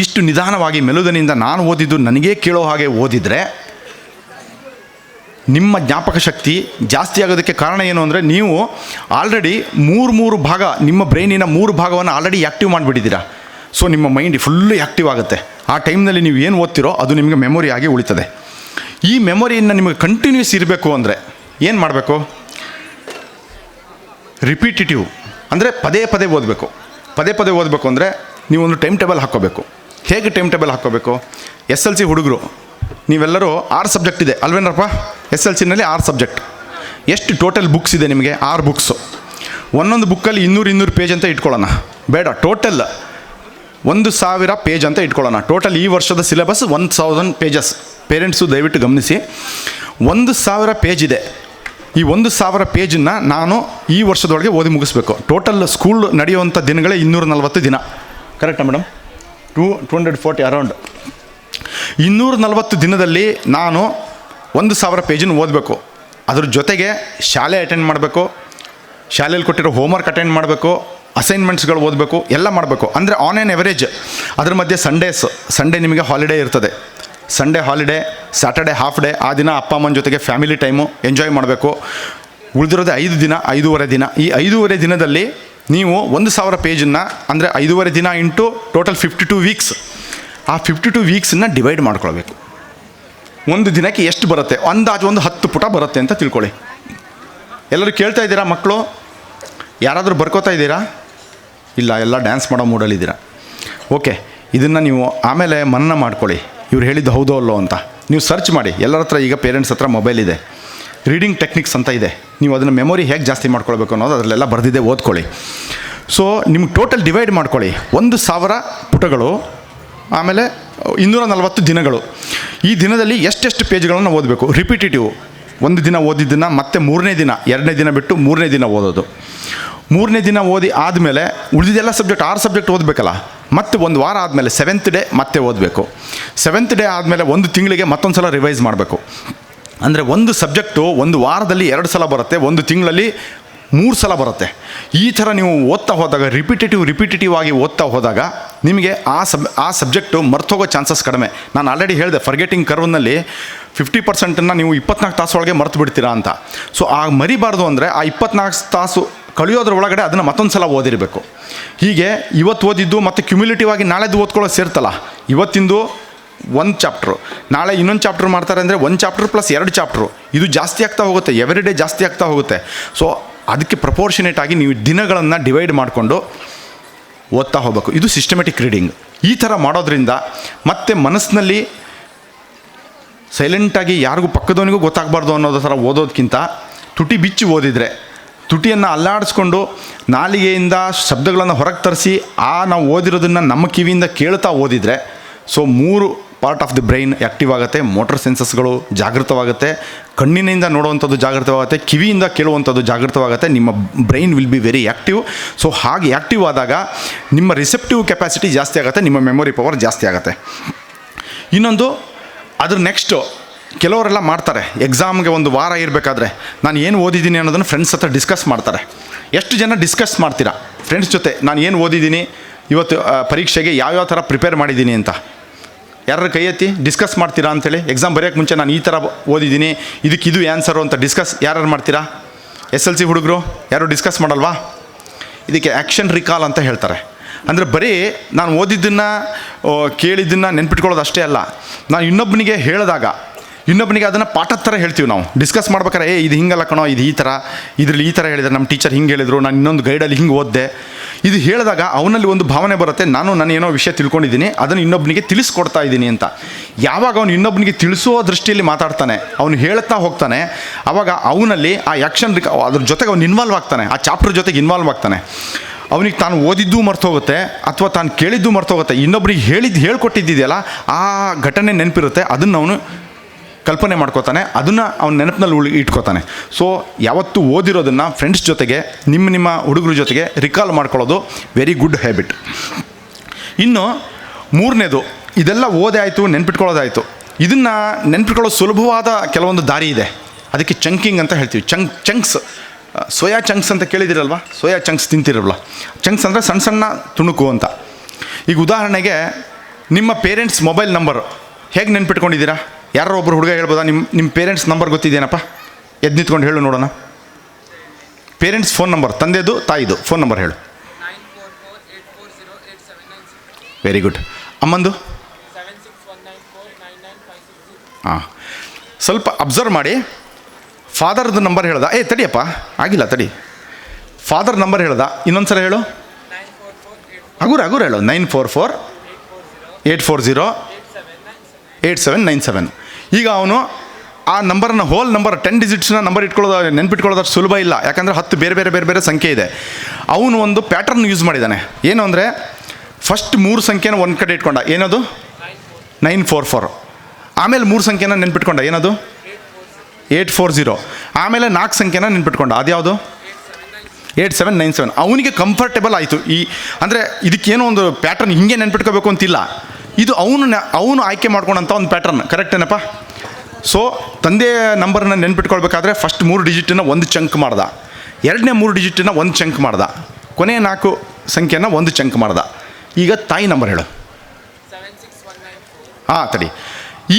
ಇಷ್ಟು ನಿಧಾನವಾಗಿ ಮೆಲುದನಿಂದ ನಾನು ಓದಿದ್ದು ನನಗೇ ಕೇಳೋ ಹಾಗೆ ಓದಿದರೆ ನಿಮ್ಮ ಜ್ಞಾಪಕ ಶಕ್ತಿ ಜಾಸ್ತಿ ಆಗೋದಕ್ಕೆ ಕಾರಣ ಏನು ಅಂದರೆ ನೀವು ಆಲ್ರೆಡಿ 3 ಭಾಗ, ನಿಮ್ಮ ಬ್ರೈನಿನ 3 ಭಾಗವನ್ನು ಆಲ್ರೆಡಿ ಆ್ಯಕ್ಟಿವ್ ಮಾಡಿಬಿಟ್ಟಿದ್ದೀರಾ. ಸೊ ನಿಮ್ಮ ಮೈಂಡ್ ಫುಲ್ಲು ಆ್ಯಕ್ಟಿವ್ ಆಗುತ್ತೆ. ಆ ಟೈಮ್ನಲ್ಲಿ ನೀವು ಏನು ಓದ್ತಿರೋ ಅದು ನಿಮಗೆ ಮೆಮೊರಿ ಆಗಿ ಉಳಿತದೆ. ಈ ಮೆಮೊರಿಯನ್ನು ನಿಮಗೆ ಕಂಟಿನ್ಯೂಸ್ ಇರಬೇಕು ಅಂದರೆ ಏನು ಮಾಡಬೇಕು? ರಿಪೀಟಿಟಿವ್ ಅಂದರೆ ಪದೇ ಪದೇ ಓದಬೇಕು ಅಂದರೆ ನೀವೊಂದು ಟೈಮ್ ಟೇಬಲ್ ಹಾಕ್ಕೋಬೇಕು. ಹೇಗೆ ಟೈಮ್ ಟೇಬಲ್ ಹಾಕ್ಕೋಬೇಕು? SLC ಹುಡುಗರು ನೀವೆಲ್ಲರೂ 6 ಸಬ್ಜೆಕ್ಟ್ ಇದೆ ಅಲ್ವೇನಪ್ಪ? SLCನಲ್ಲಿ 6 ಸಬ್ಜೆಕ್ಟ್. ಎಷ್ಟು ಟೋಟಲ್ ಬುಕ್ಸ್ ಇದೆ ನಿಮಗೆ? 6 ಬುಕ್ಸು. ಒಂದೊಂದು ಬುಕ್ಕಲ್ಲಿ 200 ಪೇಜ್ ಅಂತ ಇಟ್ಕೊಳ್ಳೋಣ. ಬೇಡ, ಟೋಟಲ್ 1000 ಪೇಜ್ ಅಂತ ಇಟ್ಕೊಳ್ಳೋಣ. ಟೋಟಲ್ ಈ ವರ್ಷದ ಸಿಲೆಬಸ್ 1000 ಪೇಜಸ್. ಪೇರೆಂಟ್ಸು ದಯವಿಟ್ಟು ಗಮನಿಸಿ, 1000 ಪೇಜ್ ಇದೆ. ಈ 1000 ಪೇಜನ್ನು ನಾನು ಈ ವರ್ಷದೊಳಗೆ ಓದಿ ಮುಗಿಸ್ಬೇಕು. ಟೋಟಲ್ ಸ್ಕೂಲ್ ನಡೆಯುವಂಥ ದಿನಗಳೇ 240 ದಿನ. ಕರೆಕ್ಟಾ ಮೇಡಮ್? 240 ಅರೌಂಡ್ 240 ದಿನದಲ್ಲಿ ನಾನು 1000 ಪೇಜನ್ನು ಓದಬೇಕು. ಅದ್ರ ಜೊತೆಗೆ ಶಾಲೆ ಅಟೆಂಡ್ ಮಾಡಬೇಕು, ಶಾಲೆಯಲ್ಲಿ ಕೊಟ್ಟಿರೋ ಹೋಮ್ವರ್ಕ್ ಅಟೆಂಡ್ ಮಾಡಬೇಕು, ಅಸೈನ್ಮೆಂಟ್ಸ್ಗಳು ಓದಬೇಕು, ಎಲ್ಲ ಮಾಡಬೇಕು. ಅಂದರೆ ಆನ್ ಆ್ಯನ್ ಎವರೇಜ್ ಅದ್ರ ಮಧ್ಯೆ ಸಂಡೇ ನಿಮಗೆ ಹಾಲಿಡೇ ಇರ್ತದೆ. Sunday holiday, Saturday half day. ಆ ದಿನ ಅಪ್ಪ ಅಮ್ಮನ ಜೊತೆಗೆ ಫ್ಯಾಮಿಲಿ ಟೈಮು ಎಂಜಾಯ್ ಮಾಡಬೇಕು. ಉಳಿದಿರೋದೇ 5 ದಿನ, 5.5 ದಿನ. ಈ 5.5 ದಿನದಲ್ಲಿ ನೀವು 1000 ಪೇಜನ್ನು, ಅಂದರೆ 5.5 ದಿನ ಇಂಟು ಟೋಟಲ್ 52 ವೀಕ್ಸ್. ಆ 52 ವೀಕ್ಸನ್ನು ಡಿವೈಡ್ ಮಾಡ್ಕೊಳ್ಬೇಕು. ಒಂದು ದಿನಕ್ಕೆ ಎಷ್ಟು ಬರುತ್ತೆ? ಅಂದಾಜು ಒಂದು 10 ಪುಟ ಬರುತ್ತೆ ಅಂತ ತಿಳ್ಕೊಳ್ಳಿ. ಎಲ್ಲರೂ ಕೇಳ್ತಾ ಇದ್ದೀರಾ ಮಕ್ಕಳು? ಯಾರಾದರೂ ಬರ್ಕೋತಾ ಇದ್ದೀರಾ? ಇಲ್ಲ, ಎಲ್ಲ ಡ್ಯಾನ್ಸ್ ಮಾಡೋ ಮೂಡಲ್ಲಿದ್ದೀರಾ. ಓಕೆ, ಇದನ್ನು ನೀವು ಆಮೇಲೆ ಮನನ ಮಾಡ್ಕೊಳ್ಳಿ, ಇವ್ರು ಹೇಳಿದ್ದು ಹೌದೋ ಅಲ್ಲೋ ಅಂತ. ನೀವು ಸರ್ಚ್ ಮಾಡಿ. ಎಲ್ಲರ ಹತ್ರ ಈಗ ಪೇರೆಂಟ್ಸ್ ಹತ್ರ ಮೊಬೈಲ್ ಇದೆ, ರೀಡಿಂಗ್ ಟೆಕ್ನಿಕ್ಸ್ ಅಂತ ಇದೆ. ನೀವು ಅದನ್ನು ಮೆಮೊರಿ ಹೇಗೆ ಜಾಸ್ತಿ ಮಾಡ್ಕೊಳ್ಬೇಕು ಅನ್ನೋದು ಅದರಲ್ಲೆಲ್ಲ ಬರೆದಿದೆ, ಓದ್ಕೊಳ್ಳಿ. ಸೊ ನಿಮ್ಗೆ ಟೋಟಲ್ ಡಿವೈಡ್ ಮಾಡ್ಕೊಳ್ಳಿ. 1000 ಪುಟಗಳು, ಆಮೇಲೆ 240 ದಿನಗಳು. ಈ ದಿನದಲ್ಲಿ ಎಷ್ಟೆಷ್ಟು ಪೇಜ್ಗಳನ್ನು ಓದಬೇಕು. ರಿಪಿಟೇಟಿವ್, ಒಂದು ದಿನ ಓದಿದ್ದನ್ನು ಮತ್ತೆ 3ನೇ ದಿನ, 2ನೇ ದಿನ ಬಿಟ್ಟು 3ನೇ ದಿನ ಓದೋದು. 3ನೇ ದಿನ ಓದಿ ಆದಮೇಲೆ ಉಳಿದಿದ್ದೆಲ್ಲ ಸಬ್ಜೆಕ್ಟ್ 6 ಸಬ್ಜೆಕ್ಟ್ ಓದಬೇಕಲ್ಲ. ಮತ್ತು ಒಂದು ವಾರ ಆದಮೇಲೆ 7th ಡೇ ಮತ್ತೆ ಓದಬೇಕು. 7th ಡೇ ಆದಮೇಲೆ 1 ತಿಂಗಳಿಗೆ ಮತ್ತೊಂದು ಸಲ ರಿವೈಸ್ ಮಾಡಬೇಕು. ಅಂದರೆ ಒಂದು ಸಬ್ಜೆಕ್ಟು ಒಂದು ವಾರದಲ್ಲಿ 2 ಸಲ ಬರುತ್ತೆ, 1 ತಿಂಗಳಲ್ಲಿ 3 ಸಲ ಬರುತ್ತೆ. ಈ ಥರ ನೀವು ಓದ್ತಾ ಹೋದಾಗ, ರಿಪಿಟೇಟಿವ್ ಆಗಿ ಓದ್ತಾ ಹೋದಾಗ ನಿಮಗೆ ಆ ಸಬ್ಜೆಕ್ಟು ಮರ್ತೋಗೋ ಚಾನ್ಸಸ್ ಕಡಿಮೆ. ನಾನು ಆಲ್ರೆಡಿ ಹೇಳಿದೆ, ಫರ್ಗೆಟಿಂಗ್ ಕರ್ವ್ನಲ್ಲಿ 50% ನೀವು 24 ತಾಸು ಒಳಗೆ ಮರ್ತು ಬಿಡ್ತೀರಾ ಅಂತ. ಸೊ ಆ ಮರಿಬಾರ್ದು ಅಂದರೆ ಆ 24 ತಾಸು ಕಳೆಯೋದ್ರ ಒಳಗಡೆ ಅದನ್ನು ಮತ್ತೊಂದು ಸಲ ಓದಿರಬೇಕು. ಹೀಗೆ ಇವತ್ತು ಓದಿದ್ದು ಮತ್ತು ಕ್ಯುಮ್ಯುಲೇಟಿವ್ ಆಗಿ ನಾಳೆದು ಓದ್ಕೊಳ್ಳೋದು ಸೇರ್ತಲ್ಲ. ಇವತ್ತಿಂದು 1 ಚಾಪ್ಟ್ರು, ನಾಳೆ ಇನ್ನೊಂದು ಚಾಪ್ಟ್ರ್ ಮಾಡ್ತಾರೆ ಅಂದರೆ 1 ಚಾಪ್ಟ್ರ್ ಪ್ಲಸ್ 2 ಚಾಪ್ಟ್ರು. ಇದು ಜಾಸ್ತಿ ಆಗ್ತಾ ಹೋಗುತ್ತೆ, ಎವ್ರಿ ಡೇ ಜಾಸ್ತಿ ಆಗ್ತಾ ಹೋಗುತ್ತೆ. ಸೊ ಅದಕ್ಕೆ ಪ್ರಪೋರ್ಷನೇಟ್ ಆಗಿ ನೀವು ದಿನಗಳನ್ನು ಡಿವೈಡ್ ಮಾಡಿಕೊಂಡು ಓದ್ತಾ ಹೋಗಬೇಕು. ಇದು ಸಿಸ್ಟಮೆಟಿಕ್ ರೀಡಿಂಗ್. ಈ ಥರ ಮಾಡೋದ್ರಿಂದ ಮತ್ತೆ ಮನಸ್ಸಿನಲ್ಲಿ ಸೈಲೆಂಟಾಗಿ ಯಾರಿಗೂ ಪಕ್ಕದವನಿಗೂ ಗೊತ್ತಾಗಬಾರ್ದು ಅನ್ನೋದು ಥರ ಓದೋದಕ್ಕಿಂತ ತುಟಿ ಬಿಚ್ಚಿ ಓದಿದರೆ, ತುಟಿಯನ್ನು ಅಲ್ಲಾಡಿಸ್ಕೊಂಡು ನಾಲಿಗೆಯಿಂದ ಶಬ್ದಗಳನ್ನು ಹೊರಗೆ ತರಿಸಿ ನಾವು ಓದಿರೋದನ್ನು ನಮ್ಮ ಕಿವಿಯಿಂದ ಕೇಳ್ತಾ ಓದಿದರೆ, so 3 part of the brain active ಆಗುತ್ತೆ. ಮೋಟರ್ ಸೆನ್ಸಸ್ಗಳು ಜಾಗೃತವಾಗುತ್ತೆ, ಕಣ್ಣಿನಿಂದ ನೋಡುವಂಥದ್ದು ಜಾಗೃತವಾಗುತ್ತೆ, ಕಿವಿಯಿಂದ ಕೇಳುವಂಥದ್ದು ಜಾಗೃತವಾಗುತ್ತೆ. ನಿಮ್ಮ brain will be very active. So ಹಾಗೆ ಆ್ಯಕ್ಟಿವ್ ಆದಾಗ ನಿಮ್ಮ ರಿಸೆಪ್ಟಿವ್ ಕೆಪಾಸಿಟಿ ಜಾಸ್ತಿ ಆಗುತ್ತೆ, ನಿಮ್ಮ ಮೆಮೊರಿ ಪವರ್ ಜಾಸ್ತಿ ಆಗುತ್ತೆ. ಇನ್ನೊಂದು, ಅದ್ರ ನೆಕ್ಸ್ಟು ಕೆಲವರೆಲ್ಲ ಮಾಡ್ತಾರೆ, ಎಕ್ಸಾಮ್ಗೆ ಒಂದು ವಾರ ಇರಬೇಕಾದ್ರೆ ನಾನು ಏನು ಓದಿದ್ದೀನಿ ಅನ್ನೋದನ್ನು ಫ್ರೆಂಡ್ಸ್ ಹತ್ರ ಡಿಸ್ಕಸ್ ಮಾಡ್ತಾರೆ. ಎಷ್ಟು ಜನ ಡಿಸ್ಕಸ್ ಮಾಡ್ತೀರಾ ಫ್ರೆಂಡ್ಸ್ ಜೊತೆ? ನಾನು ಏನು ಓದಿದ್ದೀನಿ ಇವತ್ತು, ಪರೀಕ್ಷೆಗೆ ಯಾವ್ಯಾವ ಥರ ಪ್ರಿಪೇರ್ ಮಾಡಿದ್ದೀನಿ ಅಂತ ಯಾರು ಕೈ ಎತ್ತಿ ಡಿಸ್ಕಸ್ ಮಾಡ್ತೀರಾ ಅಂಥೇಳಿ? ಎಕ್ಸಾಮ್ ಬರೆಯೋಕ್ಕೆ ಮುಂಚೆ ನಾನು ಈ ಥರ ಓದಿದ್ದೀನಿ, ಇದು ಆನ್ಸರು ಅಂತ ಡಿಸ್ಕಸ್ ಯಾರು ಮಾಡ್ತೀರಾ? SLC ಹುಡುಗರು ಯಾರು ಡಿಸ್ಕಸ್ ಮಾಡಲ್ವಾ? ಇದಕ್ಕೆ ಆ್ಯಕ್ಷನ್ ರಿಕಾಲ್ ಅಂತ ಹೇಳ್ತಾರೆ. ಅಂದರೆ ಬರೀ ನಾನು ಓದಿದ್ದನ್ನು ಕೇಳಿದ್ದನ್ನು ನೆನ್ಪಿಟ್ಕೊಳ್ಳೋದು ಅಷ್ಟೇ ಅಲ್ಲ, ನಾನು ಇನ್ನೊಬ್ಬನಿಗೆ ಹೇಳಿದಾಗ ಇನ್ನೊಬ್ಬನಿಗೆ ಅದನ್ನು ಪಾಠದ ಥರ ಹೇಳ್ತೀವಿ ನಾವು. ಡಿಸ್ಕಸ್ ಮಾಡ್ಬೇಕಾರೆ, ಇದು ಹಿಂಗಲ್ಲ ಕಣೋ, ಇದು ಇದರಲ್ಲಿ ಈ ಥರ ಹೇಳಿದ್ದಾರೆ, ನಮ್ಮ ಟೀಚರ್ ಹಿಂಗೆ ಹೇಳಿದರು, ನಾನು ಇನ್ನೊಂದು ಗೈಡಲ್ಲಿ ಹಿಂಗೆ ಓದಿದೆ. ಇದು ಹೇಳಿದಾಗ ಅವನಲ್ಲಿ ಒಂದು ಭಾವನೆ ಬರುತ್ತೆ, ನಾನು ಏನೋ ವಿಷಯ ತಿಳ್ಕೊಂಡಿದ್ದೀನಿ, ಅದನ್ನು ಇನ್ನೊಬ್ಬನಿಗೆ ತಿಳಿಸ್ಕೊಡ್ತಾ ಇದ್ದೀನಿ ಅಂತ. ಯಾವಾಗ ಅವನು ಇನ್ನೊಬ್ಬನಿಗೆ ತಿಳಿಸೋ ದೃಷ್ಟಿಯಲ್ಲಿ ಮಾತಾಡ್ತಾನೆ, ಅವನು ಹೇಳ್ತಾ ಹೋಗ್ತಾನೆ, ಆವಾಗ ಅವನಲ್ಲಿ ಆ ಆ್ಯಕ್ಷನ್ ಅದ್ರ ಜೊತೆಗೆ ಅವನು ಇನ್ವಾಲ್ವ್ ಆಗ್ತಾನೆ, ಆ ಚಾಪ್ಟರ್ ಜೊತೆಗೆ ಇನ್ವಾಲ್ವ್ ಆಗ್ತಾನೆ. ಅವನಿಗೆ ತಾನು ಓದಿದ್ದು ಮರ್ತೋಗುತ್ತೆ, ಅಥವಾ ತಾನು ಕೇಳಿದ್ದು ಮರ್ತೋಗುತ್ತೆ. ಇನ್ನೊಬ್ರಿಗೆ ಹೇಳ್ಕೊಟ್ಟಿದ್ದಿದೆಯಲ್ಲ, ಆ ಘಟನೆ ನೆನಪಿರುತ್ತೆ, ಅದನ್ನು ಅವನು ಕಲ್ಪನೆ ಮಾಡ್ಕೋತಾನೆ, ಅದನ್ನು ಅವನ ನೆನಪಿನಲ್ಲಿ ಇಟ್ಕೋತಾನೆ. ಸೊ ಯಾವತ್ತೂ ಓದಿರೋದನ್ನು ಫ್ರೆಂಡ್ಸ್ ಜೊತೆಗೆ, ನಿಮ್ಮ ಹುಡುಗರ ಜೊತೆಗೆ ರಿಕಾಲ್ ಮಾಡ್ಕೊಳ್ಳೋದು ವೆರಿ ಗುಡ್ ಹ್ಯಾಬಿಟ್. ಇನ್ನು 3ನೇದು, ಇದೆಲ್ಲ ಓದೇ ಆಯಿತು, ನೆನ್ಪಿಟ್ಕೊಳ್ಳೋದಾಯಿತು. ಇದನ್ನು ನೆನ್ಪಿಟ್ಕೊಳ್ಳೋದು ಸುಲಭವಾದ ಕೆಲವೊಂದು ದಾರಿ ಇದೆ. ಅದಕ್ಕೆ ಚಂಕಿಂಗ್ ಅಂತ ಹೇಳ್ತೀವಿ. ಚಂಕ್ಸ್, ಸೋಯಾ ಚಂಕ್ಸ್ ಅಂತ ಕೇಳಿದಿರಲ್ವ? ಸೋಯಾ ಚಂಕ್ಸ್ ತಿಂತಿರಲ್ವ? ಚಂಕ್ಸ್ ಅಂದರೆ ಸಣ್ಣ ಸಣ್ಣ ತುಣುಕು ಅಂತ. ಈಗ ಉದಾಹರಣೆಗೆ ನಿಮ್ಮ ಪೇರೆಂಟ್ಸ್ ಮೊಬೈಲ್ ನಂಬರ್ ಹೇಗೆ ನೆನ್ಪಿಟ್ಕೊಂಡಿದ್ದೀರಾ? ಯಾರೋ ಒಬ್ಬರು ಹುಡುಗ ಹೇಳ್ಬೋದಾ, ನಿಮ್ಮ ಪೇರೆಂಟ್ಸ್ ನಂಬರ್ ಗೊತ್ತಿದೆಯೇನಪ್ಪ? ಎದ್ದು ನಿಂತ್ಕೊಂಡು ಹೇಳು ನೋಡೋಣ. ಪೇರೆಂಟ್ಸ್ ಫೋನ್ ನಂಬರ್, ತಂದೆದು ತಾಯಿದು ಫೋನ್ ನಂಬರ್ ಹೇಳು. 9448408796. Very good. ಅಮ್ಮಂದು? 7619499560. ಹಾಂ, ಸ್ವಲ್ಪ ಅಬ್ಸರ್ವ್ ಮಾಡಿ. ಫಾದರ್ದು ನಂಬರ್ ಹೇಳ್ದ? ತಡಿಯಪ್ಪ, ಆಗಿಲ್ಲ ತಡಿ. ಫಾದರ್ ನಂಬರ್ ಹೇಳ್ದ, ಇನ್ನೊಂದು ಸಲ ಹೇಳು. ಹಗುರು ಹೇಳು. 9448408797. ಈಗ ಅವನು ಆ ನಂಬರನ್ನು ಹೋಲ್ ನಂಬರ್ 10 ಡಿಜಿಟ್ಸ್ನ ನಂಬರ್ ನೆನ್ಪಿಟ್ಕೊಳ್ಳೋದು ಸುಲಭ ಇಲ್ಲ. ಯಾಕಂದರೆ 10 ಬೇರೆ ಬೇರೆ ಸಂಖ್ಯೆ ಇದೆ. ಅವನು ಒಂದು ಪ್ಯಾಟರ್ನ್ ಯೂಸ್ ಮಾಡಿದ್ದಾನೆ. ಏನು ಅಂದರೆ ಫಸ್ಟ್ 3 ಸಂಖ್ಯೆನ ಒಂದು ಕಡೆ ಇಟ್ಕೊಂಡ, ಏನದು 944. ಆಮೇಲೆ 3 ಸಂಖ್ಯೆನ ನೆನ್ಪಿಟ್ಕೊಂಡ, ಏನದು 840. ಆಮೇಲೆ 4 ಸಂಖ್ಯೆನ ನೆನ್ಪಿಟ್ಕೊಂಡ, ಅದ್ಯಾವುದು 8797. ಅವನಿಗೆ ಕಂಫರ್ಟೇಬಲ್ ಆಯಿತು. ಅಂದರೆ ಇದಕ್ಕೇನೋ ಒಂದು ಪ್ಯಾಟರ್ನ್ ಹಿಂಗೆ ನೆನ್ಪಿಟ್ಕೋಬೇಕು ಅಂತಿಲ್ಲ, ಇದು ಅವನು ಆಯ್ಕೆ ಮಾಡ್ಕೊಂಡಂಥ ಒಂದು ಪ್ಯಾಟರ್ನ್. ಕರೆಕ್ಟೇನಪ್ಪ? ಸೊ ತಂದೆ ನಂಬರ್ನ ನೆನ್ಪಿಟ್ಕೊಳ್ಬೇಕಾದ್ರೆ ಫಸ್ಟ್ 3 ಡಿಜಿಟನ್ನ ಒಂದು ಚಂಕ್ ಮಾಡ್ದ, ಎರಡನೇ 3 ಡಿಜಿಟನ್ನ ಒಂದು ಚಂಕ್ ಮಾಡ್ದ, ಕೊನೆಯ 4 ಸಂಖ್ಯೆನ ಒಂದು ಚಂಕ್ ಮಾಡ್ದ. ಈಗ ತಾಯಿ ನಂಬರ್ ಹೇಳು. ತಡಿ.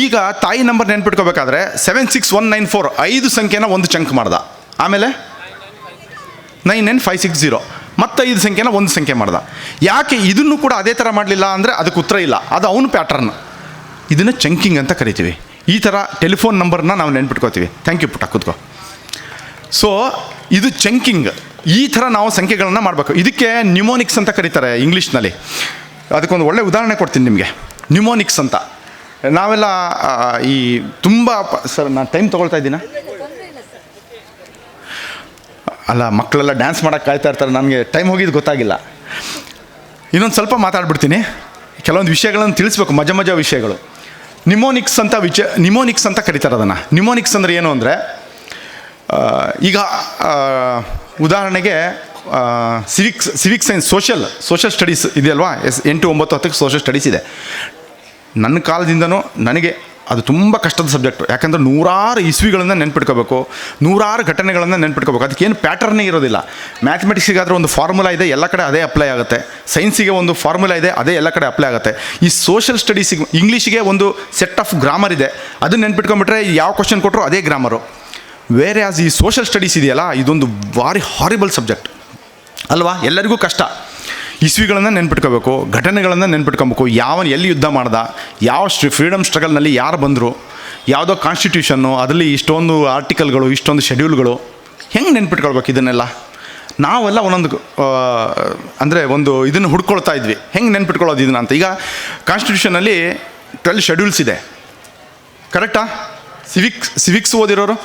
ಈಗ ತಾಯಿ ನಂಬರ್ ನೆನ್ಪಿಟ್ಕೋಬೇಕಾದ್ರೆ 76194 5 ಸಂಖ್ಯೆನ ಒಂದು ಚಂಕ್ ಮಾಡ್ದ, ಆಮೇಲೆ 99560 ಮತ್ತು 5 ಸಂಖ್ಯೆನ ಒಂದು ಸಂಖ್ಯೆ ಮಾಡ್ದ. ಯಾಕೆ ಇದನ್ನು ಕೂಡ ಅದೇ ಥರ ಮಾಡಲಿಲ್ಲ ಅಂದರೆ ಅದಕ್ಕೆ ಉತ್ತರ ಇಲ್ಲ, ಅದು ಅವನು ಪ್ಯಾಟರ್ನ್. ಇದನ್ನು ಚಂಕಿಂಗ್ ಅಂತ ಕರಿತೀವಿ. ಈ ಥರ ಟೆಲಿಫೋನ್ ನಂಬರ್ನ ನಾವು ನೆನ್ಪಿಟ್ಕೋತೀವಿ. ಥ್ಯಾಂಕ್ ಯು ಪುಟ್ಟ, ಕೂತ್ಕೋ. ಸೊ ಇದು ಚಂಕಿಂಗ್. ಈ ಥರ ನಾವು ಸಂಖ್ಯೆಗಳನ್ನು ಮಾಡಬೇಕು. ಇದಕ್ಕೆ ನ್ಯೂಮೋನಿಕ್ಸ್ ಅಂತ ಕರೀತಾರೆ ಇಂಗ್ಲೀಷ್ನಲ್ಲಿ. ಅದಕ್ಕೊಂದು ಒಳ್ಳೆ ಉದಾಹರಣೆ ಕೊಡ್ತೀನಿ ನಿಮಗೆ. ನ್ಯೂಮೋನಿಕ್ಸ್ ಅಂತ ನಾವೆಲ್ಲ ಈ ತುಂಬ ಸರ್, ನಾನು ಟೈಮ್ ತೊಗೊಳ್ತಾ ಇದ್ದೀನ? ಅಲ್ಲ, ಮಕ್ಕಳೆಲ್ಲ ಡ್ಯಾನ್ಸ್ ಮಾಡೋಕ್ಕೆ ಕಾಯ್ತಾ ಇರ್ತಾರೆ, ನನಗೆ ಟೈಮ್ ಹೋಗಿದ್ದು ಗೊತ್ತಾಗಿಲ್ಲ. ಇನ್ನೊಂದು ಸ್ವಲ್ಪ ಮಾತಾಡ್ಬಿಡ್ತೀನಿ. ಕೆಲವೊಂದು ವಿಷಯಗಳನ್ನು ತಿಳಿಸ್ಬೇಕು, ಮಜಾ ವಿಷಯಗಳು. ನಿಮೋನಿಕ್ಸ್ ಅಂತ ಕರೀತಾರೆ ಅದನ್ನು. ನಿಮೋನಿಕ್ಸ್ ಅಂದರೆ ಏನು ಅಂದರೆ, ಈಗ ಉದಾಹರಣೆಗೆ ಸಿವಿಕ್ ಸೈನ್ಸ್, ಸೋಷಲ್ ಸ್ಟಡೀಸ್ ಇದೆಯಲ್ವಾ, 8, 9, 10 ಸೋಷಲ್ ಸ್ಟಡೀಸ್ ಇದೆ. ನನ್ನ ಕಾಲದಿಂದನೂ ನನಗೆ ಅದು ತುಂಬ ಕಷ್ಟದ ಸಬ್ಜೆಕ್ಟು. ಯಾಕಂದರೆ 100 ಇಸ್ವಿಗಳನ್ನು ನೆನ್ಪಿಟ್ಕೋಬೇಕು, 100 ಘಟನೆಗಳನ್ನು ನೆನ್ಪಿಟ್ಕೋಬೇಕು. ಅದಕ್ಕೇನು ಪ್ಯಾಟರ್ನೇ ಇರೋದಿಲ್ಲ. ಮ್ಯಾಥಮೆಟಿಕ್ಸಿಗಾದರೆ ಒಂದು ಫಾರ್ಮುಲಾ ಇದೆ, ಎಲ್ಲ ಕಡೆ ಅದೇ ಅಪ್ಲೈ ಆಗುತ್ತೆ. ಸೈನ್ಸಿಗೆ ಒಂದು ಫಾರ್ಮುಲಾ ಇದೆ, ಅದೇ ಎಲ್ಲ ಕಡೆ ಅಪ್ಲೈ ಆಗುತ್ತೆ. ಈ ಸೋಷಲ್ ಸ್ಟಡೀಸಿಗೆ, ಇಂಗ್ಲೀಷಿಗೆ ಒಂದು ಸೆಟ್ ಆಫ್ ಗ್ರಾಮರ್ ಇದೆ, ಅದನ್ನು ನೆನ್ಪಿಟ್ಕೊಂಡ್ಬಿಟ್ರೆ ಯಾವ ಕ್ವಶನ್ ಕೊಟ್ಟರು ಅದೇ ಗ್ರಾಮರು. ಬೇರೆ ಈ ಸೋಷಲ್ ಸ್ಟಡೀಸ್ ಇದೆಯಲ್ಲ, ಇದೊಂದು ಭಾರಿ ಹಾರಿಬಲ್ ಸಬ್ಜೆಕ್ಟ್ ಅಲ್ವಾ? ಎಲ್ಲರಿಗೂ ಕಷ್ಟ. ಇಸ್ವಿಗಳನ್ನು ನೆನ್ಪಿಟ್ಕೋಬೇಕು, ಘಟನೆಗಳನ್ನು ನೆನ್ಪಿಟ್ಕೊಬೇಕು, ಎಲ್ಲಿ ಯುದ್ಧ ಮಾಡ್ದ, ಯಾವ ಫ್ರೀಡಮ್ ಸ್ಟ್ರಗಲ್ನಲ್ಲಿ ಯಾರು ಬಂದರು, ಯಾವುದೋ ಕಾನ್ಸ್ಟಿಟ್ಯೂಷನ್ನು, ಅದರಲ್ಲಿ ಇಷ್ಟೊಂದು ಆರ್ಟಿಕಲ್ಗಳು, ಇಷ್ಟೊಂದು ಶೆಡ್ಯೂಲ್ಗಳು, ಹೆಂಗೆ ನೆನ್ಪಿಟ್ಕೊಳ್ಬೇಕು ಇದನ್ನೆಲ್ಲ? ನಾವೆಲ್ಲ ಒಂದೊಂದು ಅಂದರೆ ಒಂದು ಇದನ್ನು ಹುಡ್ಕೊಳ್ತಾ ಇದ್ವಿ, ಹೆಂಗೆ ನೆನ್ಪಿಟ್ಕೊಳ್ಳೋದು ಇದನ್ನ ಅಂತ. ಈಗ ಕಾನ್ಸ್ಟಿಟ್ಯೂಷನಲ್ಲಿ 12 ಶೆಡ್ಯೂಲ್ಸ್ ಇದೆ, ಕರೆಕ್ಟಾ? ಸಿವಿಕ್ಸ್ ಓದಿರೋರು,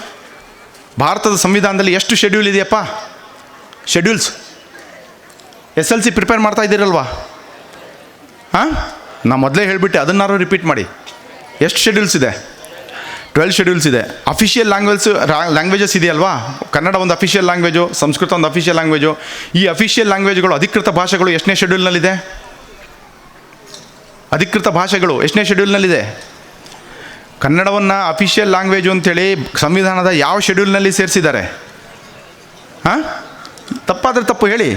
ಭಾರತದ ಸಂವಿಧಾನದಲ್ಲಿ ಎಷ್ಟು ಶೆಡ್ಯೂಲ್ ಇದೆಯಪ್ಪ? ಶೆಡ್ಯೂಲ್ಸ್ SLC ಪ್ರಿಪೇರ್ ಮಾಡ್ತಾ ಇದ್ದೀರಲ್ವಾ? ನಾ ಮೊದಲೇ ಹೇಳಿಬಿಟ್ಟೆ, ಅದನ್ನಾರು ರಿಪೀಟ್ ಮಾಡಿ. ಎಷ್ಟು ಶೆಡ್ಯೂಲ್ಸ್ ಇದೆ? 12 ಶೆಡ್ಯೂಲ್ಸ್ ಇದೆ. ಅಫಿಷಿಯಲ್ ಲ್ಯಾಂಗ್ವೇಜಸ್ ಇದೆಯಲ್ವಾ? ಕನ್ನಡ ಒಂದು ಅಫಿಷಿಯಲ್ ಲ್ಯಾಂಗ್ವೇಜು, ಸಂಸ್ಕೃತ ಒಂದು ಅಫಿಷಿಯಲ್ ಲ್ಯಾಂಗ್ವೇಜು. ಈ ಅಫಿಷಿಯಲ್ ಲ್ಯಾಂಗ್ವೇಜ್ಗಳು, ಅಧಿಕೃತ ಭಾಷೆಗಳು ಎಷ್ಟನೇ ಶೆಡ್ಯೂಲ್ನಲ್ಲಿದೆ? ಅಧಿಕೃತ ಭಾಷೆಗಳು ಎಷ್ಟನೇ ಶೆಡ್ಯೂಲ್ನಲ್ಲಿದೆ? ಕನ್ನಡವನ್ನು ಅಫಿಷಿಯಲ್ ಲ್ಯಾಂಗ್ವೇಜು ಅಂಥೇಳಿ ಸಂವಿಧಾನದ ಯಾವ ಶೆಡ್ಯೂಲ್ನಲ್ಲಿ ಸೇರಿಸಿದ್ದಾರೆ? ತಪ್ಪಾದರೆ ತಪ್ಪು ಹೇಳಿ.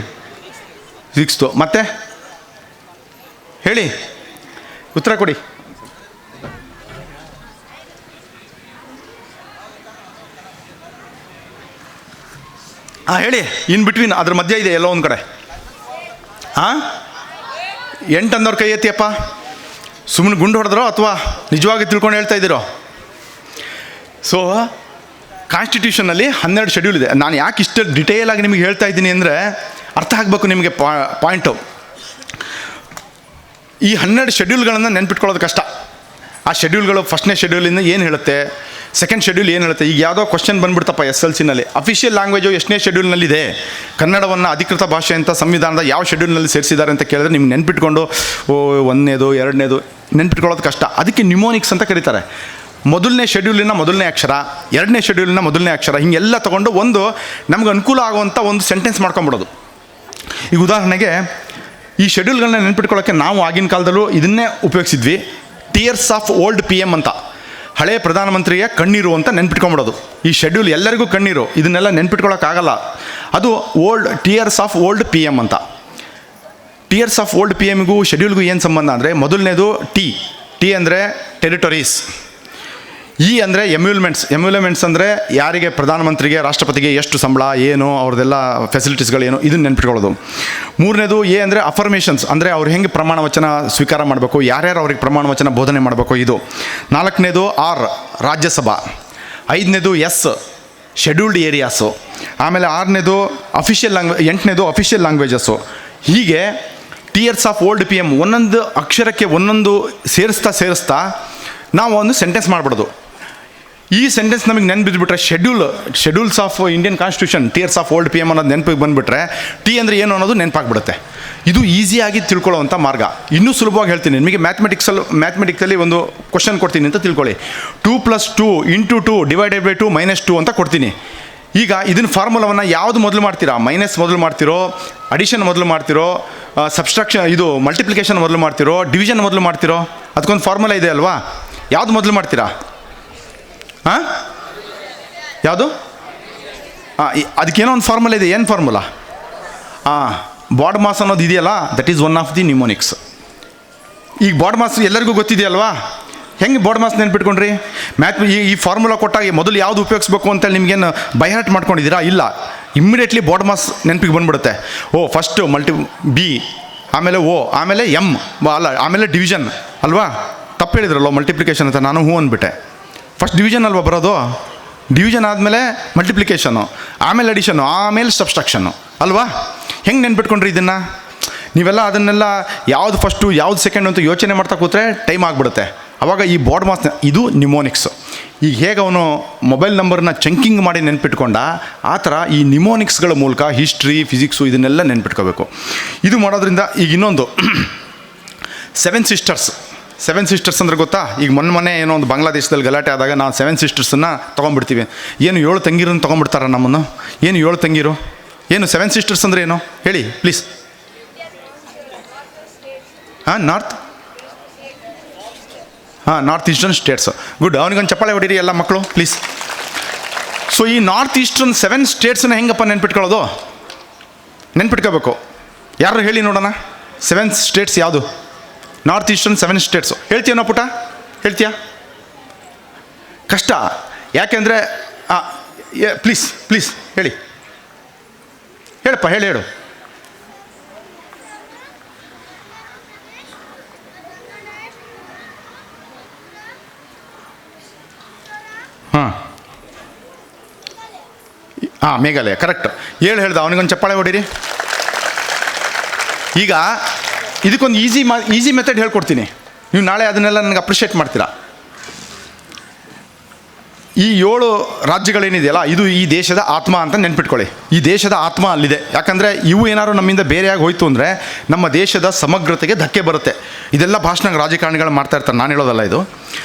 6th. ಮತ್ತೆ ಹೇಳಿ, ಉತ್ತರ ಕೊಡಿ. ಹೇಳಿ. ಇನ್ ಬಿಟ್ವೀನ್ ಅದ್ರ ಮಧ್ಯೆ ಇದೆ ಎಲ್ಲೋ ಒಂದು ಕಡೆ. 8 ಅಂದವ್ರ ಕೈ ಎತ್ತಿಯಪ್ಪ. ಸುಮ್ಮನೆ ಗುಂಡು ಹೊಡೆದ್ರೋ ಅಥವಾ ನಿಜವಾಗಿ ತಿಳ್ಕೊಂಡು ಹೇಳ್ತಾ ಇದ್ದೀರೋ? ಸೊ ಕಾನ್ಸ್ಟಿಟ್ಯೂಷನಲ್ಲಿ 12 ಶೆಡ್ಯೂಲ್ ಇದೆ. ನಾನು ಯಾಕೆ ಇಷ್ಟು ಡಿಟೇಲಾಗಿ ನಿಮಗೆ ಹೇಳ್ತಾ ಇದ್ದೀನಿ ಅಂದರೆ ಅರ್ಥ ಆಗಬೇಕು ನಿಮಗೆ ಪಾಯಿಂಟು. ಈ 12 ಶೆಡ್ಯೂಲ್ಗಳನ್ನು ನೆನ್ಪಿಟ್ಕೊಳ್ಳೋದು ಕಷ್ಟ. ಆ ಶೆಡ್ಯೂಲ್ಗಳು ಫಸ್ಟ್ನೇ ಶೆಡ್ಯೂಲಿಂದ ಏನು ಹೇಳುತ್ತೆ, ಸೆಕೆಂಡ್ ಶೆಡ್ಯೂಲ್ ಏನು ಹೇಳುತ್ತೆ. ಈಗ ಯಾವುದೋ ಕ್ವಶನ್ ಬಂದುಬಿಡ್ತಪ್ಪ SLCನಲ್ಲಿ, ಅಫಿಷಿಯಲ್ ಲ್ಯಾಂಗ್ವೇಜು ಎಷ್ಟನೇ ಶೆಡ್ಯೂಲ್ನಲ್ಲಿದೆ, ಕನ್ನಡವನ್ನು ಅಧಿಕೃತ ಭಾಷೆ ಅಂತ ಸಂವಿಧಾನದ ಯಾವ ಶೆಡ್ಯೂಲ್ನಲ್ಲಿ ಸೇರಿಸಿದ್ದಾರೆ ಅಂತ ಕೇಳಿದ್ರೆ ನಿಮ್ಗೆ ನೆನ್ಪಿಟ್ಕೊಂಡು 1ನೇದು 2ನೇದು ನೆನ್ಪಿಟ್ಕೊಳ್ಳೋದು ಕಷ್ಟ. ಅದಕ್ಕೆ ನ್ಯೂಮೋನಿಕ್ಸ್ ಅಂತ ಕರೀತಾರೆ. ಮೊದಲನೇ ಶೆಡ್ಯೂಲಿನ ಮೊದಲನೇ ಅಕ್ಷರ, 2ನೇ ಶೆಡ್ಯೂಲಿನ ಮೊದಲನೇ ಅಕ್ಷರ, ಹೀಗೆಲ್ಲ ತೊಗೊಂಡು ಒಂದು ನಮ್ಗೆ ಅನುಕೂಲ ಆಗುವಂಥ ಒಂದು ಸೆಂಟೆನ್ಸ್ ಮಾಡ್ಕೊಂಬಿಡೋದು. ಈಗ ಉದಾಹರಣೆಗೆ ಈ ಶೆಡ್ಯೂಲ್ಗಳನ್ನ ನೆನ್ಪಿಟ್ಕೊಳ್ಳೋಕ್ಕೆ ನಾವು ಆಗಿನ ಕಾಲದಲ್ಲೂ ಇದನ್ನೇ ಉಪಯೋಗಿಸಿದ್ವಿ. ಟಿಯರ್ಸ್ ಆಫ್ ಓಲ್ಡ್ PM ಅಂತ, ಹಳೆಯ ಪ್ರಧಾನಮಂತ್ರಿಗೆ ಕಣ್ಣೀರು ಅಂತ ನೆನ್ಪಿಟ್ಕೊಂಬಿಡೋದು. ಈ ಶೆಡ್ಯೂಲ್ ಎಲ್ಲರಿಗೂ ಕಣ್ಣೀರು, ಇದನ್ನೆಲ್ಲ ನೆನ್ಪಿಟ್ಕೊಳ್ಳೋಕ್ಕಾಗಲ್ಲ. ಅದು ಟಿಯರ್ಸ್ ಆಫ್ ಓಲ್ಡ್ PM ಅಂತ. ಟಿಯರ್ಸ್ ಆಫ್ ಓಲ್ಡ್ PMಗೂ ಶೆಡ್ಯೂಲ್ಗೂ ಏನು ಸಂಬಂಧ ಅಂದರೆ, ಮೊದಲನೇದು ಟಿ ಅಂದರೆ ಟೆರಿಟರೀಸ್, ಇ ಅಂದರೆ ಎಮ್ಯುಲ್ಮೆಂಟ್ಸ್ ಅಂದರೆ ಯಾರಿಗೆ, ಪ್ರಧಾನಮಂತ್ರಿಗೆ, ರಾಷ್ಟ್ರಪತಿಗೆ ಎಷ್ಟು ಸಂಬಳ, ಏನು ಅವ್ರದ್ದೆಲ್ಲ ಫೆಸಿಲಿಟೀಸ್ಗಳೇನು, ಇದನ್ನು ನೆನ್ಪಿಟ್ಕೊಳ್ಳೋದು. 3ನೇದು ಎ ಅಂದರೆ ಅಫರ್ಮೇಷನ್ಸ್, ಅಂದರೆ ಅವ್ರು ಹೆಂಗೆ ಪ್ರಮಾಣ ವಚನ ಸ್ವೀಕಾರ ಮಾಡಬೇಕು, ಯಾರ್ಯಾರು ಅವ್ರಿಗೆ ಪ್ರಮಾಣ ವಚನ ಬೋಧನೆ ಮಾಡಬೇಕು, ಇದು. 4ನೇದು ಆರ್ ರಾಜ್ಯಸಭಾ. 5ನೇದು ಎಸ್ ಶೆಡ್ಯೂಲ್ಡ್ ಏರಿಯಾಸು. ಆಮೇಲೆ 6ನೇದು ಅಫಿಷಿಯಲ್ 8ನೇದು ಅಫಿಷಿಯಲ್ ಲ್ಯಾಂಗ್ವೇಜಸ್ಸು. ಹೀಗೆ ಟಿಯರ್ಸ್ ಆಫ್ ಓಲ್ಡ್ PM ಒಂದೊಂದು ಅಕ್ಷರಕ್ಕೆ ಒಂದೊಂದು ಸೇರಿಸ್ತಾ ನಾವು ಒಂದು ಸೆಂಟೆನ್ಸ್ ಮಾಡಿಬಿಡೋದು. ಈ ಸೆಂಟೆನ್ಸ್ ನಮಗೆ ನೆನ್ಪು ಬಿದ್ದುಬಿಟ್ರೆ schedules of Indian constitution tears of old PM ಅನ್ನೋದು ನೆನಪಿಗೆ ಬಂದುಬಿಟ್ರೆ ಟಿ ಅಂದರೆ ಏನು ಅನ್ನೋದು ನೆನಪಾಗ್ಬಿಡುತ್ತೆ. ಇದು ಈಸಿಯಾಗಿ ತಿಳ್ಕೊಳ್ಳೋವಂಥ ಮಾರ್ಗ. ಇನ್ನೂ ಸುಲಭವಾಗಿ ಹೇಳ್ತೀನಿ ನಿಮಗೆ. ಮ್ಯಾಥಮೆಟಿಕ್ಸಲ್ಲಿ ಒಂದು ಕ್ವಶನ್ ಕೊಡ್ತೀನಿ ಅಂತ ತಿಳ್ಕೊಳ್ಳಿ. 2 + 2 × 2 / 2 - 2 ಅಂತ ಕೊಡ್ತೀನಿ. ಈಗ ಇದನ್ನ ಫಾರ್ಮುಲಾವನ್ನು ಯಾವುದು ಮೊದಲು ಮಾಡ್ತೀರಾ? ಮೈನಸ್ ಮೊದಲು ಮಾಡ್ತಿರೋ, ಅಡಿಷನ್ ಮೊದಲು ಮಾಡ್ತಿರೋ, ಸಬ್ಸ್ಟ್ರಾಕ್ಷನ್ ಇದು ಮಲ್ಟಿಪ್ಲಿಕೇಶನ್ ಮೊದಲು ಮಾಡ್ತಿರೋ, ಡಿವಿಷನ್ ಮೊದಲು ಮಾಡ್ತಿರೋ? ಅದಕ್ಕೊಂದು ಫಾರ್ಮುಲಾ ಇದೆ ಅಲ್ವಾ? ಯಾವುದು ಮೊದಲು ಮಾಡ್ತೀರಾ? ಹಾಂ, ಯಾವುದು? ಅದಕ್ಕೇನೋ ಒಂದು ಫಾರ್ಮುಲಾ ಇದೆ. ಏನು ಫಾರ್ಮುಲಾ? ಬಾಡ್ ಮಾಸ್ ಅನ್ನೋದು ಇದೆಯಲ್ಲ, that is one of the mnemonics. ಈಗ ಬಾಡ್ ಮಾಸ್ ಎಲ್ಲರಿಗೂ ಗೊತ್ತಿದೆಯಲ್ವಾ? ಹೆಂಗೆ ಬಾಡ್ ಮಾಸ್ ನೆನ್ಪಿಟ್ಕೊಂಡ್ರಿ? ಈ ಫಾರ್ಮುಲಾ ಕೊಟ್ಟಾಗ ಮೊದಲು ಯಾವುದು ಉಪಯೋಗಿಸ್ಬೇಕು ಅಂತೇಳಿ ನಿಮಗೇನು ಬೈಹಾರ್ಟ್ ಮಾಡ್ಕೊಂಡಿದ್ದೀರಾ? ಇಲ್ಲ, ಇಮ್ಮಿಡಿಯೇಟ್ಲಿ ಬಾಡ್ ಮಾಸ್ ನೆನಪಿಗೆ ಬಂದುಬಿಡುತ್ತೆ. ಫಸ್ಟ್ ಬಿ, ಆಮೇಲೆ ಆಮೇಲೆ ಎಮ್ ಅಲ್ಲ, ಆಮೇಲೆ ಡಿವಿಷನ್ ಅಲ್ವಾ? ತಪ್ಪು ಹೇಳಿದ್ರಲ್ವ ಮಲ್ಟಿಪ್ಲಿಕೇಶನ್ ಅಂತ, ನಾನು ಅಂದ್ಬಿಟ್ಟೆ. ಫಸ್ಟ್ ಡಿವಿಷನ್ ಅಲ್ವಾ ಬರೋದು? ಡಿವಿಷನ್ ಆದಮೇಲೆ ಮಲ್ಟಿಪ್ಲಿಕೇಶನು, ಆಮೇಲೆ ಅಡಿಷನ್ನು, ಆಮೇಲೆ ಸಬ್ಸ್ಟ್ರಾಕ್ಷನ್ನು ಅಲ್ವಾ? ಹೆಂಗೆ ನೆನ್ಪಿಟ್ಕೊಂಡ್ರಿ ಇದನ್ನು? ನೀವೆಲ್ಲ ಅದನ್ನೆಲ್ಲ ಯಾವುದು ಫಸ್ಟು ಯಾವುದು ಸೆಕೆಂಡು ಅಂತ ಯೋಚನೆ ಮಾಡ್ತಾ ಕೂತ್ರೆ ಟೈಮ್ ಆಗಿಬಿಡುತ್ತೆ. ಆವಾಗ ಈ ಬಾಡ್ ಮಾಸ್ನ ಇದು ನಿಮೋನಿಕ್ಸ್. ಈಗ ಹೇಗೆ ಅವನು ಮೊಬೈಲ್ ನಂಬರ್ನ ಚಂಕಿಂಗ್ ಮಾಡಿ ನೆನ್ಪಿಟ್ಕೊಂಡ, ಆ ಥರ ಈ ನಿಮೋನಿಕ್ಸ್ಗಳ ಮೂಲಕ ಹಿಸ್ಟ್ರಿ, ಫಿಸಿಕ್ಸು ಇದನ್ನೆಲ್ಲ ನೆನ್ಪಿಟ್ಕೋಬೇಕು. ಇದು ಮಾಡೋದ್ರಿಂದ ಈಗ ಇನ್ನೊಂದು ಸೆವೆನ್ ಸಿಸ್ಟರ್ಸ್ ಅಂದರೆ ಗೊತ್ತಾ? ಈಗ ಮೊನ್ನೆ ಏನೋ ಒಂದು ಬಾಂಗ್ಲಾದೇಶದಲ್ಲಿ ಗಲಾಟೆ ಆದಾಗ ನಾವು 7 ಸಿಸ್ಟರ್ಸನ್ನು ತೊಗೊಂಡ್ಬಿಡ್ತೀವಿ. ಏನು 7 ತಂಗಿರನ್ನು ತೊಗೊಂಡ್ಬಿಡ್ತಾರ ನಮ್ಮನ್ನು? ಏನು 7 ತಂಗಿರು? ಏನು 7 ಸಿಸ್ಟರ್ಸ್ ಅಂದರೆ ಏನು ಹೇಳಿ please? North eastern States. Good, ಅವನಿಗೊಂದು ಚಪ್ಪಾಳೆ ಹೊಡೀರಿ ಎಲ್ಲ ಮಕ್ಕಳು ಪ್ಲೀಸ್. ಸೊ ಈ ನಾರ್ತ್ ಈಸ್ಟರ್ನ್ 7 ಸ್ಟೇಟ್ಸನ್ನ ಹೆಂಗಪ್ಪ ನೆನ್ಪಿಟ್ಕೊಳ್ಳೋದು? ನೆನ್ಪಿಟ್ಕೋಬೇಕು. ಯಾರು ಹೇಳಿ ನೋಡೋಣ, 7 ಸ್ಟೇಟ್ಸ್ ಯಾವುದು? ನಾರ್ತ್ ಈಸ್ಟರ್ನ್ 7 ಸ್ಟೇಟ್ಸು ಹೇಳ್ತೀಯನೋ ಪುಟ? ಹೇಳ್ತೀಯಾ? ಕಷ್ಟ. ಯಾಕೆಂದರೆ ಪ್ಲೀಸ್ ಹೇಳಪ್ಪ, ಹೇಳು. ಮೇಘಾಲಯ ಕರೆಕ್ಟ್. ಹೇಳ್ದ, ಅವನಿಗೊಂದು ಚಪ್ಪಾಳೆ ಹೊಡೀರಿ. ಈಗ ಇದಕ್ಕೊಂದು ಈಸಿ ಮೆಥಡ್ ಹೇಳ್ಕೊಡ್ತೀನಿ. ನೀವು ನಾಳೆ ಅದನ್ನೆಲ್ಲ ನನಗೆ ಅಪ್ರಿಷಿಯೇಟ್ ಮಾಡ್ತೀರಾ. ಈ 7 ರಾಜ್ಯಗಳೇನಿದೆಯಲ್ಲ, ಇದು ಈ ದೇಶದ ಆತ್ಮ ಅಂತ ನೆನ್ಪಿಟ್ಕೊಳ್ಳಿ. ಈ ದೇಶದ ಆತ್ಮ ಅಲ್ಲಿದೆ. ಯಾಕಂದರೆ ಇವು ಏನಾದ್ರು ನಮ್ಮಿಂದ ಬೇರೆಯಾಗಿ ಹೋಯ್ತು ಅಂದರೆ ನಮ್ಮ ದೇಶದ ಸಮಗ್ರತೆಗೆ ಧಕ್ಕೆ ಬರುತ್ತೆ. ಇದೆಲ್ಲ ಭಾಷಣ ರಾಜಕಾರಣಿಗಳು ಮಾಡ್ತಾ ಇರ್ತಾರೆ, ನಾನು ಹೇಳೋದಲ್ಲ ಇದು.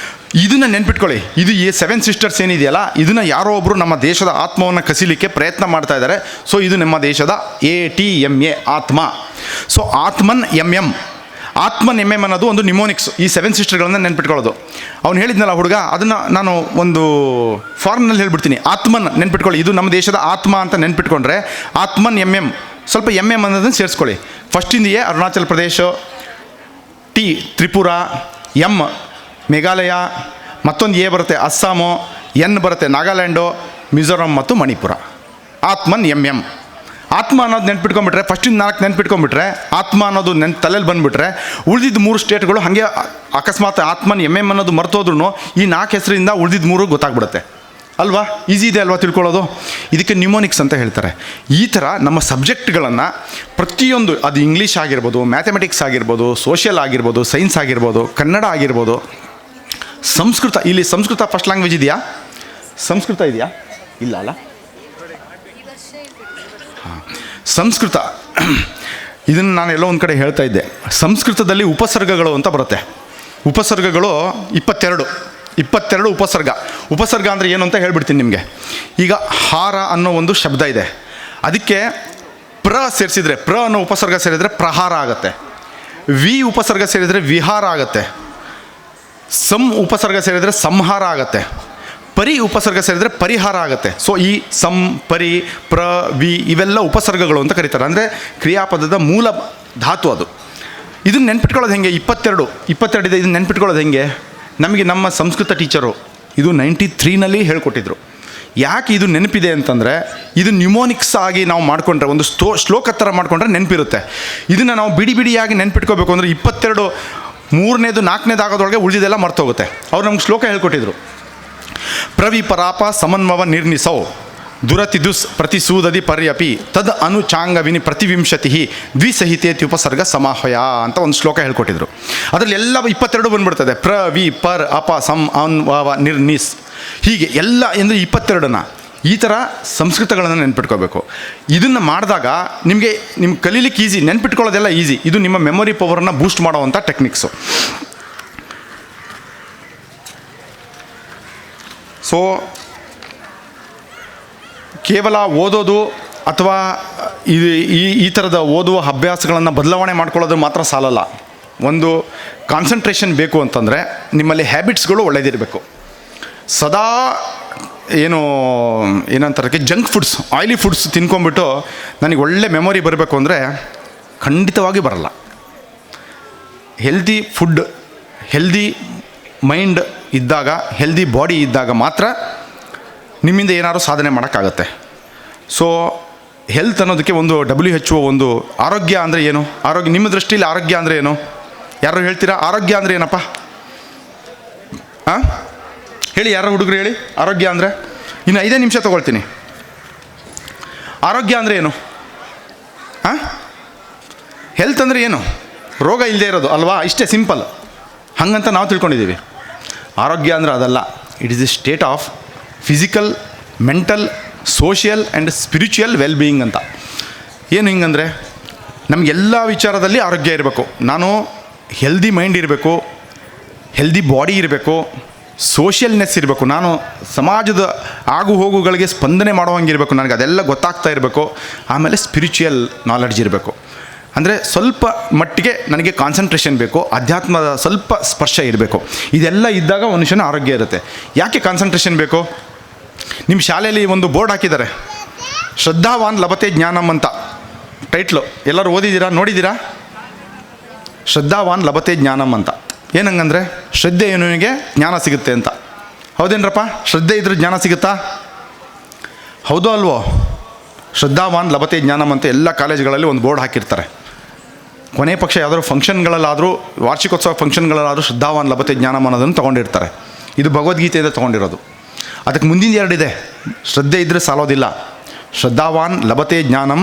ಇದನ್ನು ನೆನ್ಪಿಟ್ಕೊಳ್ಳಿ. ಇದು ಈ 7 ಸಿಸ್ಟರ್ಸ್ ಏನಿದೆಯಲ್ಲ, ಇದನ್ನು ಯಾರೋ ಒಬ್ಬರು ನಮ್ಮ ದೇಶದ ಆತ್ಮವನ್ನು ಕಸಿಲಿಕ್ಕೆ ಪ್ರಯತ್ನ ಮಾಡ್ತಾ ಇದ್ದಾರೆ. ಸೊ ಇದು ನಮ್ಮ ದೇಶದ ATMA ಆತ್ಮ. ಸೊ ಆತ್ಮನ್ MM ಅನ್ನೋದು ಒಂದು ನಿಮೋನಿಕ್ಸ್. ಈ 7 ಸಿಸ್ಟರ್ಗಳನ್ನು ನೆನ್ಪಿಟ್ಕೊಳ್ಳೋದು. ಅವ್ನು ಹೇಳಿದ್ನಲ್ಲ ಹುಡುಗ, ಅದನ್ನು ನಾನು ಒಂದು ಫಾರ್ಮ್ನಲ್ಲಿ ಹೇಳ್ಬಿಡ್ತೀನಿ. ಆತ್ಮನ್ ನೆನ್ಪಿಟ್ಕೊಳ್ಳಿ, ಇದು ನಮ್ಮ ದೇಶದ ಆತ್ಮ ಅಂತ ನೆನ್ಪಿಟ್ಕೊಂಡ್ರೆ ಆತ್ಮನ್ MM, ಸ್ವಲ್ಪ MM ಅನ್ನೋದನ್ನು ಸೇರಿಸ್ಕೊಳ್ಳಿ. ಫಸ್ಟಿಂದ ಅರುಣಾಚಲ್ ಪ್ರದೇಶ, T ತ್ರಿಪುರ, M ಮೇಘಾಲಯ, ಮತ್ತೊಂದು ಬರುತ್ತೆ ಅಸ್ಸಾಮು, N ಬರುತ್ತೆ ನಾಗಾಲ್ಯಾಂಡು, ಮಿಜೋರಾಂ ಮತ್ತು ಮಣಿಪುರ. ಆತ್ಮನ್ MM. ಆತ್ಮ ಅನ್ನೋದು ನೆನ್ಪಿಟ್ಕೊಂಡ್ಬಿಟ್ರೆ, ಫಸ್ಟಿಂದ 4 ನೆನ್ಪಿಟ್ಕೊಂಡ್ಬಿಟ್ರೆ, ಆತ್ಮ ಅನ್ನೋದು ತಲೆಯಲ್ಲಿ ಬಂದುಬಿಟ್ರೆ, ಉಳಿದಿದ್ದು 3 ಸ್ಟೇಟ್ಗಳು ಹಾಗೆ ಅಕಸ್ಮಾತ್ ಆತ್ಮನ್ MM ಅನ್ನೋದು ಮರ್ತೋದ್ರೂ ಈ 4 ಹೆಸರಿಂದ ಉಳಿದಿದ್ದು 3 ಗೊತ್ತಾಗ್ಬಿಡುತ್ತೆ ಅಲ್ವಾ? ಈಸಿ ಇದೆ ಅಲ್ವಾ ತಿಳ್ಕೊಳ್ಳೋದು? ಇದಕ್ಕೆ ನಿಮೋನಿಕ್ಸ್ ಅಂತ ಹೇಳ್ತಾರೆ. ಈ ಥರ ನಮ್ಮ ಸಬ್ಜೆಕ್ಟ್ಗಳನ್ನು ಪ್ರತಿಯೊಂದು, ಅದು ಇಂಗ್ಲೀಷ್ ಆಗಿರ್ಬೋದು, ಮ್ಯಾಥಮೆಟಿಕ್ಸ್ ಆಗಿರ್ಬೋದು, ಸೋಷಿಯಲ್ ಆಗಿರ್ಬೋದು, ಸೈನ್ಸ್ ಆಗಿರ್ಬೋದು, ಕನ್ನಡ ಆಗಿರ್ಬೋದು, ಸಂಸ್ಕೃತ. ಇಲ್ಲಿ ಸಂಸ್ಕೃತ ಫಸ್ಟ್ ಲ್ಯಾಂಗ್ವೇಜ್ ಇದೆಯಾ? ಸಂಸ್ಕೃತ ಇದೆಯಾ? ಇಲ್ಲ ಅಲ್ಲ. ಸಂಸ್ಕೃತ ಇದನ್ನು ನಾನು ಎಲ್ಲೋ ಒಂದು ಕಡೆ ಹೇಳ್ತಾ ಇದ್ದೆ. ಸಂಸ್ಕೃತದಲ್ಲಿ ಉಪಸರ್ಗಗಳು ಅಂತ ಬರುತ್ತೆ. ಉಪಸರ್ಗಗಳು 22 ಉಪಸರ್ಗ ಅಂದರೆ ಏನು ಅಂತ ಹೇಳ್ಬಿಡ್ತೀನಿ ನಿಮಗೆ. ಈಗ ಹಾರ ಅನ್ನೋ ಒಂದು ಶಬ್ದ ಇದೆ, ಅದಕ್ಕೆ ಸೇರಿಸಿದ್ರೆ ಅನ್ನೋ ಉಪಸರ್ಗ ಸೇರಿದರೆ ಪ್ರಹಾರ ಆಗುತ್ತೆ. ಉಪಸರ್ಗ ಸೇರಿದರೆ ವಿಹಾರ ಆಗುತ್ತೆ. ಉಪಸರ್ಗ ಸೇರಿದರೆ ಸಂಹಾರ ಆಗುತ್ತೆ. ಉಪಸರ್ಗ ಸೇರಿದರೆ ಪರಿಹಾರ ಆಗುತ್ತೆ. ಸೊ ಈ ಪರಿ ಇವೆಲ್ಲ ಉಪಸರ್ಗಗಳು ಅಂತ ಕರೀತಾರೆ. ಅಂದರೆ ಕ್ರಿಯಾಪದದ ಮೂಲ ಧಾತು ಅದು. ಇದನ್ನು ನೆನ್ಪಿಟ್ಕೊಳ್ಳೋದು ಹೆಂಗೆ? 22 ಇದೆ. ಇದನ್ನು ನೆನ್ಪಿಟ್ಕೊಳ್ಳೋದು ಹೆಂಗೆ? ನಮಗೆ ನಮ್ಮ ಸಂಸ್ಕೃತ ಟೀಚರು ಇದು 93ನಲ್ಲಿ ಹೇಳ್ಕೊಟ್ಟಿದ್ರು. ಯಾಕೆ ಇದು ನೆನಪಿದೆ ಅಂತಂದರೆ, ಇದು ನ್ಯೂಮೋನಿಕ್ಸ್ ಆಗಿ ನಾವು ಮಾಡಿಕೊಂಡ್ರೆ, ಒಂದು ಶ್ಲೋಕ ಥರ ಮಾಡಿಕೊಂಡ್ರೆ ನೆನಪಿರುತ್ತೆ. ಇದನ್ನು ನಾವು ಬಿಡಿಯಾಗಿ ನೆನ್ಪಿಟ್ಕೋಬೇಕು ಅಂದರೆ 22 3ನೇದು 4ನೇದು ಆಗೋದ್ರೊಳಗೆ ಉಳಿದಿದೆಲ್ಲ ಮರ್ತೋಗುತ್ತೆ. ಅವ್ರು ನಮ್ಗೆ ಶ್ಲೋಕ ಹೇಳ್ಕೊಟ್ಟಿದ್ರು. ಪ್ರವಿಪರಾಪ ಸಮನ್ವವ ನಿರ್ನಿಸೌ ದುರತಿದುಸ್ ಪ್ರತಿಸೂದದಿ ಪರ್ಯಪಿ ತದ್ ಅನುಚಾಂಗವಿನಿ ಪ್ರತಿವಿಂಶತಿ ದ್ವಿಸಹಿತೇತಿ ಉಪಸರ್ಗ ಸಮಾಹಯ ಅಂತ ಒಂದು ಶ್ಲೋಕ ಹೇಳ್ಕೊಟ್ಟಿದ್ರು. ಅದರಲ್ಲಿ ಎಲ್ಲ 22 ಬಂದ್ಬಿಡ್ತದೆ. ಪ್ರ ವಿ ಪರ್ ಅಪ ಸಂ ಅನ್ ವವ ನಿರ್ನಿಸ್ ಹೀಗೆ ಎಲ್ಲ ಅಂದರೆ 22ನ ಈ ಥರ ಸಂಸ್ಕೃತಗಳನ್ನು ನೆನ್ಪಿಟ್ಕೋಬೇಕು. ಇದನ್ನು ಮಾಡಿದಾಗ ನಿಮಗೆ ಕಲೀಲಿಕ್ಕೆ ಈಸಿ, ನೆನ್ಪಿಟ್ಕೊಳ್ಳೋದೆಲ್ಲ ಈಸಿ. ಇದು ನಿಮ್ಮ ಮೆಮೊರಿ ಪವರನ್ನು ಬೂಸ್ಟ್ ಮಾಡೋವಂಥ ಟೆಕ್ನಿಕ್ಸು. ಸೊ ಕೇವಲ ಓದೋದು ಅಥವಾ ಈ ಥರದ ಓದುವ ಅಭ್ಯಾಸಗಳನ್ನು ಬದಲಾವಣೆ ಮಾಡ್ಕೊಳ್ಳೋದು ಮಾತ್ರ ಸಾಲಲ್ಲ. ಒಂದು ಕಾನ್ಸಂಟ್ರೇಷನ್ ಬೇಕು ಅಂತಂದರೆ ನಿಮ್ಮಲ್ಲಿ ಹ್ಯಾಬಿಟ್ಸ್ಗಳು ಒಳ್ಳೆಯದಿರಬೇಕು. ಸದಾ ಏನಂತಾರೆ ಜಂಕ್ ಫುಡ್ಸ್, ಆಯಿಲಿ ಫುಡ್ಸ್ ತಿನ್ಕೊಂಬಿಟ್ಟು ನನಗೆ ಒಳ್ಳೆ ಮೆಮೊರಿ ಬರಬೇಕು ಅಂದರೆ ಖಂಡಿತವಾಗಿ ಬರಲ್ಲ. ಹೆಲ್ದಿ ಫುಡ್, ಹೆಲ್ದಿ ಮೈಂಡ್ ಇದ್ದಾಗ, ಹೆಲ್ದಿ ಬಾಡಿ ಇದ್ದಾಗ ಮಾತ್ರ ನಿಮ್ಮಿಂದ ಏನಾದರೂ ಸಾಧನೆ ಮಾಡೋಕ್ಕಾಗತ್ತೆ. ಸೊ ಹೆಲ್ತ್ ಅನ್ನೋದಕ್ಕೆ ಒಂದು WHO ಒಂದು ಆರೋಗ್ಯ ಅಂದರೆ ಏನು, ಆರೋಗ್ಯ ನಿಮ್ಮ ದೃಷ್ಟಿಯಲ್ಲಿ ಆರೋಗ್ಯ ಅಂದರೆ ಏನು? ಯಾರು ಹೇಳ್ತೀರಾ ಆರೋಗ್ಯ ಅಂದರೆ ಏನಪ್ಪ? ಹಾಂ ಹೇಳಿ, ಯಾರೋ ಹುಡುಗರು ಹೇಳಿ ಆರೋಗ್ಯ ಅಂದರೆ. ಇನ್ನು 5 ನಿಮಿಷ ತೊಗೊಳ್ತೀನಿ. ಆರೋಗ್ಯ ಅಂದರೆ ಏನು? ಹಾಂ ಹೆಲ್ತ್ ಅಂದರೆ ಏನು? ರೋಗ ಇಲ್ಲದೆ ಇರೋದು ಅಲ್ವಾ? ಇಷ್ಟೇ ಸಿಂಪಲ್. ಹಾಗಂತ ನಾವು ತಿಳ್ಕೊಂಡಿದ್ದೀವಿ. ಆರೋಗ್ಯ ಅಂದರೆ ಅದಲ್ಲ. It is A state of physical, mental, social and spiritual wellbeing ಅಂತ. ಏನು ಹಿಂಗಂದರೆ ನಮಗೆಲ್ಲ ವಿಚಾರದಲ್ಲಿ ಆರೋಗ್ಯ ಇರಬೇಕು. ನಾನು ಹೆಲ್ದಿ ಮೈಂಡ್ ಇರಬೇಕು, ಹೆಲ್ದಿ ಬಾಡಿ ಇರಬೇಕು, ಸೋಷಿಯಲ್ನೆಸ್ ಇರಬೇಕು. ನಾನು ಸಮಾಜದ ಆಗು ಹೋಗುಗಳಿಗೆ ಸ್ಪಂದನೆ ಮಾಡುವಂಗಿರಬೇಕು, ನನಗೆ ಅದೆಲ್ಲ ಗೊತ್ತಾಗ್ತಾ ಇರಬೇಕು. ಆಮೇಲೆ ಸ್ಪಿರಿಚುವಲ್ ನಾಲೆಡ್ಜ್ ಇರಬೇಕು. ಅಂದರೆ ಸ್ವಲ್ಪ ಮಟ್ಟಿಗೆ ನನಗೆ ಕಾನ್ಸಂಟ್ರೇಷನ್ ಬೇಕು, ಅಧ್ಯಾತ್ಮದ ಸ್ವಲ್ಪ ಸ್ಪರ್ಶ ಇರಬೇಕು. ಇದೆಲ್ಲ ಇದ್ದಾಗ ಮನುಷ್ಯನ ಆರೋಗ್ಯ ಇರುತ್ತೆ. ಯಾಕೆ ಕಾನ್ಸಂಟ್ರೇಷನ್ ಬೇಕು? ನಿಮ್ಮ ಶಾಲೆಯಲ್ಲಿ ಒಂದು ಬೋರ್ಡ್ ಹಾಕಿದ್ದಾರೆ, ಶ್ರದ್ಧಾವಾನ್ ಲಭತೆ ಜ್ಞಾನಮ್ ಅಂತ ಟೈಟ್ಲು. ಎಲ್ಲರೂ ಓದಿದ್ದೀರಾ, ನೋಡಿದ್ದೀರಾ? ಶ್ರದ್ಧಾವಾನ್ ಲಭತೆ ಜ್ಞಾನಮ್ ಅಂತ. ಏನಂಗಂದರೆ ಶ್ರದ್ಧೆ ಏನೋನಿಗೆ ಜ್ಞಾನ ಸಿಗುತ್ತೆ ಅಂತ. ಹೌದೇನ್ರಪ್ಪ? ಶ್ರದ್ಧೆ ಇದ್ರೆ ಜ್ಞಾನ ಸಿಗುತ್ತಾ? ಹೌದೋ ಅಲ್ವೋ? ಶ್ರದ್ಧಾವಾನ್ ಲಭತೆ ಜ್ಞಾನಮ್ ಅಂತ ಎಲ್ಲ ಕಾಲೇಜುಗಳಲ್ಲಿ ಒಂದು ಬೋರ್ಡ್ ಹಾಕಿರ್ತಾರೆ. ಕೊನೆ ಪಕ್ಷ ಯಾವುದಾದ್ರು ಫಂಕ್ಷನ್ಗಳಲ್ಲಾದರೂ, ವಾರ್ಷಿಕೋತ್ಸವ ಫಂಕ್ಷನ್ಗಳಲ್ಲಾದರೂ ಶ್ರದ್ಧಾವಾನ್ ಲಭತೆ ಜ್ಞಾನಮ್ ಅನ್ನೋದನ್ನು ತೊಗೊಂಡಿರ್ತಾರೆ. ಇದು ಭಗವದ್ಗೀತೆಯಿಂದ ತೊಗೊಂಡಿರೋದು. ಅದಕ್ಕೆ ಮುಂದಿನ 2 ಇದೆ. ಶ್ರದ್ಧೆ ಇದ್ದರೆ ಸಾಲೋದಿಲ್ಲ. ಶ್ರದ್ಧಾವಾನ್ ಲಭತೆ ಜ್ಞಾನಂ,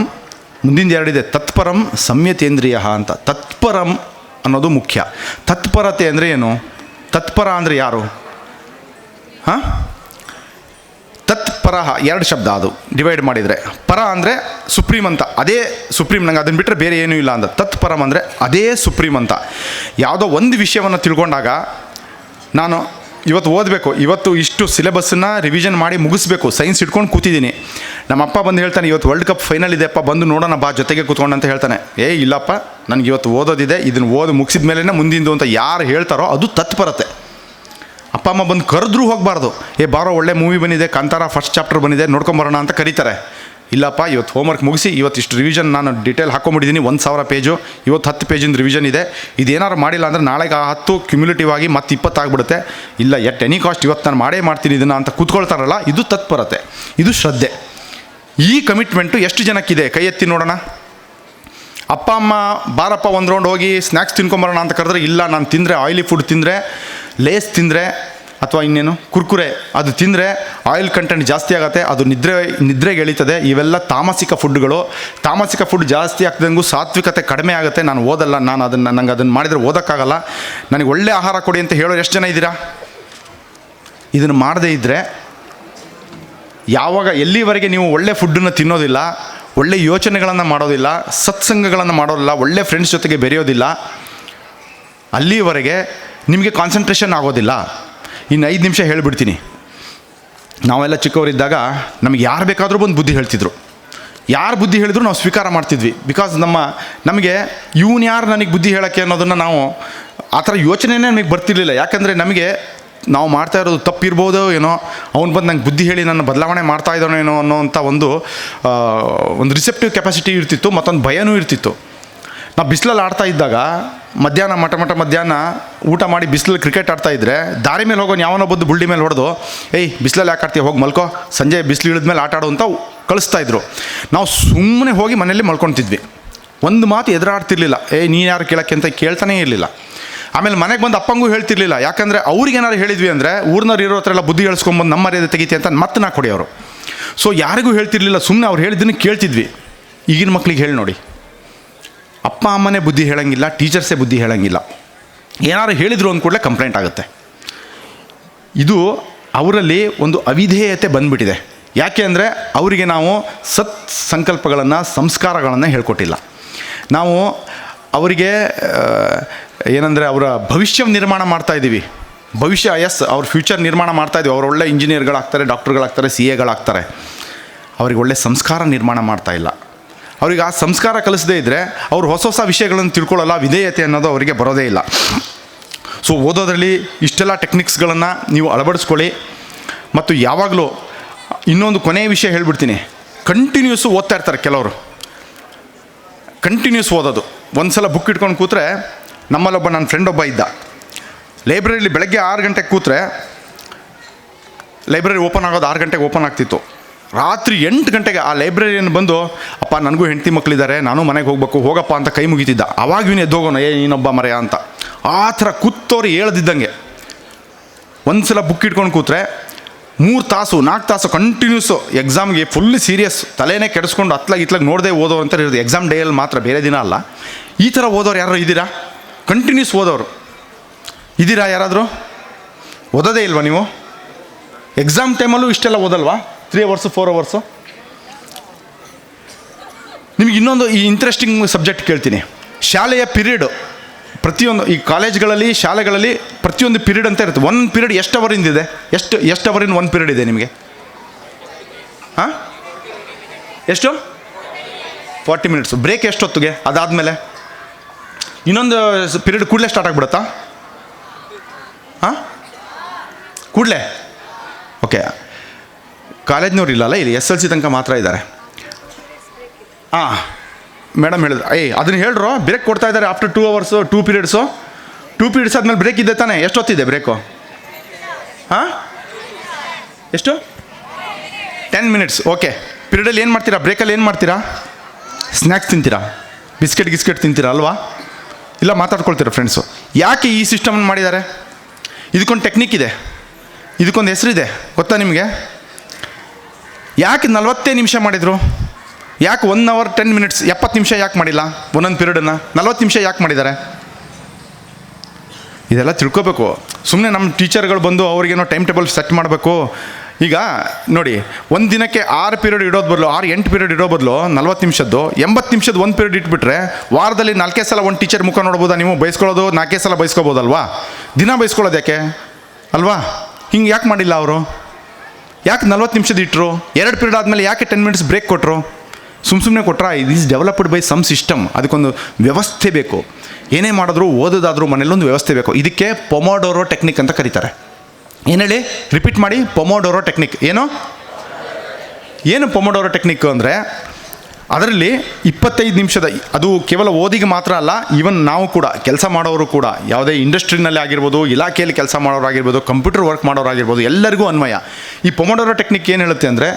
ಮುಂದಿನ 2 ಇದೆ. ತತ್ಪರಂ ಸಂಯತೇಂದ್ರಿಯ ಅಂತ. ತತ್ಪರಂ ಅನ್ನೋದು ಮುಖ್ಯ. ತತ್ಪರತೆ ಅಂದರೆ ಏನು? ತತ್ಪರ ಅಂದರೆ ಯಾರು? ಹಾಂ ತತ್ಪರ 2 ಶಬ್ದ, ಅದು ಡಿವೈಡ್ ಮಾಡಿದರೆ. ಪರ ಅಂದರೆ ಸುಪ್ರೀಂ ಅಂತ, ಅದೇ ಸುಪ್ರೀಂ, ನಂಗೆ ಅದನ್ನು ಬಿಟ್ಟರೆ ಬೇರೆ ಏನೂ ಇಲ್ಲ ಅಂತ. ತತ್ಪರಂ ಅಂದರೆ ಅದೇ ಸುಪ್ರೀಂ ಅಂತ. ಯಾವುದೋ ಒಂದು ವಿಷಯವನ್ನು ತಿಳ್ಕೊಂಡಾಗ ನಾನು ಇವತ್ತು ಓದಬೇಕು, ಇವತ್ತು ಇಷ್ಟು ಸಿಲೆಬಸ್ಸನ್ನು ರಿವಿಷನ್ ಮಾಡಿ ಮುಗಿಸ್ಬೇಕು, ಸೈನ್ಸ್ ಇಟ್ಕೊಂಡು ಕೂತಿದ್ದೀನಿ. ನಮ್ಮ ಅಪ್ಪ ಬಂದು ಹೇಳ್ತಾನೆ, ಇವತ್ತು ವರ್ಲ್ಡ್ ಕಪ್ ಫೈನಲ್ ಇದೆಯಪ್ಪ, ಬಂದು ನೋಡೋಣ ಬಾ ಜೊತೆಗೆ ಕೂತ್ಕೊಂಡು ಅಂತ ಹೇಳ್ತಾನೆ. ಇಲ್ಲಪ್ಪ, ನನಗೆ ಇವತ್ತು ಓದೋದಿದೆ, ಇದನ್ನು ಮುಗಿಸಿದ ಮೇಲೇ ಮುಂದಿಂದು ಅಂತ ಯಾರು ಹೇಳ್ತಾರೋ ಅದು ತತ್ಪರತೆ. ಅಪ್ಪ ಅಮ್ಮ ಬಂದು ಕರೆದ್ರೂ ಹೋಗಬಾರ್ದು. ಬಾರೋ ಒಳ್ಳೆ ಮೂವಿ ಬಂದಿದೆ, ಕಾಂತಾರ ಫಸ್ಟ್ ಚಾಪ್ಟರ್ ಬಂದಿದೆ, ನೋಡ್ಕೊಂಬರೋಣ ಅಂತ ಕರೀತಾರೆ. ಇಲ್ಲಪ್ಪ, ಇವತ್ತು ಹೋಮ್ವರ್ಕ್ ಮುಗಿಸಿ, ಇವತ್ತು ಇಷ್ಟು ರಿವಿಷನ್ ನಾನು ಡೀಟೇಲ್ ಹಾಕೊಂಬಿಟ್ಟಿದ್ದೀನಿ, 1000 ಪೇಜು, ಇವತ್ತು 10 ಪೇಜಿಂದ ರಿವಿಷನ್ ಇದೆ. ಇದೇನಾದ್ರು ಮಾಡಿಲ್ಲ ಅಂದರೆ ನಾಳೆಗೆ 10 ಕ್ಯುಮ್ಯುಲೇಟಿವ್ ಆಗಿ ಮತ್ತೆ 20 ಆಗಿಬಿಡುತ್ತೆ. ಇಲ್ಲ, ಎಟ್ ಎನಿ ಕಾಸ್ಟ್ ಇವತ್ತು ನಾನು ಮಾಡೇ ಮಾಡ್ತೀನಿ ಇದನ್ನು ಅಂತ ಕೂತ್ಕೊಳ್ತಾರಲ್ಲ, ಇದು ತತ್ಪರತೆ, ಇದು ಶ್ರದ್ಧೆ. ಈ ಕಮಿಟ್ಮೆಂಟು ಎಷ್ಟು ಜನಕ್ಕಿದೆ? ಕೈ ಎತ್ತಿ ನೋಡೋಣ. ಅಪ್ಪ ಅಮ್ಮ ಬಾರಪ್ಪ ಒಂದು ರೌಂಡ್ ಹೋಗಿ ಸ್ನ್ಯಾಕ್ಸ್ ತಿನ್ಕೊಂಬರೋಣ ಅಂತ ಕರೆದ್ರೆ, ಇಲ್ಲ ನಾನು ತಿಂದರೆ, ಆಯಿಲಿ ಫುಡ್ ತಿಂದರೆ, ಲೇಸ್ ತಿಂದರೆ ಅಥವಾ ಇನ್ನೇನು ಕುರ್ಕುರೆ ಅದು ತಿಂದರೆ ಆಯಿಲ್ ಕಂಟೆಂಟ್ ಜಾಸ್ತಿ ಆಗುತ್ತೆ, ಅದು ನಿದ್ರೆಗೆ ಎಳೀತದೆ. ಇವೆಲ್ಲ ತಾಮಸಿಕ ಫುಡ್ಗಳು. ತಾಮಸಿಕ ಫುಡ್ ಜಾಸ್ತಿ ಆಗ್ತಿದ್ದಂಗೂ ಸಾತ್ವಿಕತೆ ಕಡಿಮೆ ಆಗುತ್ತೆ. ನಾನು ಓದಲ್ಲ, ನಂಗೆ ಅದನ್ನು ಮಾಡಿದರೆ ಓದೋಕ್ಕಾಗಲ್ಲ, ನನಗೆ ಒಳ್ಳೆ ಆಹಾರ ಕೊಡಿ ಅಂತ ಹೇಳೋರು ಎಷ್ಟು ಜನ ಇದ್ದೀರಾ? ಇದನ್ನು ಮಾಡದೇ ಇದ್ದರೆ, ಯಾವಾಗ ಎಲ್ಲಿವರೆಗೆ ನೀವು ಒಳ್ಳೆ ಫುಡ್ಡನ್ನು ತಿನ್ನೋದಿಲ್ಲ, ಒಳ್ಳೆ ಯೋಚನೆಗಳನ್ನು ಮಾಡೋದಿಲ್ಲ, ಸತ್ಸಂಗಗಳನ್ನು ಮಾಡೋದಿಲ್ಲ, ಒಳ್ಳೆ ಫ್ರೆಂಡ್ಸ್ ಜೊತೆಗೆ ಬೆರೆಯೋದಿಲ್ಲ, ಅಲ್ಲಿವರೆಗೆ ನಿಮಗೆ ಕಾನ್ಸಂಟ್ರೇಷನ್ ಆಗೋದಿಲ್ಲ. ಇನ್ನು 5 ನಿಮಿಷ ಹೇಳಿಬಿಡ್ತೀನಿ. ನಾವೆಲ್ಲ ಚಿಕ್ಕವರಿದ್ದಾಗ ನಮಗೆ ಯಾರು ಬೇಕಾದರೂ ಬಂದು ಬುದ್ಧಿ ಹೇಳ್ತಿದ್ರು. ಯಾರು ಬುದ್ಧಿ ಹೇಳಿದ್ರು ನಾವು ಸ್ವೀಕಾರ ಮಾಡ್ತಿದ್ವಿ. ಬಿಕಾಸ್ ನಮಗೆ ಇವನು ಯಾರು ನನಗೆ ಬುದ್ಧಿ ಹೇಳೋಕ್ಕೆ ಅನ್ನೋದನ್ನು ನಾವು ಆ ಥರ ಯೋಚನೆಯೇ ನಮಗೆ ಬರ್ತಿರ್ಲಿಲ್ಲ. ಯಾಕಂದರೆ ನಮಗೆ ನಾವು ಮಾಡ್ತಾ ಇರೋದು ತಪ್ಪಿರ್ಬೋದೋ ಏನೋ, ಅವ್ನು ಬಂದು ನಂಗೆ ಬುದ್ಧಿ ಹೇಳಿ ನನ್ನ ಬದಲಾವಣೆ ಮಾಡ್ತಾ ಇದ್ದಾನೇನೋ ಅನ್ನೋವಂಥ ಒಂದು ರಿಸೆಪ್ಟಿವ್ ಕೆಪಾಸಿಟಿ ಇರ್ತಿತ್ತು, ಮತ್ತೊಂದು ಭಯನೂ ಇರ್ತಿತ್ತು. ನಾವು ಬಿಸಿಲಲ್ಲಿ ಆಡ್ತಾ ಇದ್ದಾಗ ಮಧ್ಯಾಹ್ನ ಮಧ್ಯಾಹ್ನ ಊಟ ಮಾಡಿ ಬಿಸಿಲಲ್ಲಿ ಕ್ರಿಕೆಟ್ ಆಡ್ತಾಯಿದ್ರೆ ದಾರಿ ಮೇಲೆ ಹೋಗೋನು ಯಾವನೋ ಬಂದು ಬುಲ್ಡಿ ಮೇಲೆ ಹೊಡೆದು, ಬಿಸಿಲಲ್ಲಿ ಯಾಕೆ ಆಡ್ತೀಯ, ಹೋಗಿ ಮಲ್ಕೋ, ಸಂಜೆ ಬಿಸಿಲು ಇಳಿದ್ಮೇಲೆ ಆಟ ಆಡು ಅಂತ ಕಳಿಸ್ತಾಯಿದ್ರು. ನಾವು ಸುಮ್ಮನೆ ಹೋಗಿ ಮನೆಯಲ್ಲಿ ಮಲ್ಕೊತಿದ್ವಿ. ಒಂದು ಮಾತು ಎದುರಾಡ್ತಿರ್ಲಿಲ್ಲ. ನೀನು ಯಾರು ಕೇಳೋಕ್ಕೆ ಅಂತ ಕೇಳ್ತಾನೇ ಇರಲಿಲ್ಲ. ಆಮೇಲೆ ಮನೆಗೆ ಬಂದು ಅಪ್ಪಂಗೂ ಹೇಳ್ತಿರ್ಲಿಲ್ಲ. ಯಾಕಂದರೆ ಅವ್ರಿಗೇನಾದ್ರು ಹೇಳಿದ್ವಿ ಅಂದರೆ ಊರಿನವ್ರು ಇರೋ ಹತ್ರ ಎಲ್ಲ ಬುದ್ಧಿ ಹೇಳಿಸ್ಕೊಂಬಂದು ನಮ್ಮ ಮರ್ಯಾದೆ ತೆಗಿತಿ ಅಂತ ಮತ್ತೆ ನಾ ಕೊಡಿಯೋರು. ಸೊ ಯಾರಿಗೂ ಹೇಳ್ತಿರ್ಲಿಲ್ಲ, ಸುಮ್ಮನೆ ಅವ್ರು ಹೇಳಿದ್ದನ್ನು ಕೇಳ್ತಿದ್ವಿ. ಈಗಿನ ಮಕ್ಳಿಗೆ ಹೇಳಿ ನೋಡಿ, ಅಪ್ಪ ಅಮ್ಮನೇ ಬುದ್ಧಿ ಹೇಳೋಂಗಿಲ್ಲ, ಟೀಚರ್ಸೇ ಬುದ್ಧಿ ಹೇಳೋಂಗಿಲ್ಲ. ಏನಾದ್ರು ಹೇಳಿದ್ರು ಅಂದ ಕೂಡಲೇ ಕಂಪ್ಲೇಂಟ್ ಆಗುತ್ತೆ. ಇದು ಅವರಲ್ಲಿ ಒಂದು ಅವಿಧೇಯತೆ ಬಂದ್ಬಿಟ್ಟಿದೆ. ಯಾಕೆ ಅಂದರೆ ಅವರಿಗೆ ನಾವು ಸತ್ ಸಂಕಲ್ಪಗಳನ್ನು, ಸಂಸ್ಕಾರಗಳನ್ನು ಹೇಳ್ಕೊಟ್ಟಿಲ್ಲ. ನಾವು ಅವರಿಗೆ ಏನಂದರೆ ಅವರ ಭವಿಷ್ಯ ನಿರ್ಮಾಣ ಮಾಡ್ತಾಯಿದ್ದೀವಿ. ಭವಿಷ್ಯ ಅವ್ರ ಫ್ಯೂಚರ್ ನಿರ್ಮಾಣ ಮಾಡ್ತಾಯಿದ್ದೀವಿ. ಅವ್ರು ಒಳ್ಳೆ ಇಂಜಿನಿಯರ್ಗಳಾಗ್ತಾರೆ, ಡಾಕ್ಟ್ರುಗಳಾಗ್ತಾರೆ, ಸಿ ಎಗಳಾಗ್ತಾರೆ. ಅವ್ರಿಗೆ ಒಳ್ಳೆ ಸಂಸ್ಕಾರ ನಿರ್ಮಾಣ ಮಾಡ್ತಾಯಿಲ್ಲ. ಅವ್ರಿಗೆ ಆ ಸಂಸ್ಕಾರ ಕಲಿಸದೇ ಇದ್ದರೆ ಅವರು ಹೊಸ ಹೊಸ ವಿಷಯಗಳನ್ನು ತಿಳ್ಕೊಳ್ಳಲ್ಲ. ವಿಧೇಯತೆ ಅನ್ನೋದು ಅವರಿಗೆ ಬರೋದೇ ಇಲ್ಲ. ಸೊ ಓದೋದ್ರಲ್ಲಿ ಇಷ್ಟೆಲ್ಲ ಟೆಕ್ನಿಕ್ಸ್ಗಳನ್ನು ನೀವು ಅಳವಡಿಸ್ಕೊಳ್ಳಿ. ಮತ್ತು ಯಾವಾಗಲೂ ಇನ್ನೊಂದು ಕೊನೆಯ ವಿಷಯ ಹೇಳ್ಬಿಡ್ತೀನಿ. ಕಂಟಿನ್ಯೂಸು ಓದ್ತಾ ಇರ್ತಾರೆ ಕೆಲವರು. ಕಂಟಿನ್ಯೂಸ್ ಓದೋದು. ಒಂದು ಸಲ ಬುಕ್ ಇಟ್ಕೊಂಡು ಕೂತ್ರೆ, ನಮ್ಮಲ್ಲೊಬ್ಬ ನನ್ನ ಫ್ರೆಂಡ್ ಒಬ್ಬ ಇದ್ದ. ಲೈಬ್ರರಿಲಿ ಬೆಳಗ್ಗೆ 6 ಗಂಟೆಗೆ ಕೂತ್ರೆ ಲೈಬ್ರರಿ ಓಪನ್ ಆಗೋದು 6 ಗಂಟೆಗೆ ಓಪನ್ ಆಗ್ತಿತ್ತು. ರಾತ್ರಿ 8 ಗಂಟೆಗೆ ಆ ಲೈಬ್ರರಿಯನ್ನು ಬಂದು, ಅಪ್ಪ ನನಗೂ ಹೆಂಡತಿ ಮಕ್ಕಳಿದ್ದಾರೆ, ನಾನು ಮನೆಗೆ ಹೋಗ್ಬೇಕು, ಹೋಗಪ್ಪ ಅಂತ ಕೈ ಮುಗಿತಿದ್ದ. ಅವಾಗ ಇವನು ಎದ್ದೋಗೋಣ, ನೀನೊಬ್ಬ ಮರೆಯ ಅಂತ. ಆ ಥರ ಕೂತವ್ರು ಹೇಳ್ದಿದ್ದಂಗೆ ಒಂದು ಸಲ ಬುಕ್ ಇಟ್ಕೊಂಡು ಕೂತ್ರೆ 3 ತಾಸು 4 ತಾಸು ಕಂಟಿನ್ಯೂಸು ಎಕ್ಸಾಮ್ಗೆ ಫುಲ್ ಸೀರಿಯಸ್, ತಲೆನೇ ಕೆಡಿಸ್ಕೊಂಡು ಇತ್ಲಾಗ ನೋಡದೆ ಓದೋರು ಅಂತ ಇರೋದು. ಎಕ್ಸಾಮ್ ಡೇಯಲ್ಲಿ ಮಾತ್ರ, ಬೇರೆ ದಿನ ಅಲ್ಲ. ಈ ಥರ ಓದೋರು ಯಾರು ಇದ್ದೀರಾ? ಕಂಟಿನ್ಯೂಸ್ ಓದೋರು ಇದ್ದೀರಾ ಯಾರಾದರೂ? ಓದೋದೇ ಇಲ್ವಾ ನೀವು? ಎಕ್ಸಾಮ್ ಟೈಮಲ್ಲೂ ಇಷ್ಟೆಲ್ಲ ಓದಲ್ವಾ? 3 ಅವರ್ಸು 4 ಅವರ್ಸು? ನಿಮಗೆ ಇನ್ನೊಂದು ಈ ಇಂಟ್ರೆಸ್ಟಿಂಗ್ ಸಬ್ಜೆಕ್ಟ್ ಕೇಳ್ತೀನಿ. ಶಾಲೆಯ ಪಿರಿಯಡು ಪ್ರತಿಯೊಂದು ಈ ಕಾಲೇಜ್ಗಳಲ್ಲಿ, ಶಾಲೆಗಳಲ್ಲಿ ಪ್ರತಿಯೊಂದು ಪಿರಿಯಡ್ ಅಂತ ಇರುತ್ತೆ. 1 ಪಿರಿಯಡ್ ಎಷ್ಟು ಅವರಿಂದಿದೆ? ಎಷ್ಟು ಅವರಿನ 1 ಪಿರಿಯಡ್ ಇದೆ ನಿಮಗೆ? ಹಾಂ, ಎಷ್ಟು? 40 ಮಿನಿಟ್ಸು. ಬ್ರೇಕ್ ಎಷ್ಟೊತ್ತಿಗೆ? ಅದಾದಮೇಲೆ ಇನ್ನೊಂದು ಪಿರಿಯಡ್ ಕೂಡಲೇ ಸ್ಟಾರ್ಟ್ ಆಗಿಬಿಡುತ್ತಾ? ಹಾಂ, ಕೂಡಲೇ? ಓಕೆ. ಕಾಲೇಜ್ನವ್ರು ಇಲ್ಲಲ್ಲ ಇಲ್ಲಿ, SLC ತನಕ ಮಾತ್ರ ಇದ್ದಾರೆ. ಹಾಂ, ಮೇಡಮ್ ಹೇಳಿದ್ರು, ಅದನ್ನು ಹೇಳ್ರು, ಬ್ರೇಕ್ ಕೊಡ್ತಾ ಇದ್ದಾರೆ ಆಫ್ಟರ್ 2 ಅವರ್ಸು, 2 ಪೀರಿಯಡ್ಸು. 2 ಪೀರಿಯಡ್ಸ್ ಆದಮೇಲೆ ಬ್ರೇಕ್ ಇದೆ ತಾನೇ? ಎಷ್ಟೊತ್ತಿದೆ ಬ್ರೇಕು? ಹಾಂ, ಎಷ್ಟು? 10 ಮಿನಿಟ್ಸ್. ಓಕೆ. ಪಿರಿಯಡಲ್ಲಿ ಏನು ಮಾಡ್ತೀರಾ? ಬ್ರೇಕಲ್ಲಿ ಏನು ಮಾಡ್ತೀರಾ? ಸ್ನ್ಯಾಕ್ಸ್ ತಿಂತೀರಾ, ಬಿಸ್ಕೆಟ್ ತಿಂತೀರಾ ಅಲ್ವಾ? ಇಲ್ಲ ಮಾತಾಡ್ಕೊಳ್ತೀರಾ ಫ್ರೆಂಡ್ಸು. ಯಾಕೆ ಈ ಸಿಸ್ಟಮನ್ನು ಮಾಡಿದ್ದಾರೆ? ಇದಕ್ಕೊಂದು ಟೆಕ್ನಿಕ್ ಇದೆ, ಇದಕ್ಕೊಂದು ಹೆಸರಿದೆ, ಗೊತ್ತಾ ನಿಮಗೆ? ಯಾಕೆ 40 ನಿಮಿಷ ಮಾಡಿದರು? ಯಾಕೆ 1 ಅವರ್ 10 ಮಿನಿಟ್ಸ್ 70 ನಿಮಿಷ ಯಾಕೆ ಮಾಡಿಲ್ಲ? ಒಂದೊಂದು ಪಿರಿಯಡನ್ನು 40 ನಿಮಿಷ ಯಾಕೆ ಮಾಡಿದ್ದಾರೆ? ಇದೆಲ್ಲ ತಿಳ್ಕೊಬೇಕು. ಸುಮ್ಮನೆ ನಮ್ಮ ಟೀಚರ್ಗಳು ಬಂದು ಅವ್ರಿಗೇನೋ ಟೈಮ್ ಟೇಬಲ್ ಸೆಟ್ ಮಾಡಬೇಕು. ಈಗ ನೋಡಿ, ಒಂದು ದಿನಕ್ಕೆ 6 ಪೀರಿಯಡ್ ಇಡೋದು ಬದಲು, 6-8 ಪೀರಿಯಡ್ ಇಡೋ ಬದಲು 40 ನಿಮಿಷದ್ದು 80 ನಿಮಿಷದ 1 ಪೀರಿಯಡ್ ಇಟ್ಬಿಟ್ರೆ ವಾರದಲ್ಲಿ 4 ಸಲ ಒಂದು ಟೀಚರ್ ಮುಖ ನೋಡ್ಬೋದಾ ನೀವು? ಬೈಸ್ಕೊಳ್ಳೋದು 4 ಸಲ ಬೈಸ್ಕೋಬೋದಲ್ವಾ? ದಿನ ಬೈಸ್ಕೊಳ್ಳೋದು ಯಾಕೆ ಅಲ್ವಾ? ಹಿಂಗೆ ಯಾಕೆ ಮಾಡಿಲ್ಲ ಅವರು? ಯಾಕೆ 40 ನಿಮಿಷದ ಇಟ್ಟರು? 2 ಪೀರಿಯಡ್ ಆದಮೇಲೆ ಯಾಕೆ 10 ಮಿನಿಟ್ಸ್ ಬ್ರೇಕ್ ಕೊಟ್ಟರು? ಸುಮ್ಮನೆ ಕೊಟ್ರಾ? ಇದು is developed by some system. ಅದಕ್ಕೊಂದು ವ್ಯವಸ್ಥೆ ಬೇಕು. ಏನೇ ಮಾಡಿದ್ರು, ಓದೋದಾದರೂ ಮನೇಲೊಂದು ವ್ಯವಸ್ಥೆ ಬೇಕು. ಇದಕ್ಕೆ ಪೊಮೊಡೋರೋ ಟೆಕ್ನಿಕ್ ಅಂತ ಕರೀತಾರೆ. ಏನು ಹೇಳಿ? ರಿಪೀಟ್ ಮಾಡಿ. ಪೊಮೊಡೋರೋ ಟೆಕ್ನಿಕ್. ಏನು ಪೊಮೊಡೋರೋ ಟೆಕ್ನಿಕ್ ಅಂದರೆ, ಅದರಲ್ಲಿ 25 ನಿಮಿಷದ, ಅದು ಕೇವಲ ಓದಿಗೆ ಮಾತ್ರ ಅಲ್ಲ, ಈವನ್ ನಾವು ಕೂಡ ಕೆಲಸ ಮಾಡೋರು ಕೂಡ, ಯಾವುದೇ ಇಂಡಸ್ಟ್ರಿನಲ್ಲಿ ಆಗಿರ್ಬೋದು, ಇಲಾಖೆಯಲ್ಲಿ ಕೆಲಸ ಮಾಡೋರಾಗಿರ್ಬೋದು, ಕಂಪ್ಯೂಟರ್ ವರ್ಕ್ ಮಾಡೋರಾಗಿರ್ಬೋದು, ಎಲ್ಲರಿಗೂ ಅನ್ವಯ. ಈ ಪೊಮೊಡೋರೋ ಟೆಕ್ನಿಕ್ ಏನು ಹೇಳುತ್ತೆ ಅಂದರೆ,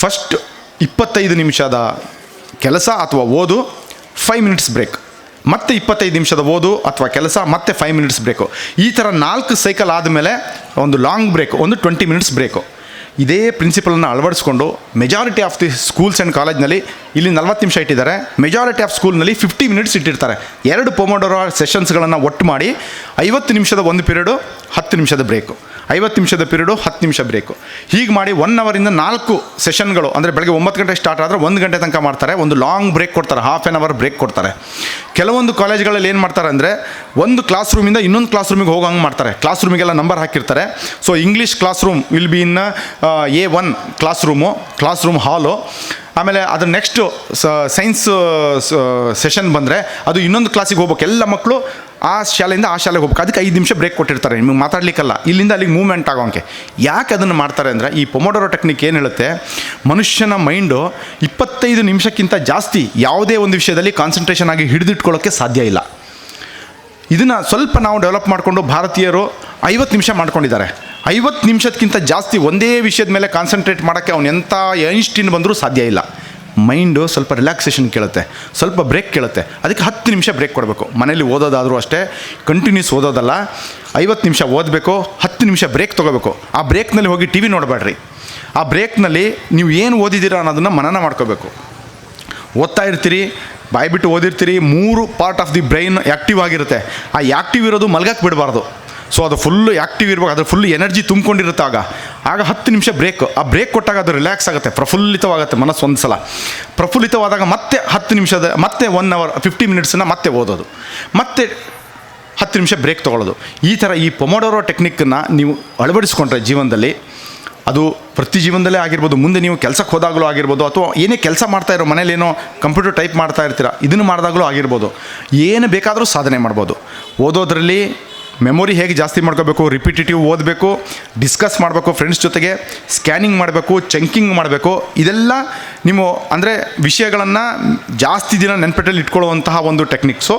ಫಸ್ಟ್ 25 ನಿಮಿಷದ ಕೆಲಸ ಅಥವಾ ಓದು, 5 ಮಿನಿಟ್ಸ್ ಬ್ರೇಕ್, ಮತ್ತೆ 25 ನಿಮಿಷದ ಓದು ಅಥವಾ ಕೆಲಸ, ಮತ್ತೆ 5 ಮಿನಿಟ್ಸ್ ಬ್ರೇಕು. ಈ ಥರ 4 ಸೈಕಲ್ ಆದಮೇಲೆ ಒಂದು ಲಾಂಗ್ ಬ್ರೇಕ್, ಒಂದು 20 ಮಿನಿಟ್ಸ್ ಬ್ರೇಕು. ಇದೇ ಪ್ರಿನ್ಸಿಪಲನ್ನು ಅಳವಡಿಸ್ಕೊಂಡು majority of the schools and ಕಾಲೇಜ್ನಲ್ಲಿ ಇಲ್ಲಿ 40 ನಿಮಿಷ ಇಟ್ಟಿದ್ದಾರೆ. ಮೆಜಾರಿಟಿ ಆಫ್ ಸ್ಕೂಲ್ನಲ್ಲಿ 50 ಮಿನಿಟ್ಸ್ ಇಟ್ಟಿರ್ತಾರೆ. 2 ಪೊಮೊಡೋರೋ ಸೆಷನ್ಸ್ಗಳನ್ನು ಒಟ್ಟು ಮಾಡಿ 50 ನಿಮಿಷದ 1 ಪೀರಿಯಡು, 10 ನಿಮಿಷದ ಬ್ರೇಕು, 50 ನಿಮಿಷದ ಪೀರಿಯಡು, 10 ನಿಮಿಷ ಬ್ರೇಕು. ಹೀಗೆ ಮಾಡಿ 1 ಅವರಿಂದ 4 ಸೆಷನ್ಗಳು, ಅಂದರೆ ಬೆಳಗ್ಗೆ 9 ಗಂಟೆ ಸ್ಟಾರ್ಟ್ ಆದರೆ 1 ಗಂಟೆ ತನಕ ಮಾಡ್ತಾರೆ. ಒಂದು ಲಾಂಗ್ ಬ್ರೇಕ್ ಕೊಡ್ತಾರೆ, ಹಾಫ್ ಆನ್ ಅವರ್ ಬ್ರೇಕ್ ಕೊಡ್ತಾರೆ. ಕೆಲವೊಂದು ಕಾಲೇಜ್ಗಳಲ್ಲಿ ಏನು ಮಾಡ್ತಾರೆ ಅಂದರೆ, ಒಂದು ಕ್ಲಾಸ್ ರೂಮಿಂದ ಇನ್ನೊಂದು ಕ್ಲಾಸ್ ರೂಮಿಗೆ ಹೋಗೋಂಗೆ ಮಾಡ್ತಾರೆ. ಕ್ಲಾಸ್ ರೂಮಿಗೆಲ್ಲ ನಂಬರ್ ಹಾಕಿರ್ತಾರೆ. So English class room will be in A1 class room ಹಾಲು. ಆಮೇಲೆ ಅದು ನೆಕ್ಸ್ಟು ಸೈನ್ಸ್ ಸೆಷನ್ ಬಂದರೆ ಅದು ಇನ್ನೊಂದು ಕ್ಲಾಸಿಗೆ ಹೋಗ್ಬೇಕು. ಎಲ್ಲ ಮಕ್ಕಳು ಆ ಶಾಲೆಯಿಂದ ಆ ಶಾಲೆಗೆ ಹೋಗ್ಬೇಕು. ಅದಕ್ಕೆ 5 ನಿಮಿಷ ಬ್ರೇಕ್ ಕೊಟ್ಟಿರ್ತಾರೆ, ನಿಮಗೆ ಮಾತಾಡಲಿಕ್ಕಲ್ಲ, ಇಲ್ಲಿಂದ ಅಲ್ಲಿಗೆ ಮೂವ್ಮೆಂಟ್ ಆಗೋಂಗೆ. ಯಾಕೆ ಅದನ್ನು ಮಾಡ್ತಾರೆ ಅಂದರೆ, ಈ ಪೊಮೊಡೋರೋ ಟೆಕ್ನಿಕ್ ಏನು ಹೇಳುತ್ತೆ, ಮನುಷ್ಯನ ಮೈಂಡು 25 ನಿಮಿಷಕ್ಕಿಂತ ಜಾಸ್ತಿ ಯಾವುದೇ ಒಂದು ವಿಷಯದಲ್ಲಿ ಕಾನ್ಸಂಟ್ರೇಷನ್ ಆಗಿ ಹಿಡಿದಿಟ್ಕೊಳ್ಳೋಕ್ಕೆ ಸಾಧ್ಯ ಇಲ್ಲ. ಇದನ್ನು ಸ್ವಲ್ಪ ನಾವು ಡೆವಲಪ್ ಮಾಡಿಕೊಂಡು ಭಾರತೀಯರು 50 ನಿಮಿಷ ಮಾಡ್ಕೊಂಡಿದ್ದಾರೆ. 50 ನಿಮಿಷಕ್ಕಿಂತ ಜಾಸ್ತಿ ಒಂದೇ ವಿಷಯದ ಮೇಲೆ ಕಾನ್ಸಂಟ್ರೇಟ್ ಮಾಡೋಕ್ಕೆ ಅವನು ಎಂಥ ಐನ್ಸ್ಟೀನ್ ಬಂದರೂ ಸಾಧ್ಯ ಇಲ್ಲ. ಮೈಂಡು ಸ್ವಲ್ಪ ರಿಲ್ಯಾಕ್ಸೇಷನ್ ಕೇಳುತ್ತೆ, ಸ್ವಲ್ಪ ಬ್ರೇಕ್ ಕೇಳುತ್ತೆ. ಅದಕ್ಕೆ 10 ನಿಮಿಷ ಬ್ರೇಕ್ ಕೊಡಬೇಕು. ಮನೇಲಿ ಓದೋದಾದರೂ ಅಷ್ಟೇ, ಕಂಟಿನ್ಯೂಸ್ ಓದೋದಲ್ಲ, 50 ನಿಮಿಷ ಓದಬೇಕು, 10 ನಿಮಿಷ ಬ್ರೇಕ್ ತೊಗೋಬೇಕು. ಆ ಬ್ರೇಕ್ನಲ್ಲಿ ಹೋಗಿ TV ನೋಡಬೇಡ್ರಿ. ಆ ಬ್ರೇಕ್ನಲ್ಲಿ ನೀವು ಏನು ಓದಿದ್ದೀರಾ ಅನ್ನೋದನ್ನು ಮನನ ಮಾಡ್ಕೋಬೇಕು. ಓದ್ತಾ ಇರ್ತೀರಿ, ಬಾಯ್ಬಿಟ್ಟು ಓದಿರ್ತೀರಿ, 3 part of the brain active ಆಗಿರುತ್ತೆ. ಆ ಆ್ಯಕ್ಟಿವ್ ಇರೋದು ಮಲ್ಗಕ್ಕೆ ಬಿಡಬಾರ್ದು. ಸೊ ಅದು ಫುಲ್ಲು ಆ್ಯಕ್ಟಿವ್ ಇರ್ಬೇಕು, ಅದ್ರ ಫುಲ್ ಎನರ್ಜಿ ತುಂಬಿಕೊಂಡಿರುತ್ತೆ. ಆಗ 10 ನಿಮಿಷ ಬ್ರೇಕ್. ಆ ಬ್ರೇಕ್ ಕೊಟ್ಟಾಗ ಅದು ರಿಲ್ಯಾಕ್ಸ್ ಆಗುತ್ತೆ, ಪ್ರಫುಲ್ಲಿತವಾಗುತ್ತೆ ಮನಸ್ಸು. ಒಂದು ಸಲ ಪ್ರಫುಲ್ಲಿತವಾದಾಗ ಮತ್ತೆ 10 ನಿಮಿಷದ ಮತ್ತೆ 1 ಅವರ್ 50 ಮಿನಿಟ್ಸನ್ನು ಮತ್ತೆ ಓದೋದು, ಮತ್ತೆ 10 ನಿಮಿಷ ಬ್ರೇಕ್ ತೊಗೊಳ್ಳೋದು. ಈ ಥರ ಈ ಪೊಮೊಡೋರೋ ಟೆಕ್ನಿಕ್ಕನ್ನು ನೀವು ಅಳವಡಿಸ್ಕೊಂಡ್ರೆ ಜೀವನದಲ್ಲಿ, ಅದು ಪ್ರತಿ ಜೀವನದಲ್ಲೇ ಆಗಿರ್ಬೋದು, ಮುಂದೆ ನೀವು ಕೆಲಸಕ್ಕೆ ಹೋದಾಗಲೂ ಆಗಿರ್ಬೋದು, ಅಥವಾ ಏನೇ ಕೆಲಸ ಮಾಡ್ತಾಯಿರೋ ಮನೇಲೇನೋ ಕಂಪ್ಯೂಟರ್ ಟೈಪ್ ಮಾಡ್ತಾ ಇರ್ತೀರ, ಇದನ್ನು ಮಾಡಿದಾಗಲೂ ಆಗಿರ್ಬೋದು, ಏನು ಬೇಕಾದರೂ ಸಾಧನೆ ಮಾಡ್ಬೋದು. ಓದೋದ್ರಲ್ಲಿ ಮೆಮೊರಿ ಹೇಗೆ ಜಾಸ್ತಿ ಮಾಡ್ಕೋಬೇಕು, ರಿಪಿಟೇಟಿವ್ ಓದಬೇಕು, ಡಿಸ್ಕಸ್ ಮಾಡಬೇಕು ಫ್ರೆಂಡ್ಸ್ ಜೊತೆಗೆ, ಸ್ಕ್ಯಾನಿಂಗ್ ಮಾಡಬೇಕು, ಚಂಕಿಂಗ್ ಮಾಡಬೇಕು. ಇದೆಲ್ಲ ನೀವು ಅಂದರೆ ವಿಷಯಗಳನ್ನು ಜಾಸ್ತಿ ದಿನ ನೆನಪಟ್ಟಲ್ಲಿ ಇಟ್ಕೊಳ್ಳುವಂತಹ ಒಂದು ಟೆಕ್ನಿಕ್ಸು.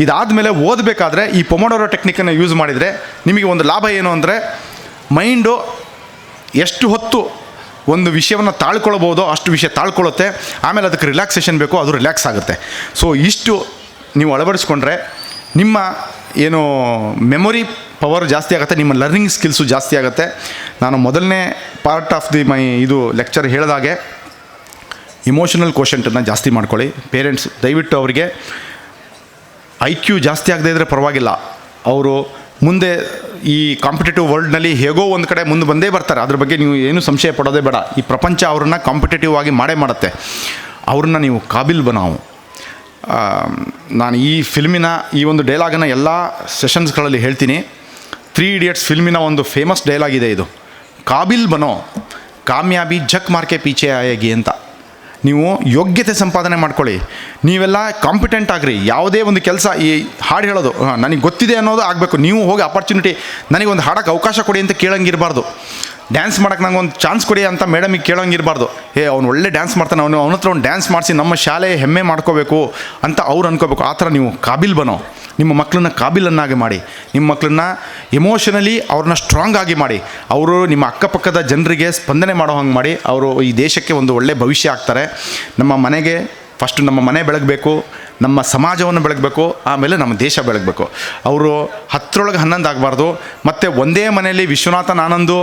ಇದಾದಮೇಲೆ ಓದಬೇಕಾದ್ರೆ ಈ ಪೊಮೊಡೋರೋ ಟೆಕ್ನಿಕನ್ನು ಯೂಸ್ ಮಾಡಿದರೆ ನಿಮಗೆ ಒಂದು ಲಾಭ ಏನು ಅಂದರೆ, ಮೈಂಡು ಎಷ್ಟು ಹೊತ್ತು ಒಂದು ವಿಷಯವನ್ನು ತಾಳ್ಕೊಳ್ಬೋದೋ ಅಷ್ಟು ವಿಷಯ ತಾಳ್ಕೊಳ್ಳುತ್ತೆ. ಆಮೇಲೆ ಅದಕ್ಕೆ ರಿಲ್ಯಾಕ್ಸೇಷನ್ ಬೇಕು, ಅದು ರಿಲ್ಯಾಕ್ಸ್ ಆಗುತ್ತೆ. ಸೊ ಇಷ್ಟು ನೀವು ಅಳವಡಿಸ್ಕೊಂಡ್ರೆ ನಿಮ್ಮ ಏನು ಮೆಮೊರಿ ಪವರ್ ಜಾಸ್ತಿ ಆಗುತ್ತೆ, ನಿಮ್ಮ ಲರ್ನಿಂಗ್ ಸ್ಕಿಲ್ಸು ಜಾಸ್ತಿ ಆಗುತ್ತೆ. ನಾನು ಮೊದಲನೇ ಪಾರ್ಟ್ ಆಫ್ ದಿ ಮೈ ಇದು ಲೆಕ್ಚರ್ ಹೇಳಿದಾಗೆ ಇಮೋಷನಲ್ ಕೋಶಂಟನ್ನು ಜಾಸ್ತಿ ಮಾಡ್ಕೊಳ್ಳಿ. ಪೇರೆಂಟ್ಸ್ ದಯವಿಟ್ಟು ಅವರಿಗೆ IQ ಜಾಸ್ತಿ ಆಗದೇ ಇದ್ದರೆ ಪರವಾಗಿಲ್ಲ, ಅವರು ಮುಂದೆ ಈ ಕಾಂಪಿಟೇಟಿವ್ ವರ್ಲ್ಡ್ನಲ್ಲಿ ಹೇಗೋ ಒಂದು ಕಡೆ ಮುಂದೆ ಬಂದೇ ಬರ್ತಾರೆ. ಅದ್ರ ಬಗ್ಗೆ ನೀವು ಏನು ಸಂಶಯ ಪಡೋದೇ ಬೇಡ. ಈ ಪ್ರಪಂಚ ಅವ್ರನ್ನ ಕಾಂಪಿಟೇಟಿವ್ ಆಗಿ ಮಾಡುತ್ತೆ. ಅವ್ರನ್ನ ನೀವು ಕಾಬಿಲ್ ಬನಾವು. ನಾನು ಈ ಫಿಲ್ಮಿನ ಈ ಒಂದು ಡೈಲಾಗನ್ನು ಎಲ್ಲ ಸೆಷನ್ಸ್ಗಳಲ್ಲಿ ಹೇಳ್ತೀನಿ. 3 Idiots ಫಿಲ್ಮಿನ ಒಂದು ಫೇಮಸ್ ಡೈಲಾಗ್ ಇದೆ ಇದು, ಕಾಬಿಲ್ ಬನೋ ಕಾಮ್ಯಾಬಿ ಜಕ್ ಮಾರ್ಕೆ ಪೀಚೆ ಆಯೇಗಿ ಅಂತ. ನೀವು ಯೋಗ್ಯತೆ ಸಂಪಾದನೆ ಮಾಡ್ಕೊಳ್ಳಿ, ನೀವೆಲ್ಲ ಕಾಂಪಿಟೆಂಟ್ ಆಗಿರಿ. ಯಾವುದೇ ಒಂದು ಕೆಲಸ, ಈ ಹಾಡು ಹೇಳೋದು ನನಗೆ ಗೊತ್ತಿದೆ ಅನ್ನೋದು ಆಗಬೇಕು. ನೀವು ಹೋಗಿ ಆಪರ್ಚುನಿಟಿ, ನನಗೊಂದು ಹಾಡೋಕ್ಕೆ ಅವಕಾಶ ಕೊಡಿ ಅಂತ ಕೇಳೋಂಗಿರಬಾರ್ದು. ಡ್ಯಾನ್ಸ್ ಮಾಡೋಕ್ಕೆ ನಂಗೆ ಒಂದು ಚಾನ್ಸ್ ಕೊಡಿ ಅಂತ ಮೇಡಮಿಗೆ ಕೇಳೋಂಗಿರಬಾರ್ದು. ಅವ್ನು ಒಳ್ಳೆ ಡ್ಯಾನ್ಸ್ ಮಾಡ್ತಾನೆ, ಅವನ ಹತ್ರ ಒಂದು ಡ್ಯಾನ್ಸ್ ಮಾಡಿಸಿ ನಮ್ಮ ಶಾಲೆ ಹೆಮ್ಮೆ ಮಾಡ್ಕೋಬೇಕು ಅಂತ ಅವ್ರು ಅನ್ಕೋಬೇಕು. ಆ ಥರ ನೀವು ಕಾಬಿಲ್ ಬನೋ. ನಿಮ್ಮ ಮಕ್ಕಳನ್ನ ಕಾಬಿಲನ್ನಾಗಿ ಮಾಡಿ, ನಿಮ್ಮ ಮಕ್ಕಳನ್ನ ಎಮೋಷನಲಿ ಅವ್ರನ್ನ ಸ್ಟ್ರಾಂಗ್ ಆಗಿ ಮಾಡಿ. ಅವರು ನಿಮ್ಮ ಅಕ್ಕಪಕ್ಕದ ಜನರಿಗೆ ಸ್ಪಂದನೆ ಮಾಡೋ ಹಂಗೆ ಮಾಡಿ. ಅವರು ಈ ದೇಶಕ್ಕೆ ಒಂದು ಒಳ್ಳೆ ಭವಿಷ್ಯ ಆಗ್ತಾರೆ. ನಮ್ಮ ಮನೆಗೆ ಫಸ್ಟು ನಮ್ಮ ಮನೆ ಬೆಳಗಬೇಕು, ನಮ್ಮ ಸಮಾಜವನ್ನು ಬೆಳಗಬೇಕು, ಆಮೇಲೆ ನಮ್ಮ ದೇಶ ಬೆಳಗಬೇಕು. ಅವರು 10ರೊಳಗೆ 11 ಆಗಬಾರ್ದು. ಮತ್ತು ಒಂದೇ ಮನೆಯಲ್ಲಿ ವಿಶ್ವನಾಥನ್ ಆನಂದು,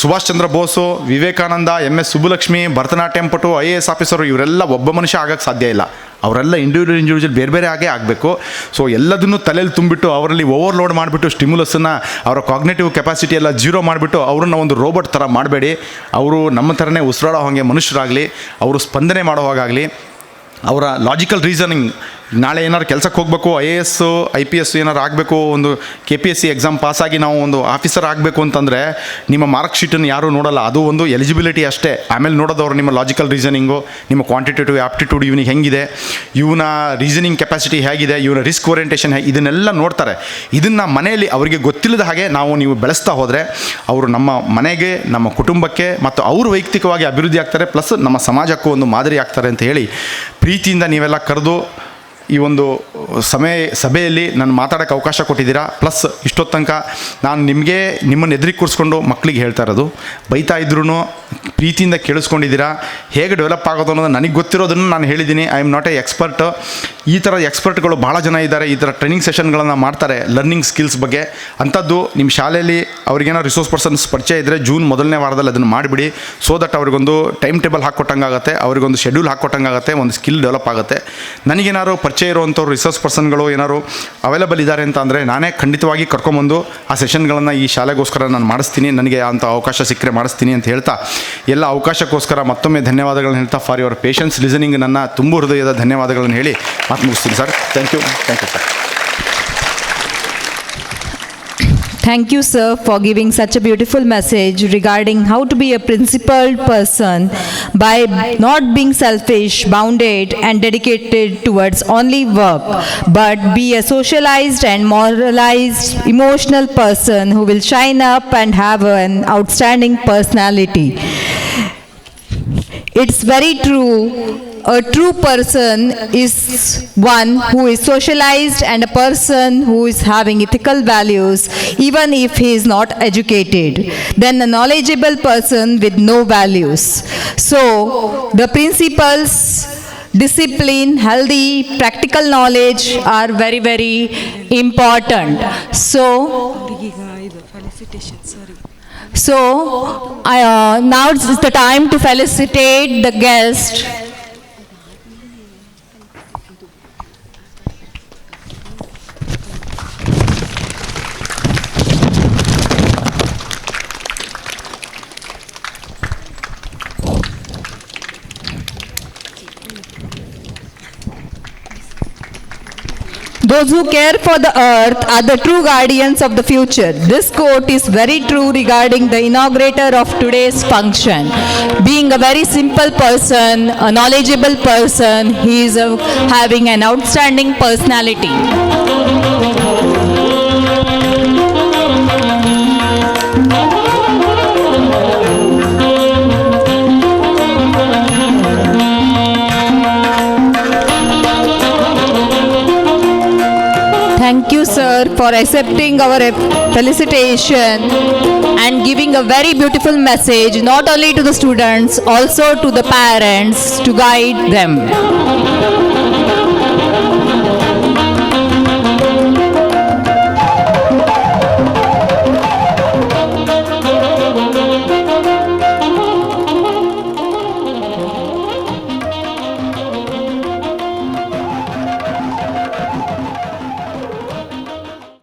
ಸುಭಾಷ್ ಚಂದ್ರ ಬೋಸು, ವಿವೇಕಾನಂದ, MS ಸುಬ್ಬುಲಕ್ಷ್ಮಿ, ಭರತನಾಟ್ಯಂ ಪಟು, IAS ಆಫೀಸರು, ಇವರೆಲ್ಲ ಒಬ್ಬ ಮನುಷ್ಯ ಆಗೋಕ್ಕೆ ಸಾಧ್ಯ ಇಲ್ಲ. ಅವರೆಲ್ಲ ಇಂಡಿವಿಜುವಲ್ ಬೇರೆ ಬೇರೆ ಆಗಬೇಕು. ಸೊ ಎಲ್ಲದನ್ನು ತಲೆಯಲ್ಲಿ ತುಂಬಿಟ್ಟು ಅವರಲ್ಲಿ ಓವರ್ಲೋಡ್ ಮಾಡಿಬಿಟ್ಟು ಸ್ಟಿಮ್ಯುಲಸನ್ನು, ಅವರ ಕಾಗ್ನೇಟಿವ್ ಕೆಪಾಸಿಟಿ ಎಲ್ಲ ಜೀರೋ ಮಾಡಿಬಿಟ್ಟು ಅವ್ರನ್ನ ಒಂದು ರೋಬೋಟ್ ಥರ ಮಾಡಬೇಡಿ. ಅವರು ನಮ್ಮ ಥರನೇ ಉಸಿರಾಡೋ ಹಾಗೆ ಮನುಷ್ಯರಾಗಲಿ, ಅವರು ಸ್ಪಂದನೆ ಮಾಡೋ ಹಾಗಾಗಲಿ, ಅವರ ಲಾಜಿಕಲ್ ರೀಸನಿಂಗ್. ನಾಳೆ ಏನಾದ್ರು ಕೆಲಸಕ್ಕೆ ಹೋಗಬೇಕು, IAS IPS ಏನಾರು ಆಗಬೇಕು, ಒಂದು KPSC ಎಕ್ಸಾಮ್ ಪಾಸಾಗಿ ನಾವು ಒಂದು ಆಫೀಸರ್ ಆಗಬೇಕು ಅಂತಂದರೆ ನಿಮ್ಮ ಮಾರ್ಕ್ ಶೀಟನ್ನು ಯಾರೂ ನೋಡೋಲ್ಲ. ಅದು ಒಂದು ಎಲಿಜಿಬಿಲಿಟಿ ಅಷ್ಟೇ. ಆಮೇಲೆ ನೋಡೋದವ್ರು ನಿಮ್ಮ ಲಾಜಿಕಲ್ ರೀಸನಿಂಗು, ನಿಮ್ಮ ಕ್ವಾಂಟಿಟೇಟಿವ್ ಆ್ಯಪ್ಟಿಟ್ಯೂಡ್ ಇವನಿಗೆ ಹೆಂಗಿದೆ, ಇವನ ರೀಸನಿಂಗ್ ಕೆಪಾಸಿಟಿ ಹೇಗಿದೆ, ಇವನ ರಿಸ್ಕ್ ಓರಿಯೆಂಟೇಷನ್ ಇದನ್ನೆಲ್ಲ ನೋಡ್ತಾರೆ. ಇದನ್ನು ಮನೆಯಲ್ಲಿ ಅವರಿಗೆ ಗೊತ್ತಿಲ್ಲದ ಹಾಗೆ ನೀವು ಬೆಳೆಸ್ತಾ ಹೋದರೆ ಅವರು ನಮ್ಮ ಮನೆಗೆ, ನಮ್ಮ ಕುಟುಂಬಕ್ಕೆ ಮತ್ತು ಅವರು ವೈಯಕ್ತಿಕವಾಗಿ ಅಭಿವೃದ್ಧಿ ಆಗ್ತಾರೆ, ಪ್ಲಸ್ ನಮ್ಮ ಸಮಾಜಕ್ಕೂ ಒಂದು ಮಾದರಿ ಆಗ್ತಾರೆ ಅಂತ ಹೇಳಿ ಪ್ರೀತಿಯಿಂದ ನೀವೆಲ್ಲ ಕರೆದು ಈ ಒಂದು ಸಭೆಯಲ್ಲಿ ನಾನು ಮಾತಾಡೋಕ್ಕೆ ಅವಕಾಶ ಕೊಟ್ಟಿದ್ದೀರಾ. ಪ್ಲಸ್ ಇಷ್ಟೊತ್ತು ತನಕ ನಾನು ನಿಮ್ಮನ್ನು ಎದುರಿಗೆ ಕೂರಿಸ್ಕೊಂಡು ಮಕ್ಕಳಿಗೆ ಹೇಳ್ತಾ ಇರೋದು, ಬೈತಾ ಇದ್ರೂ ಪ್ರೀತಿಯಿಂದ ಕೇಳಿಸ್ಕೊಂಡಿದ್ದೀರಾ. ಹೇಗೆ ಡೆವಲಪ್ ಆಗೋದು ಅನ್ನೋದು ನನಗೆ ಗೊತ್ತಿರೋದನ್ನು ನಾನು ಹೇಳಿದ್ದೀನಿ. I am not A expert. ಈ ಥರ ಎಕ್ಸ್ಪರ್ಟ್ಗಳು ಭಾಳ ಜನ ಇದ್ದಾರೆ, ಈ ಥರ ಟ್ರೈನಿಂಗ್ ಸೆಷನ್ಗಳನ್ನು ಮಾಡ್ತಾರೆ ಲರ್ನಿಂಗ್ ಸ್ಕಿಲ್ಸ್ ಬಗ್ಗೆ. ಅಂಥದ್ದು ನಿಮ್ಮ ಶಾಲೆಯಲ್ಲಿ ಅವ್ರಿಗೇನೋ ರಿಸೋರ್ಸ್ ಪರ್ಸನ್ಸ್ ಪರಿಚಯ ಇದ್ದರೆ ಜೂನ್ ಮೊದಲನೇ ವಾರದಲ್ಲಿ ಅದನ್ನು ಮಾಡಿಬಿಡಿ. ಸೊ ದಟ್ ಅವ್ರಿಗೊಂದು ಟೈಮ್ ಟೇಬಲ್ ಹಾಕ್ಕೊಟ್ಟಂಗಾಗುತ್ತೆ, ಅವ್ರಿಗೊಂದು ಶೆಡ್ಯೂಲ್ ಹಾಕ್ಕೊಟ್ಟಂಗಾಗುತ್ತೆ, ಒಂದು ಸ್ಕಿಲ್ ಡೆವಲಪ್ ಆಗುತ್ತೆ. ನನಗೇನಾದ್ರು ಪರಿಚಯ ಇರುವಂಥವ್ರು ರಿಸೋರ್ಸ್ ಪರ್ಸನ್ಗಳು ಏನಾದ್ರು ಅವೈಲೇಬಲ್ ಇದ್ದಾರೆ ಅಂತ ಅಂದರೆ ನಾನೇ ಖಂಡಿತವಾಗಿ ಕರ್ಕೊಂಬಂದು ಆ ಸೆಷನ್ಗಳನ್ನು ಈ ಶಾಲೆಗೋಸ್ಕರ ನಾನು ಮಾಡಿಸ್ತೀನಿ. ನನಗೆ ಅಂಥ ಅವಕಾಶ ಸಿಕ್ಕರೆ ಮಾಡಿಸ್ತೀನಿ ಅಂತ ಹೇಳ್ತಾ, ಎಲ್ಲ ಅವಕಾಶಕ್ಕೋಸ್ಕರ ಮತ್ತೊಮ್ಮೆ ಧನ್ಯವಾದಗಳನ್ನು ಹೇಳ್ತಾ, ಫಾರ್ ಯುವರ್ ಪೇಷನ್ಸ್ ಲಿಸನಿಂಗ್, ನನ್ನ ತುಂಬ ಹೃದಯದ ಧನ್ಯವಾದಗಳನ್ನು ಹೇಳಿ ಮಾತು ಮುಗಿಸ್ತೀನಿ sir. Thank you sir. Thank you, sir, for giving such a beautiful message regarding how to be a principled person by not being selfish, bounded, and dedicated towards only work, but be a socialized and moralized, emotional person who will shine up and have an outstanding personality. It's very true. A true person is one who is socialized and a person who is having ethical values, even if he is not educated, than a knowledgeable person with no values. So, the principles, discipline, healthy, practical knowledge are very, very important. So, now it's the time to felicitate the guest. Those who care for the earth are the true guardians of the future. This quote is very true regarding the inaugurator of today's function. Being a very simple person, a knowledgeable person, he is having an outstanding personality. Thank you, sir, for accepting our felicitation and giving a very beautiful message, not only to the students, also to the parents, to guide them.